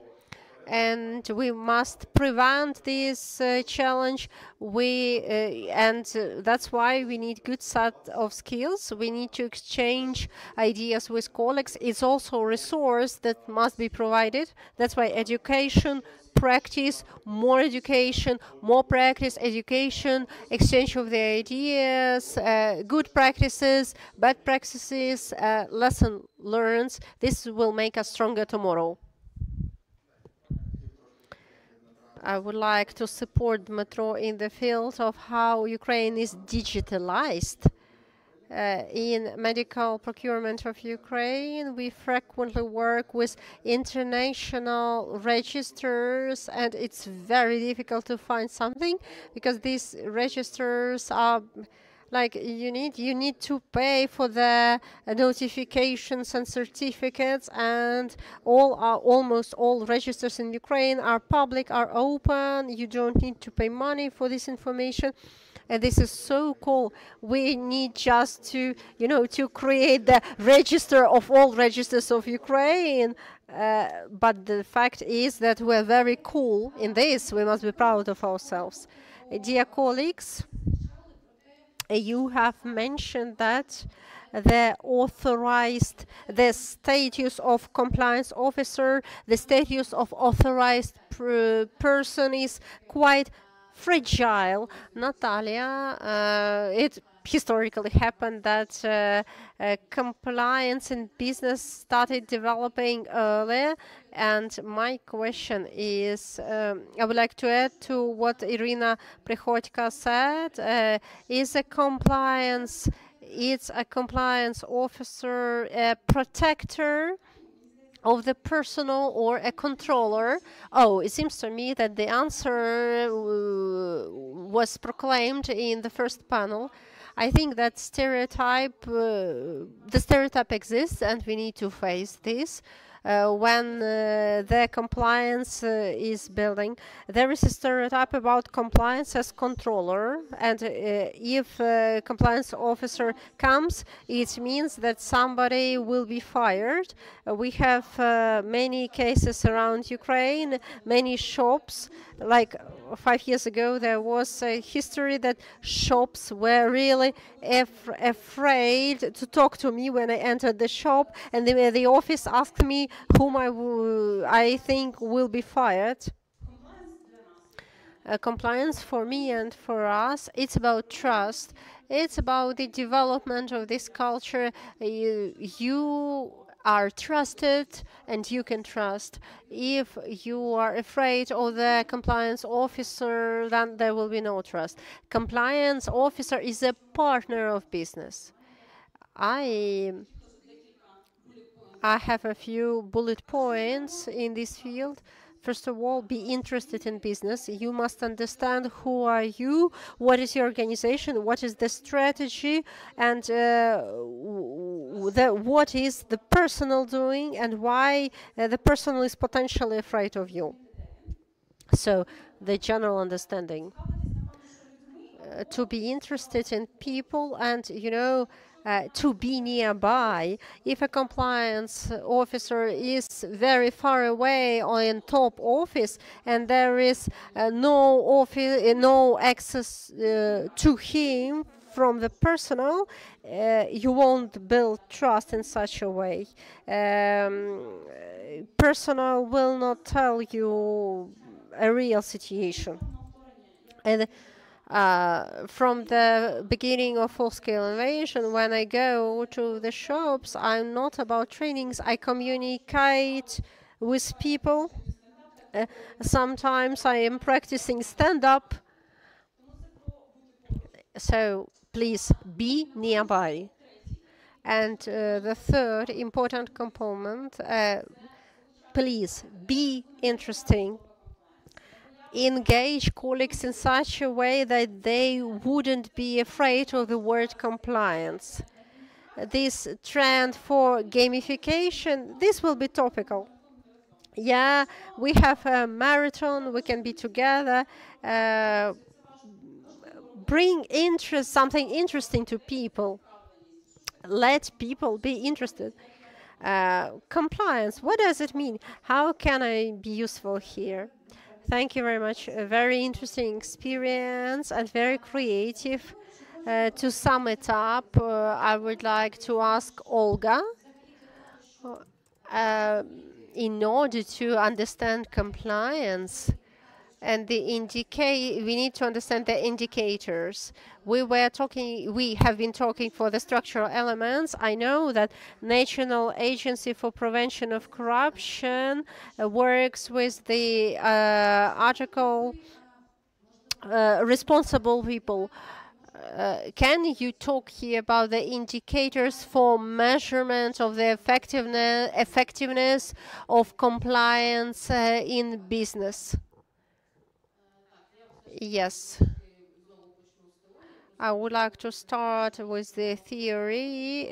and we must prevent this challenge. That's why we need good set of skills. We need to exchange ideas with colleagues. It's also a resource that must be provided. That's why education, practice, more education, more practice, education, exchange of the ideas, good practices, bad practices, lesson learned. This will make us stronger tomorrow. I would like to support Dmytro in the field of how Ukraine is digitalized. In medical procurement of Ukraine, we frequently work with international registers, and it's very difficult to find something because these registers are like you need to pay for the notifications and certificates, and almost all registers in Ukraine are public, are open. You don't need to pay money for this information. And this is so cool. We need just to, to create the register of all registers of Ukraine. But the fact is that we're very cool in this. We must be proud of ourselves. Dear colleagues, you have mentioned that the status of compliance officer, the status of authorized person is quite fragile. Natalia, it historically happened that compliance in business started developing earlier. And my question is, I would like to add to what Irina Prihodka said, is a compliance officer a protector of the personal or a controller? Oh, it seems to me that the answer was proclaimed in the first panel. I think that the stereotype exists, and we need to face this. When the compliance is building, there is a stereotype about compliance as controller, and if a compliance officer comes, it means that somebody will be fired. We have many cases around Ukraine, many shops. Like 5 years ago, there was a history that shops were really afraid to talk to me when I entered the shop, and the office asked me whom I think will be fired. Compliance for me and for us, it's about trust. It's about the development of this culture. You are trusted and you can trust. If you are afraid of the compliance officer, then there will be no trust. Compliance officer is a partner of business. I have a few bullet points in this field. First of all, be interested in business. You must understand who are you, what is your organization, what is the strategy, and what is the personal doing, and why the personal is potentially afraid of you. So the general understanding. To be interested in people and, to be nearby. If a compliance officer is very far away or in top office and there is no access to him from the personal, you won't build trust in such a way. Personal will not tell you a real situation. And From the beginning of full-scale invasion, when I go to the shops, I'm not about trainings. I communicate with people. Sometimes I am practicing stand-up. So please be nearby. And the third important component, please be interesting. Engage colleagues in such a way that they wouldn't be afraid of the word compliance. This trend for gamification, this will be topical. Yeah, we have a marathon, we can be together, bring interest, something interesting to people. Let people be interested. Compliance, what does it mean? How can I be useful here? Thank you very much. A very interesting experience and very creative. To sum it up, I would like to ask Olga, in order to understand compliance and we need to understand the indicators. We have been talking for the structural elements. I know that National Agency for Prevention of Corruption works with the article responsible people. Can you talk here about the indicators for measurement of the effectiveness of compliance in business? Yes. I would like to start with the theory.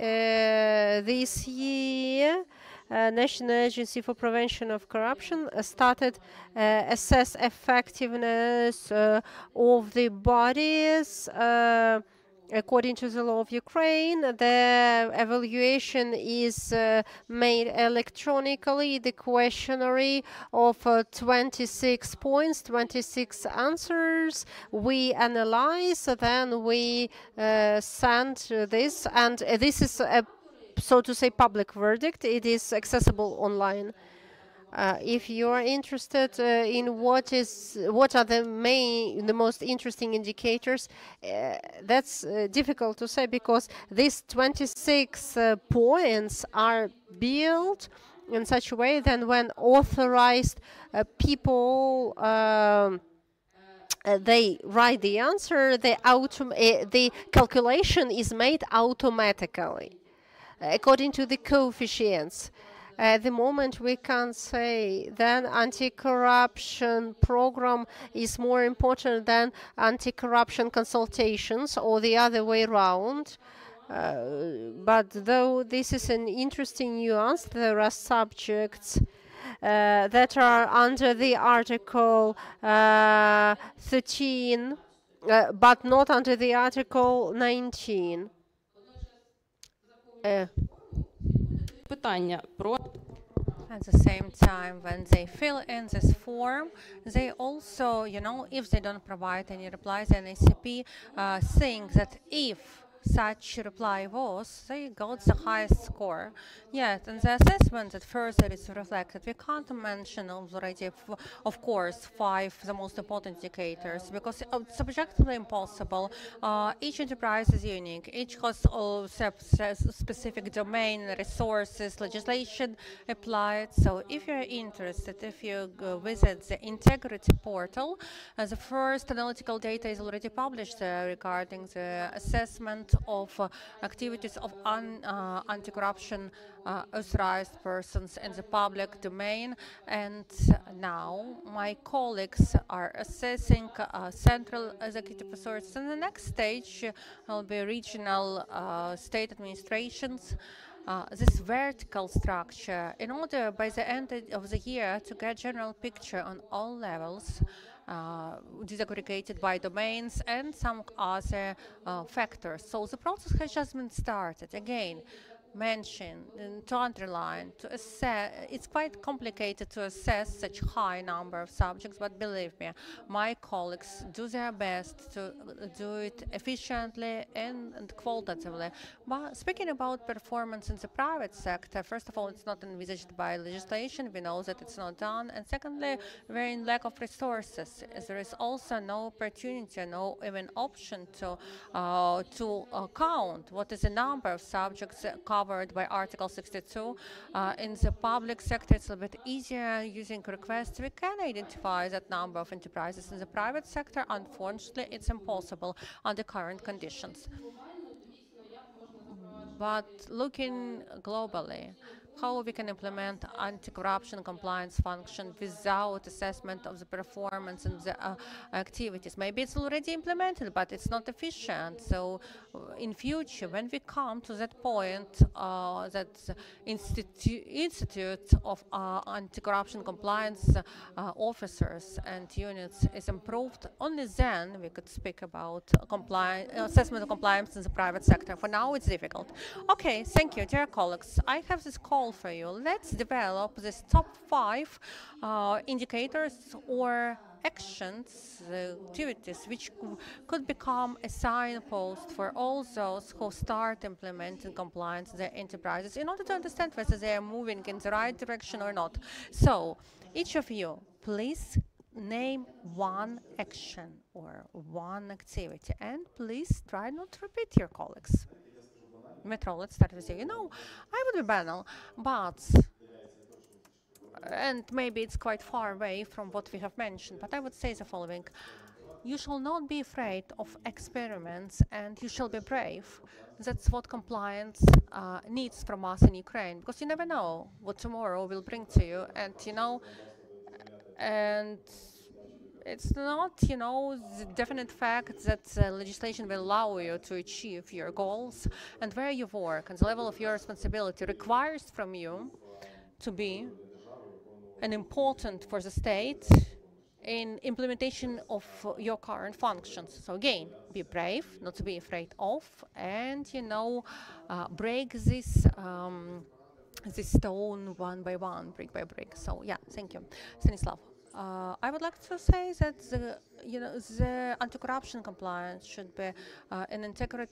This year, National Agency for Prevention of Corruption started assess effectiveness of the bodies according to the law of Ukraine. The evaluation is made electronically. The questionnaire of 26 points, 26 answers. We analyze, then we send this, and this is a, so to say, public verdict. It is accessible online. If you are interested in what are the most interesting indicators, that's difficult to say, because these 26 points are built in such a way that when authorized people they write the answer, the calculation is made automatically according to the coefficients. At the moment, we can't say that anti-corruption program is more important than anti-corruption consultations, or the other way around. But though this is an interesting nuance, there are subjects that are under the Article 13, but not under the Article 19. Питання про At the same time, when they fill in this form, they also, if they don't provide any replies, an ACP think that if such reply was, they got the highest score. Yet, in the assessment, at first it is reflected. We can't mention already, of course, 5 the most important indicators, because it's objectively impossible. Each enterprise is unique. Each has specific domain, resources, legislation applied. So if you're interested, if you visit the integrity portal, the first analytical data is already published regarding the assessment of activities of anti-corruption authorized persons in the public domain. And now my colleagues are assessing central executive authorities. In the next stage will be regional state administrations. This vertical structure, in order by the end of the year to get general picture on all levels, disaggregated by domains and some other factors. So the process has just been started. Again, mention and to underline, to assess. It's quite complicated to assess such high number of subjects, but believe me, my colleagues do their best to do it efficiently and qualitatively. But speaking about performance in the private sector, first of all, it's not envisaged by legislation. We know that it's not done. And secondly, we're in lack of resources. There is also no opportunity, no even option to count what is the number of subjects covered by Article 62. In the public sector, it's a little bit easier using requests. We can identify that number of enterprises. In the private sector, unfortunately, it's impossible under current conditions. But looking globally, how we can implement anti-corruption compliance function without assessment of the performance and the activities. Maybe it's already implemented, but it's not efficient. So in future, when we come to that point, that institute of anti-corruption compliance officers and units is improved, only then we could speak about assessment of compliance in the private sector. For now, it's difficult. Okay, thank you, dear colleagues. I have this call for you. Let's develop this top 5 indicators or actions, activities, which could become a signpost for all those who start implementing compliance in their enterprises in order to understand whether they are moving in the right direction or not. So, each of you, please name one action or one activity, and please try not to repeat your colleagues. Metro, let's start with you. You know, I would be banal, but, and maybe it's quite far away from what we have mentioned, but I would say the following. You shall not be afraid of experiments, and you shall be brave. That's what compliance needs from us in Ukraine, because you never know what tomorrow will bring to you, and, you know, and it's not, you know, the definite fact that legislation will allow you to achieve your goals, and where you work and the level of your responsibility requires from you to be an important for the state in implementation of your current functions. So again, be brave, not to be afraid of, and, you know, break this this stone one by one, brick by brick. So yeah, thank you, Stanislav. I would like to say that the anti-corruption compliance should be an integral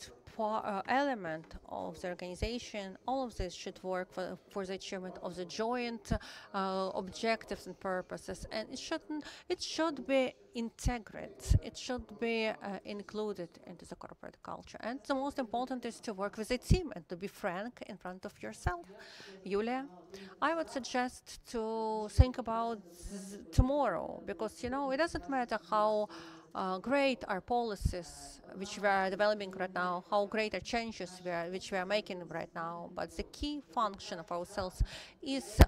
element of the organization. All of this should work for the achievement of the joint objectives and purposes, and it should be integrated. It should be included into the corporate culture. And the most important is to work with a team and to be frank in front of yourself. Yulia, I would suggest to think about tomorrow, because, you know, it doesn't matter how great our policies, which we are developing right now, how great are changes which we are making right now, but the key function of ourselves is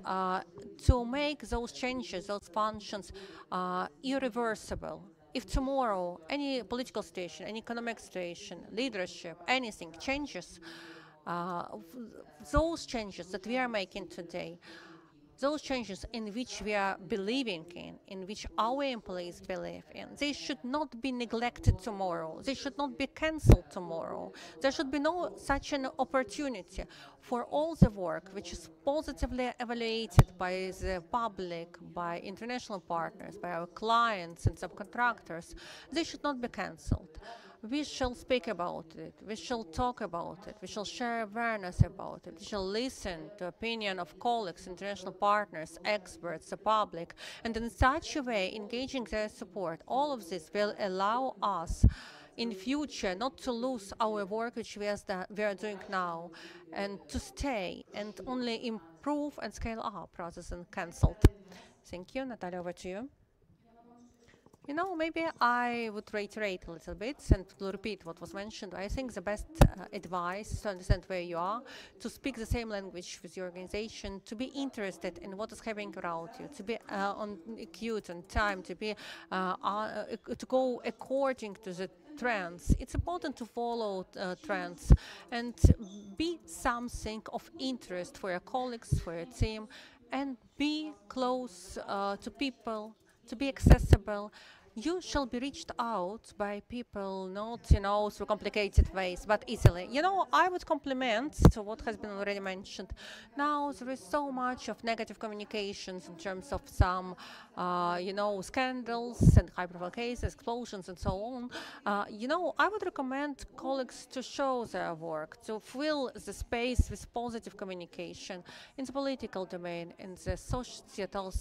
to make those changes, those functions irreversible. If tomorrow any political situation, any economic situation, leadership, anything changes, those changes that we are making today, those changes in which we are believing in which our employees believe in, they should not be neglected tomorrow. They should not be cancelled tomorrow. There should be no such an opportunity for all the work which is positively evaluated by the public, by international partners, by our clients and subcontractors. They should not be cancelled. We shall speak about it, we shall talk about it, we shall share awareness about it, we shall listen to opinion of colleagues, international partners, experts, the public, and in such a way engaging their support. All of this will allow us in future not to lose our work which we are doing now, and to stay and only improve and scale up rather than cancelled. Thank you. Natalia, over to you. You know, maybe I would reiterate a little bit and to repeat what was mentioned. I think the best advice is to understand where you are, to speak the same language with your organization, to be interested in what is happening around you, to be acute on time, to be to go according to the trends. It's important to follow trends and be something of interest for your colleagues, for your team, and be close to people, to be accessible, you shall be reached out by people not, through complicated ways, but easily. I would compliment to what has been already mentioned. Now there is so much of negative communications in terms of some, scandals and high-profile cases, explosions, and so on. I would recommend colleagues to show their work, to fill the space with positive communication in the political domain, in the societal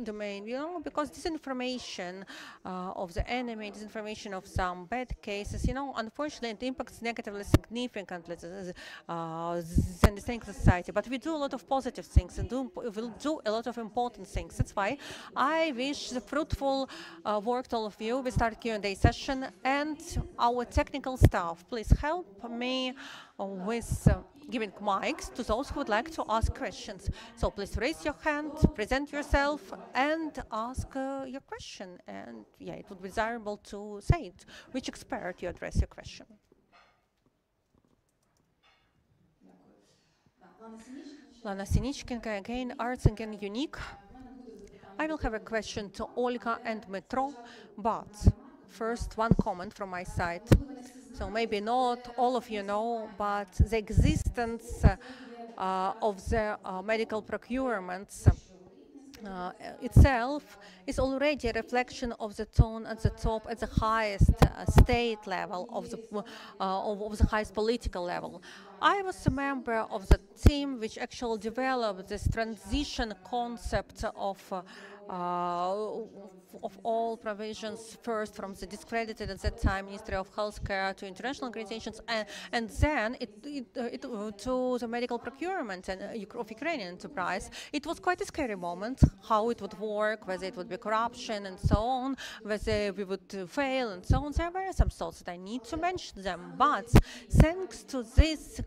domain, because disinformation of the enemy, disinformation of some bad cases, unfortunately, it impacts negatively significantly than the thing society. But we do a lot of positive things and we'll do a lot of important things. That's why I wish the fruitful work to all of you. We start Q&A session, and our technical staff, please help me with giving mics to those who would like to ask questions. So please raise your hand, present yourself, and ask your question. And yeah, it would be desirable to say it. Which expert you address your question? Lana Sinichkinka again, Arts Again Unique. I will have a question to Olga and Metro, but first one comment from my side. So maybe not all of you know, but the existence of the medical procurements itself is already a reflection of the tone at the top, at the highest state level, of the highest political level. I was a member of the team which actually developed this transition concept of all provisions, first from the discredited at that time Ministry of Healthcare to international organizations, and then to the medical procurement and of Ukrainian enterprise. It was quite a scary moment, how it would work, whether it would be corruption and so on, whether we would fail and so on. There were some thoughts that I need to mention them, but thanks to this,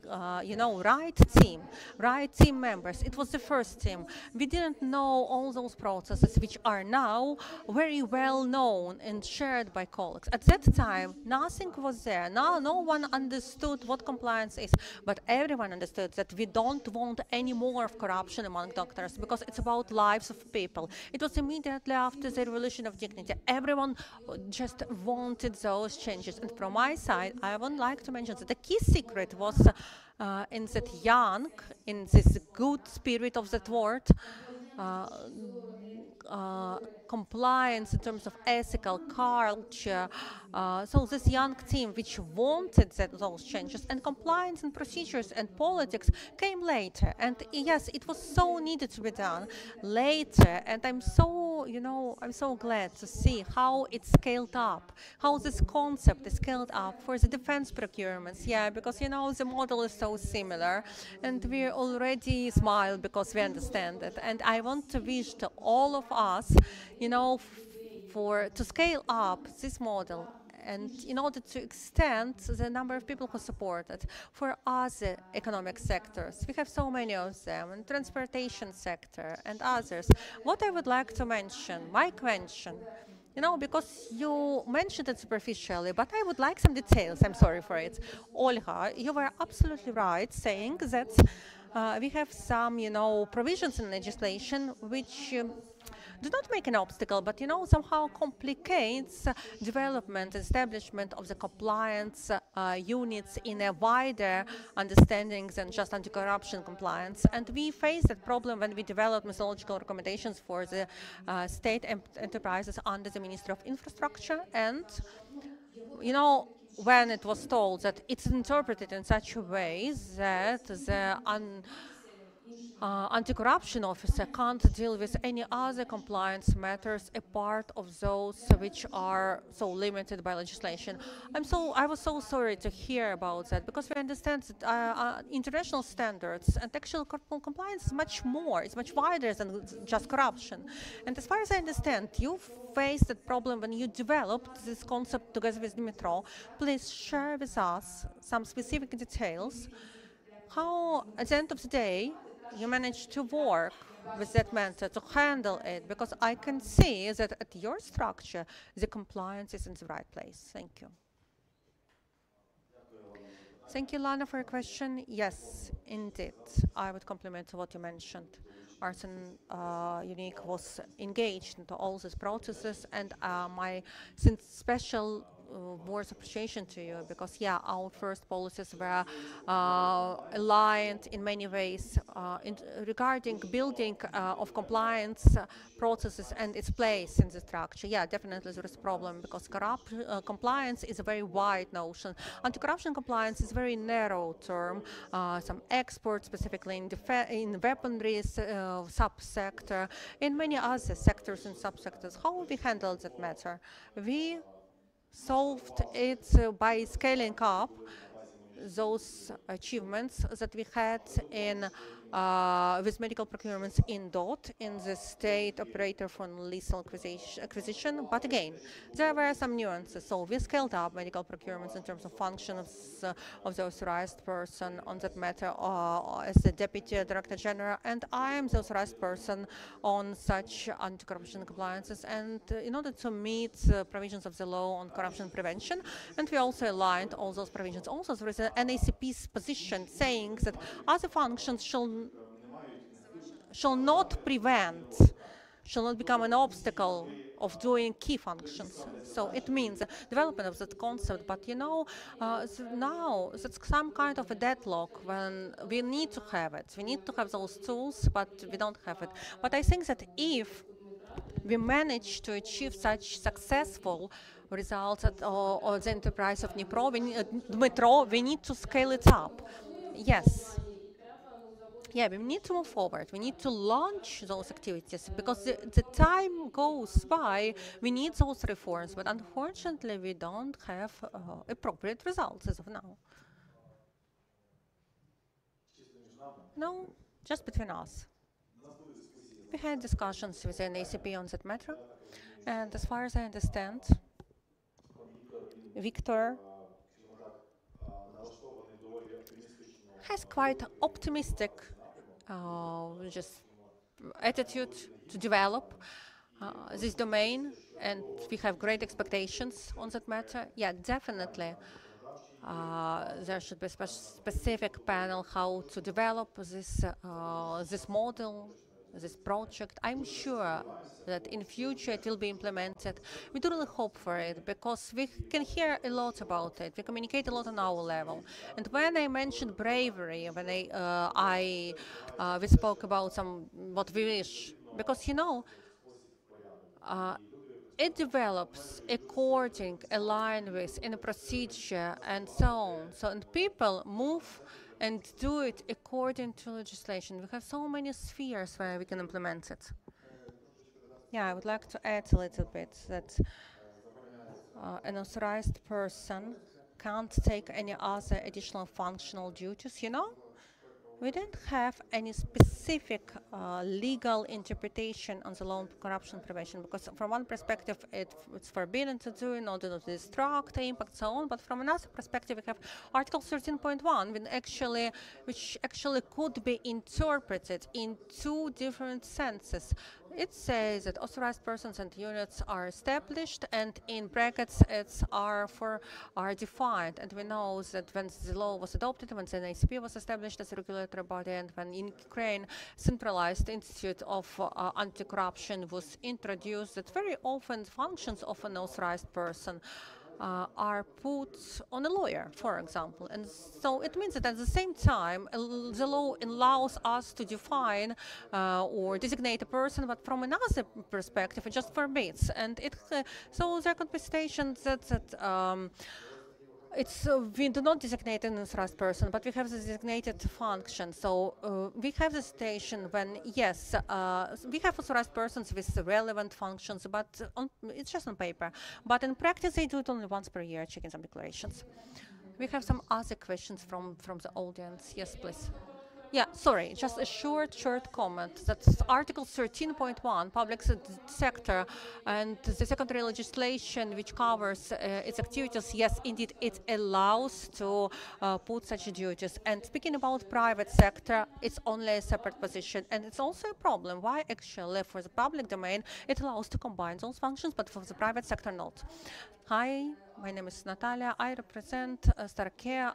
right team members, it was the first team. We didn't know all those processes which are now very well known and shared by colleagues. At that time, nothing was there. No one understood what compliance is, but everyone understood that we don't want any more of corruption among doctors because it's about lives of people. It was immediately after the Revolution of Dignity. Everyone just wanted those changes. And from my side, I would like to mention that the key secret was in that young, in this good spirit of that word, compliance in terms of ethical culture. So this young team which wanted those changes, and compliance and procedures and politics came later. And yes, it was so needed to be done later. And I'm so glad to see how it's scaled up, how this concept is scaled up for the defense procurements. Yeah, because the model is so similar, and we already smile because we understand it. And I want to wish to all of us, to scale up this model, and in order to extend the number of people who support it for other economic sectors. We have so many of them, and transportation sector and others. What I would like to mention, Mike mentioned, because you mentioned it superficially, but I would like some details. I'm sorry for it. Olga, you were absolutely right saying that we have some, provisions in legislation which do not make an obstacle, but somehow complicates development, establishment of the compliance units in a wider understanding than just anti-corruption compliance. And we face that problem when we develop methodological recommendations for the state enterprises under the Ministry of Infrastructure. And when it was told that it's interpreted in such a way that the anti-corruption officer can't deal with any other compliance matters apart of those which are so limited by legislation. I was so sorry to hear about that, because we understand that international standards and actual compliance is much more, it's much wider than just corruption. And as far as I understand, you faced that problem when you developed this concept together with Dmitro. Please share with us some specific details, how at the end of the day you managed to work with that method to handle it, because I can see that at your structure the compliance is in the right place. Thank you. Thank you, Lana, for your question. Yes, indeed, I would compliment what you mentioned. Arsen Unique was engaged into all these processes, and my special words of appreciation to you, because yeah, our first policies were aligned in many ways regarding building of compliance processes and its place in the structure. Yeah, definitely there is a problem, because compliance is a very wide notion. Anti-corruption compliance is a very narrow term. Some experts, specifically in weaponry subsector, in many other sectors and subsectors, how we handled that matter? We solved it by scaling up those achievements that we had in with medical procurements in DOT, in the state operator for lethal acquisition. But again, there were some nuances. So we scaled up medical procurements in terms of functions of the authorized person on that matter as the Deputy Director General, and I am the authorized person on such anti-corruption compliances, and in order to meet the provisions of the law on corruption prevention, and we also aligned all those provisions. Also, there is an ACP's position saying that other functions shall not prevent, shall not become an obstacle of doing key functions. So it means development of that concept, but you know, now that's some kind of a deadlock when we need to have it. We need to have those tools, but we don't have it. But I think that if we manage to achieve such successful results at the enterprise of Metro, we need to scale it up. Yes. Yeah, we need to move forward. We need to launch those activities, because the time goes by. We need those reforms, but unfortunately, we don't have appropriate results as of now. No, just between us. We had discussions within ACP on that matter, and as far as I understand, Victor has quite optimistic just attitude to develop this domain, and we have great expectations on that matter. Yeah, definitely. There should be a specific panel how to develop this this model, this project. I'm sure that in future it will be implemented. We do really hope for it, because we can hear a lot about it. We communicate a lot on our level. And when I mentioned bravery, when we spoke about what we wish, because you know, it develops according, aligned with, in a procedure and so on. So, and people move and do it according to legislation. We have so many spheres where we can implement it. Yeah, I would like to add a little bit that an authorized person can't take any other additional functional duties, you know? We didn't have any specific legal interpretation on the law on corruption prevention, because from one perspective it's forbidden to do in order to distract the impact, so on. But from another perspective, we have Article 13.1, which actually could be interpreted in two different senses. It says that authorized persons and units are established, and in brackets are defined. And we know that when the law was adopted, when the ACP was established as a regulatory body, and when in Ukraine centralized institute of anti-corruption was introduced, that very often functions of an authorized person are put on a lawyer, for example. And so it means that at the same time, the law allows us to define or designate a person, but from another perspective, it just forbids. And so there could be situations that we do not designate an authorized person, but we have the designated function. So we have the situation when, yes, we have authorized persons with relevant functions, but it's just on paper. But in practice, they do it only once per year, checking some declarations. We have some other questions from the audience. Yes, please. Yeah, sorry, just a short comment. That's Article 13.1, public sector, and the secondary legislation which covers its activities. Yes, indeed, it allows to put such duties. And speaking about private sector, it's only a separate position. And it's also a problem. Why actually for the public domain, it allows to combine those functions, but for the private sector, not. Hi, My name is Natalia. I represent Starkea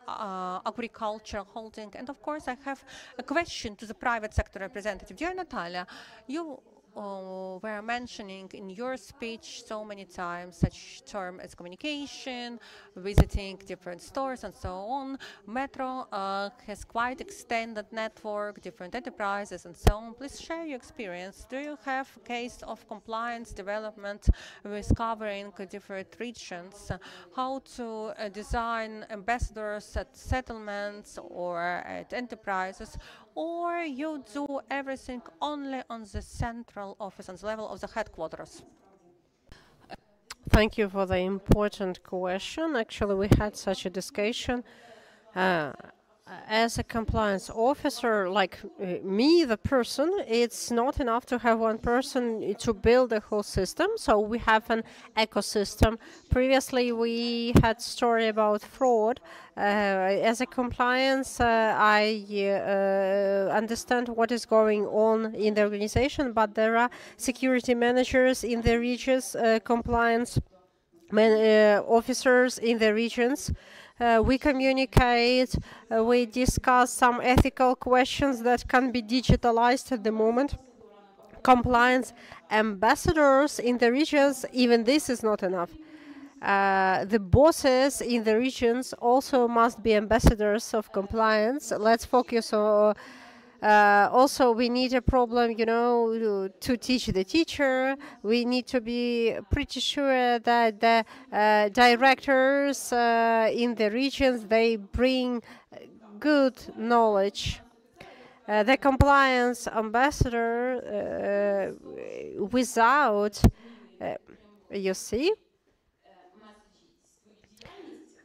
Agriculture Holding. And of course, I have a question to the private sector representative. Dear Natalia, you were mentioning in your speech so many times such term as communication, visiting different stores and so on. Metro has quite extended network, different enterprises and so on. Please share your experience. Do you have a case of compliance development with covering different regions? How to design ambassadors at settlements or at enterprises? Or you do everything only on the central office, on the level of the headquarters? Thank you for the important question. Actually, we had such a discussion. As a compliance officer, like me, the person, it's not enough to have one person to build a whole system. So we have an ecosystem. Previously, we had story about fraud. As a compliance, I understand what is going on in the organization, but there are security managers in the regions, compliance officers in the regions. We communicate, we discuss some ethical questions that can be digitalized at the moment. Compliance ambassadors in the regions, even this is not enough. The bosses in the regions also must be ambassadors of compliance. Let's focus on also, we need a problem, you know, to teach the teacher. We need to be pretty sure that the directors in the regions, they bring good knowledge. The compliance ambassador without, you see,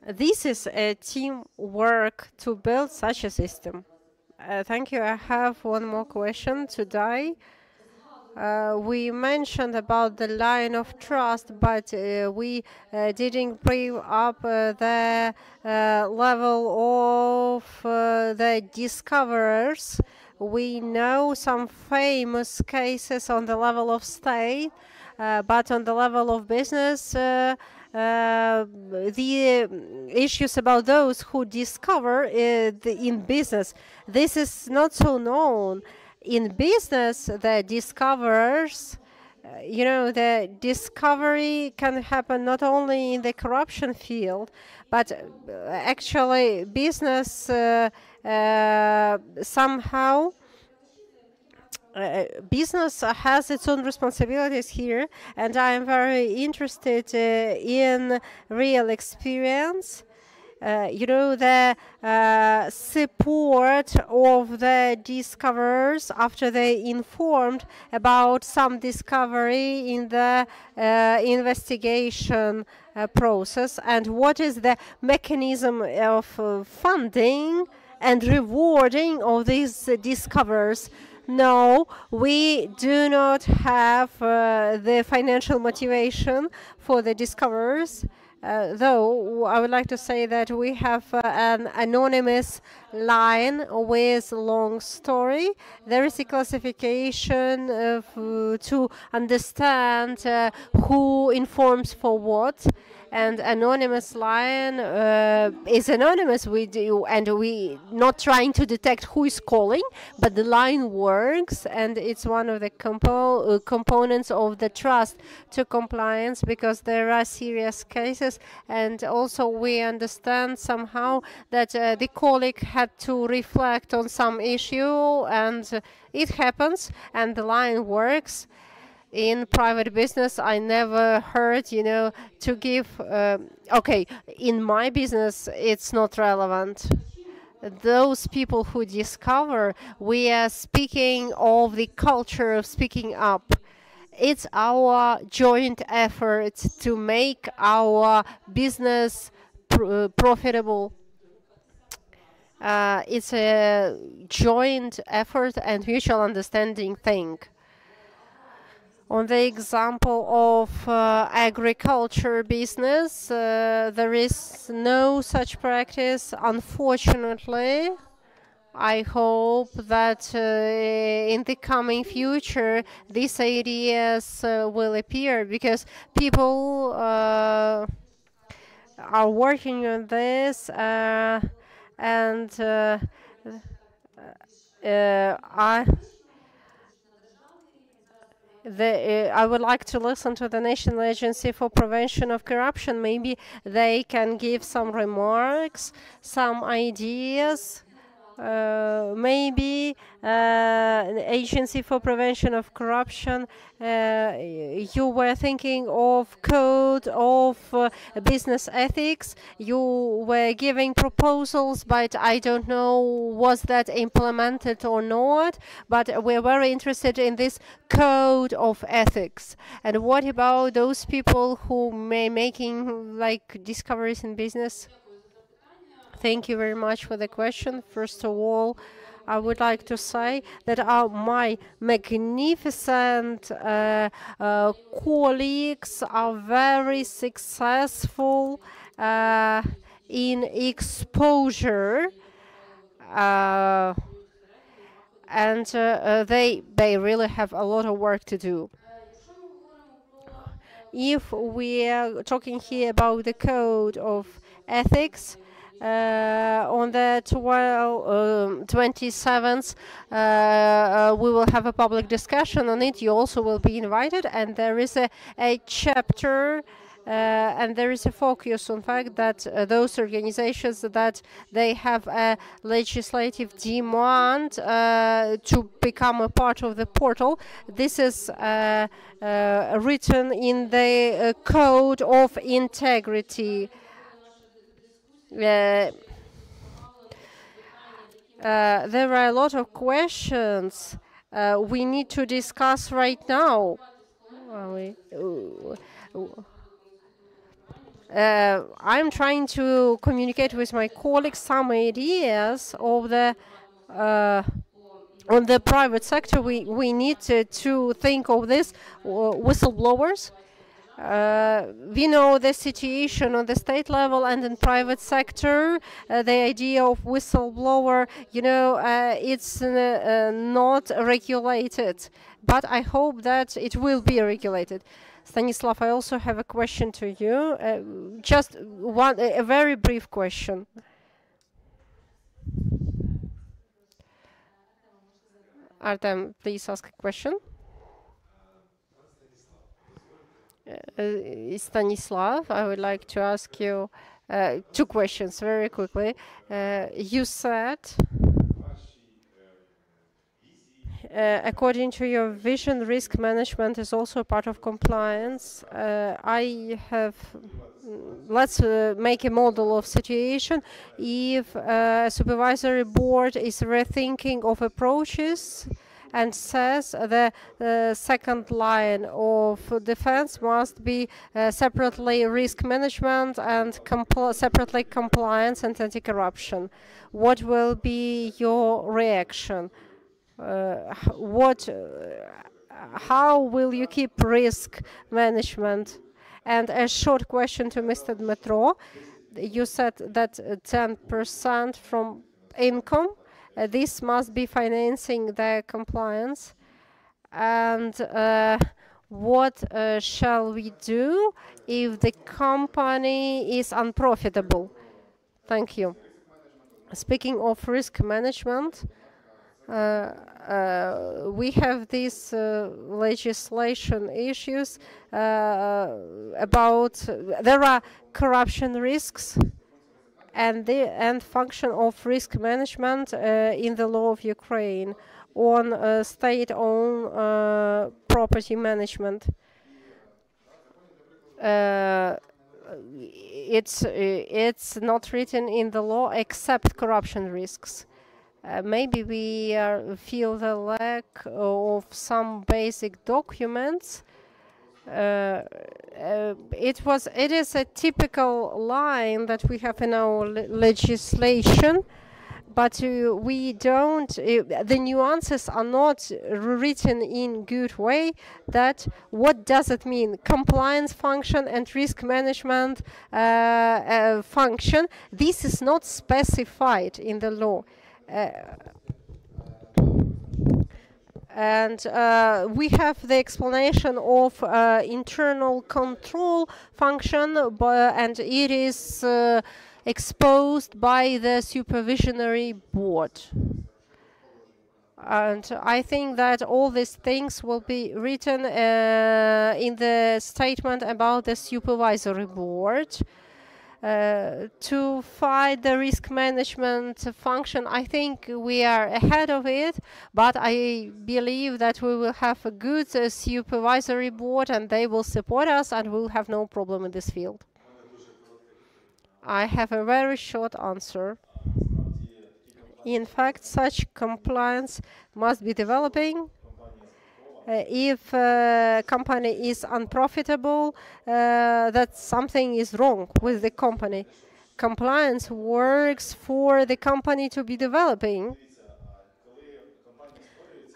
this is a teamwork to build such a system. Thank you. I have one more question today. We mentioned about the line of trust, but we didn't bring up the level of the discoverers. We know some famous cases on the level of state, but on the level of business, the issues about those who discover in business, this is not so known. In business, the discoverers, you know, the discovery can happen not only in the corruption field, but actually business somehow business has its own responsibilities here, and I am very interested in real experience. You know, the support of the discoverers after they informed about some discovery in the investigation process, and what is the mechanism of funding and rewarding of these discoverers. No, we do not have the financial motivation for the discoverers. Though I would like to say that we have an anonymous line with long story. There is a classification to understand who informs for what. And anonymous line is anonymous. We not trying to detect who is calling, but the line works, and it's one of the components of the trust to compliance, because there are serious cases, and also we understand somehow that the colleague had to reflect on some issue, and it happens, and the line works. In private business, I never heard, you know, to give, okay, in my business, it's not relevant. Those people who discover, we are speaking of the culture of speaking up. It's our joint effort to make our business profitable. It's a joint effort and mutual understanding thing. On the example of agriculture business, there is no such practice, unfortunately. I hope that in the coming future, these ideas will appear, because people are working on this, and I would like to listen to the National Agency for Prevention of Corruption. Maybe they can give some remarks, some ideas. Maybe the Agency for Prevention of Corruption, you were thinking of code of business ethics. You were giving proposals, but I don't know was that implemented or not. But we're very interested in this code of ethics. And what about those people who may making like discoveries in business? Thank you very much for the question. First of all, I would like to say that my magnificent colleagues are very successful in exposure, and they really have a lot of work to do. If we are talking here about the code of ethics, on the 27th, we will have a public discussion on it. You also will be invited, and there is a chapter and there is a focus on fact that those organizations that they have a legislative demand to become a part of the portal. This is written in the Code of Integrity. There are a lot of questions we need to discuss right now. I'm trying to communicate with my colleagues some ideas of the on the private sector. We need to think of this whistleblowers. We know the situation on the state level and in private sector. The idea of whistleblower, it's not regulated, but I hope that it will be regulated. Stanislav, I also have a question to you. Just a very brief question. Artem, please ask a question. Stanislav, I would like to ask you two questions very quickly. You said, according to your vision, risk management is also part of compliance. Let's make a model of situation. If a supervisory board is rethinking of approaches and says the second line of defense must be separately risk management and separately compliance and anti-corruption. What will be your reaction? How will you keep risk management? And a short question to Mr. Dmytro. You said that 10% from income. This must be financing the compliance. And what shall we do if the company is unprofitable? Thank you. Speaking of risk management, we have these legislation issues about there are corruption risks and function of risk management in the law of Ukraine on state-owned property management. It's not written in the law except corruption risks. Maybe we feel the lack of some basic documents. It is a typical line that we have in our legislation, but we don't. The nuances are not written in good way. That what does it mean? Compliance function and risk management function. This is not specified in the law. And we have the explanation of internal control function, and it is exposed by the supervisory board. And I think that all these things will be written in the statement about the supervisory board. To fight the risk management function, I think we are ahead of it, but I believe that we will have a good supervisory board and they will support us and we will have no problem in this field. I have a very short answer. In fact, such compliance must be developing. If a company is unprofitable, that something is wrong with the company. Compliance works for the company to be developing.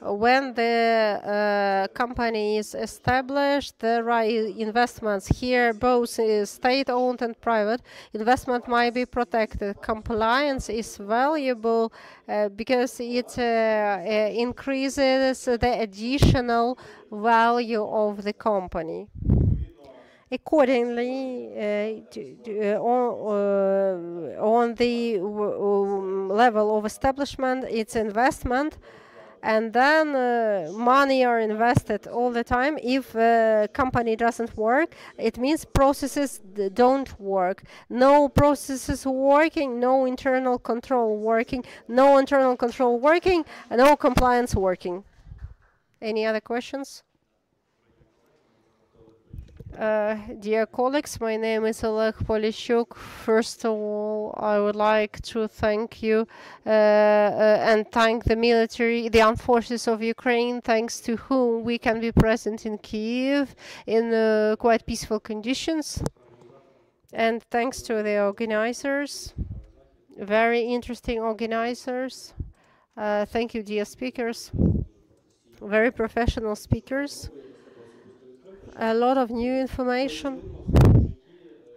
When the company is established, there are investments here, both state-owned and private. Investment might be protected. Compliance is valuable because it increases the additional value of the company. Accordingly, on the level of establishment, it's investment. And then money are invested all the time. If a company doesn't work, it means processes don't work. No processes working, no internal control working, no internal control working, and no compliance working. Any other questions? Dear colleagues, my name is Oleg Polishuk. First of all, I would like to thank you and thank the military, the armed forces of Ukraine, thanks to whom we can be present in Kyiv in quite peaceful conditions. And thanks to the organizers, very interesting organizers. Thank you, dear speakers, very professional speakers. A lot of new information.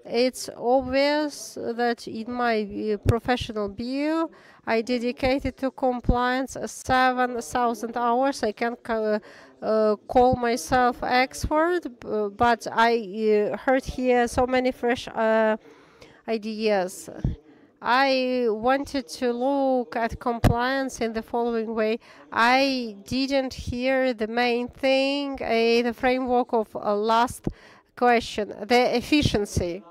It's obvious that in my professional view, I dedicated to compliance 7,000 hours. I can call myself expert, but I heard here so many fresh ideas. I wanted to look at compliance in the following way. I didn't hear the main thing, the framework of last question, the efficiency.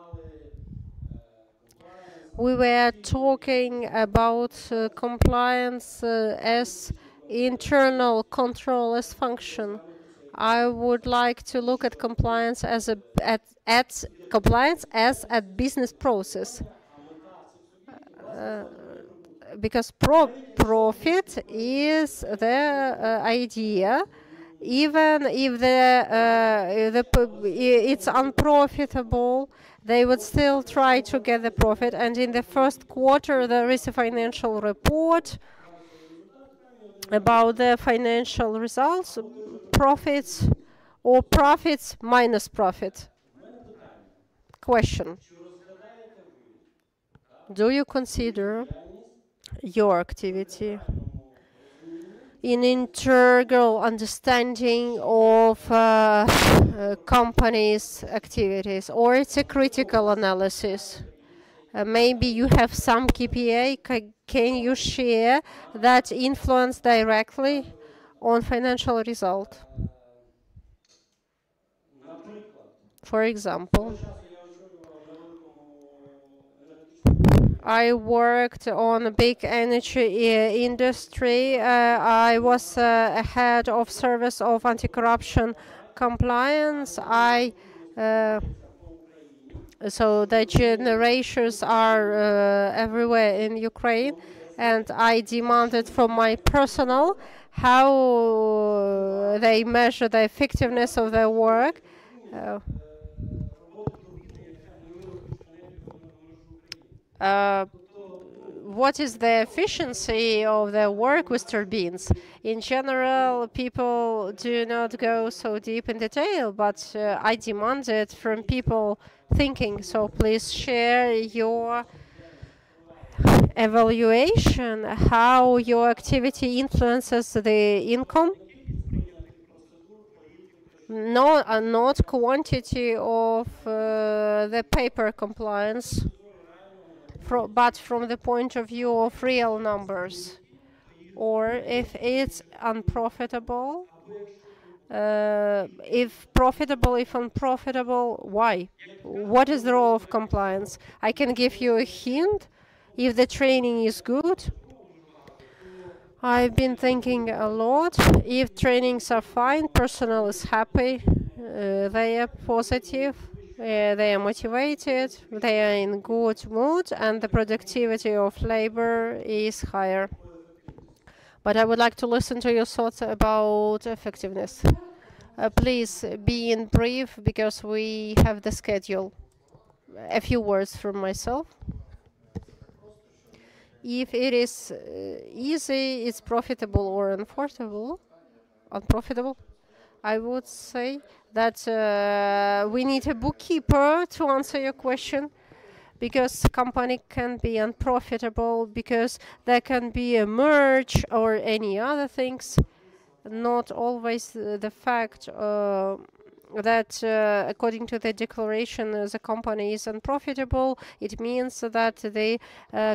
We were talking about compliance as internal control as function. I would like to look at compliance as compliance as a business process. Because profit is the idea, even if it's unprofitable, they would still try to get the profit. And in the first quarter, there is a financial report about the financial results, profits or profits minus profit. Question. Do you consider your activity in integral understanding of companies' activities, or it's a critical analysis? Maybe you have some KPI. Can you share that influence directly on financial result? For example, I worked on a big energy industry. I was head of service of anti-corruption compliance. So the generations are everywhere in Ukraine, and I demanded from my personnel how they measure the effectiveness of their work. What is the efficiency of their work with turbines? In general, people do not go so deep in detail, but I demanded from people thinking. So please share your evaluation, how your activity influences the income. not quantity of the paper compliance, but from the point of view of real numbers. Or if it's unprofitable, if profitable, if unprofitable, why? What is the role of compliance? I can give you a hint. If the training is good, I've been thinking a lot. If trainings are fine, personnel is happy, they are positive, they are motivated, they are in good mood, and the productivity of labor is higher. But I would like to listen to your thoughts about effectiveness. Please be in brief, because we have the schedule. A few words from myself. If it is easy, it's profitable or unprofitable, I would say that we need a bookkeeper to answer your question, because the company can be unprofitable, because there can be a merge or any other things. Not always the fact that according to the declaration the company is unprofitable. It means that the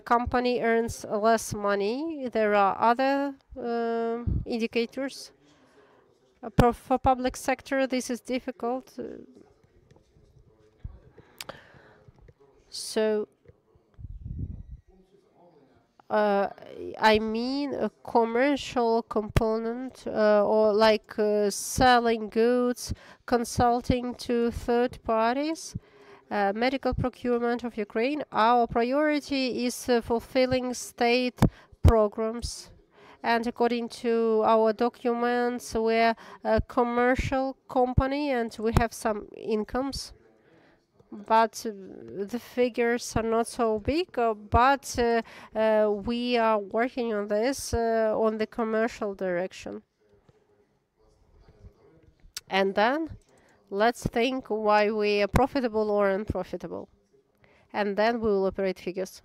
company earns less money. There are other indicators. For public sector, this is difficult. So I mean a commercial component, or like selling goods, consulting to third parties, medical procurement of Ukraine. Our priority is fulfilling state programs. And according to our documents, we're a commercial company and we have some incomes. But the figures are not so big, but we are working on this on the commercial direction. And then let's think why we are profitable or unprofitable. And then we will operate figures.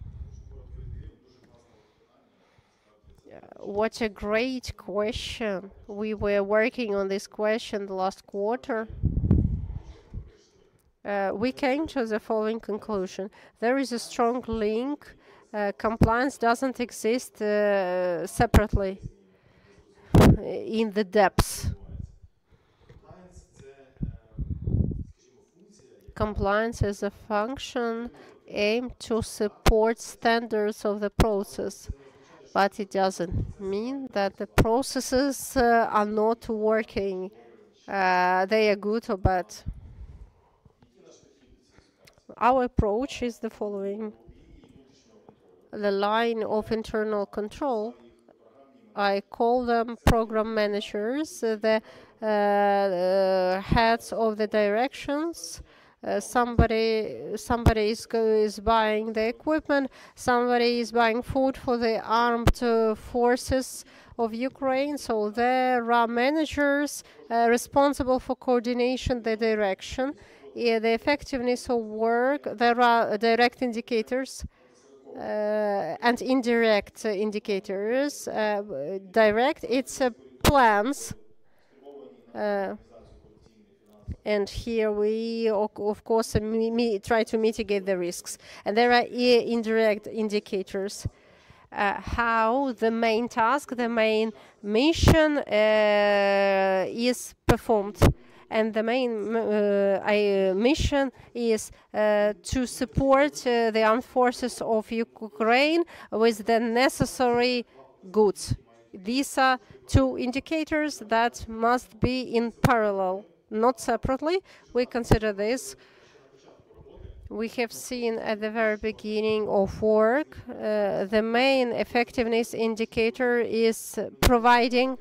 What a great question. We were working on this question the last quarter. We came to the following conclusion. There is a strong link. Compliance doesn't exist separately in the depths. Compliance is a function aimed to support standards of the process, but it doesn't mean that the processes are not working. They are good or bad. Our approach is the following. The line of internal control, I call them program managers, the heads of the directions. Somebody is buying the equipment, somebody is buying food for the armed forces of Ukraine. So there are managers responsible for coordination, the direction. The effectiveness of work, there are direct indicators and indirect indicators. Direct, it's plans. And here we, of course, try to mitigate the risks. And there are indirect indicators. How the main task, the main mission is performed. And the main mission is to support the armed forces of Ukraine with the necessary goods. These are two indicators that must be in parallel, not separately. We consider this. We have seen at the very beginning of work, the main effectiveness indicator is providing.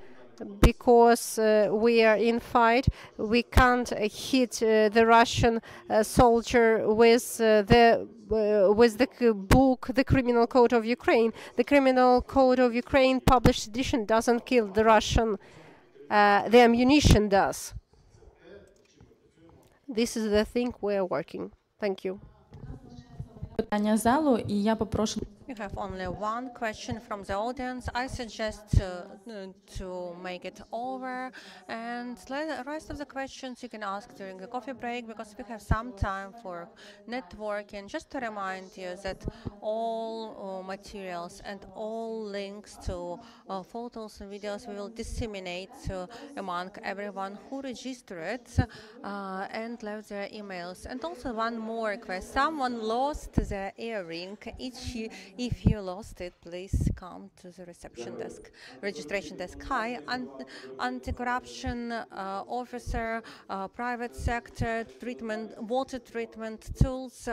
Because we are in fight, we can't hit the Russian soldier with the book, the Criminal Code of Ukraine. The Criminal Code of Ukraine published edition doesn't kill the Russian. The ammunition does. This is the thing we are working. Thank you. Питання залу, і я попрошу. we have only one question from the audience, I suggest to make it over, and the rest of the questions you can ask during the coffee break, because we have some time for networking. Just to remind you that all materials and all links to photos and videos we will disseminate among everyone who registered and left their emails. And also one more request: someone lost their earring. If you lost it, please come to the registration desk. Hi, anti-corruption officer, private sector treatment, water treatment tools,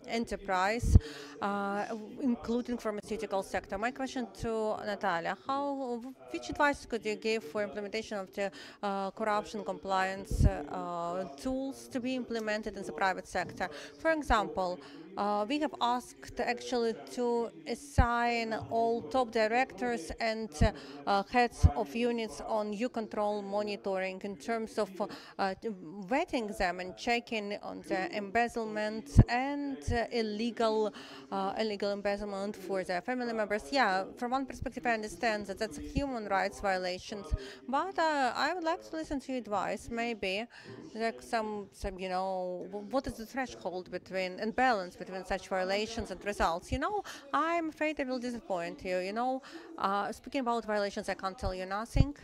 enterprise, including pharmaceutical sector. My question to Natalia: which advice could you give for implementation of the corruption compliance tools to be implemented in the private sector? For example, we have asked actually to assign all top directors and heads of units on U-Control monitoring in terms of vetting them and checking on the embezzlement and illegal embezzlement for their family members. Yeah, from one perspective, I understand that that's human rights violations, but I would like to listen to your advice. Maybe like some what is the threshold between and balance between such violations and results? I'm afraid I will disappoint you. Speaking about violations, I can't tell you nothing.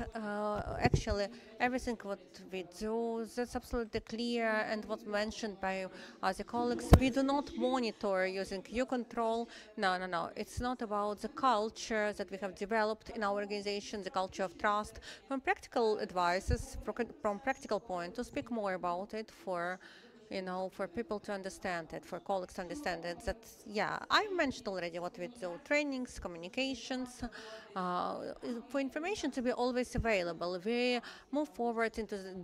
Actually, everything what we do, that's absolutely clear, and what's mentioned by other colleagues. We do not monitor using U-Control. No. It's not about the culture that we have developed in our organization, the culture of trust. From practical advices, from practical point, to speak more about it for people to understand it, for colleagues to understand it, that, yeah, I mentioned already what we do: trainings, communications, for information to be always available. We move forward into the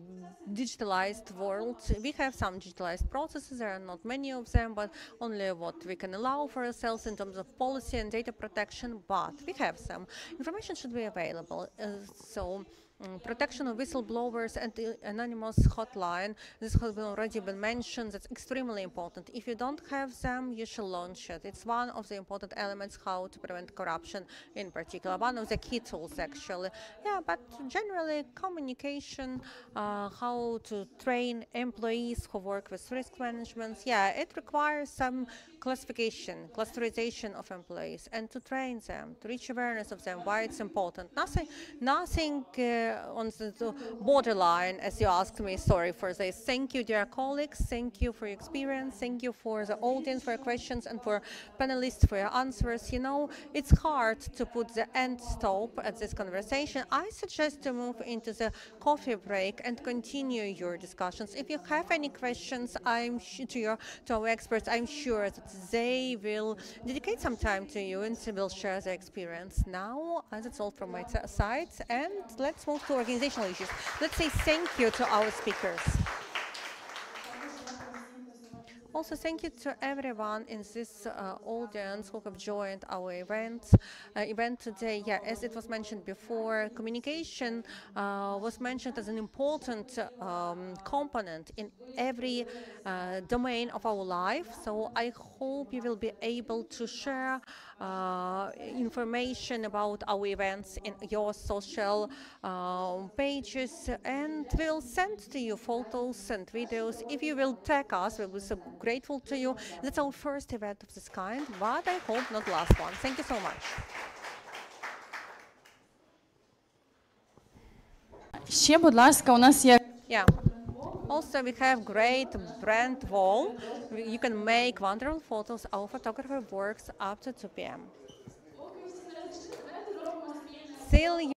digitalized world. We have some digitalized processes. There are not many of them, but only what we can allow for ourselves in terms of policy and data protection, but we have some. Information should be available. Protection of whistleblowers and the anonymous hotline, this has already been mentioned. That's extremely important. If you don't have them, you should launch it. It's one of the important elements how to prevent corruption in particular, one of the key tools actually. Yeah, but generally communication, how to train employees who work with risk management. Yeah, it requires some clusterization of employees and to train them, to reach awareness of them, why it's important. Nothing on the borderline, as you asked me. Sorry for this. Thank you, dear colleagues. Thank you for your experience. Thank you for the audience, for your questions, and for panelists for your answers. It's hard to put the end stop at this conversation. I suggest to move into the coffee break and continue your discussions. If you have any questions, to our experts, I'm sure that they will dedicate some time to you and will share their experience. Now, that's all from my side, and let's move to organizational issues. Let's say thank you to our speakers. Also, thank you to everyone in this audience who have joined our event today. Yeah, as it was mentioned before, communication was mentioned as an important component in every domain of our life. So I hope you will be able to share information about our events in your social pages, and we'll send to you photos and videos. If you will tag us, we'll be so grateful to you. That's our first event of this kind, but I hope not last one. Thank you so much. Ще, будь ласка, у нас є Yeah. Also, we have great brand wall. You can make wonderful photos. Our photographer works up to 2 p.m. Till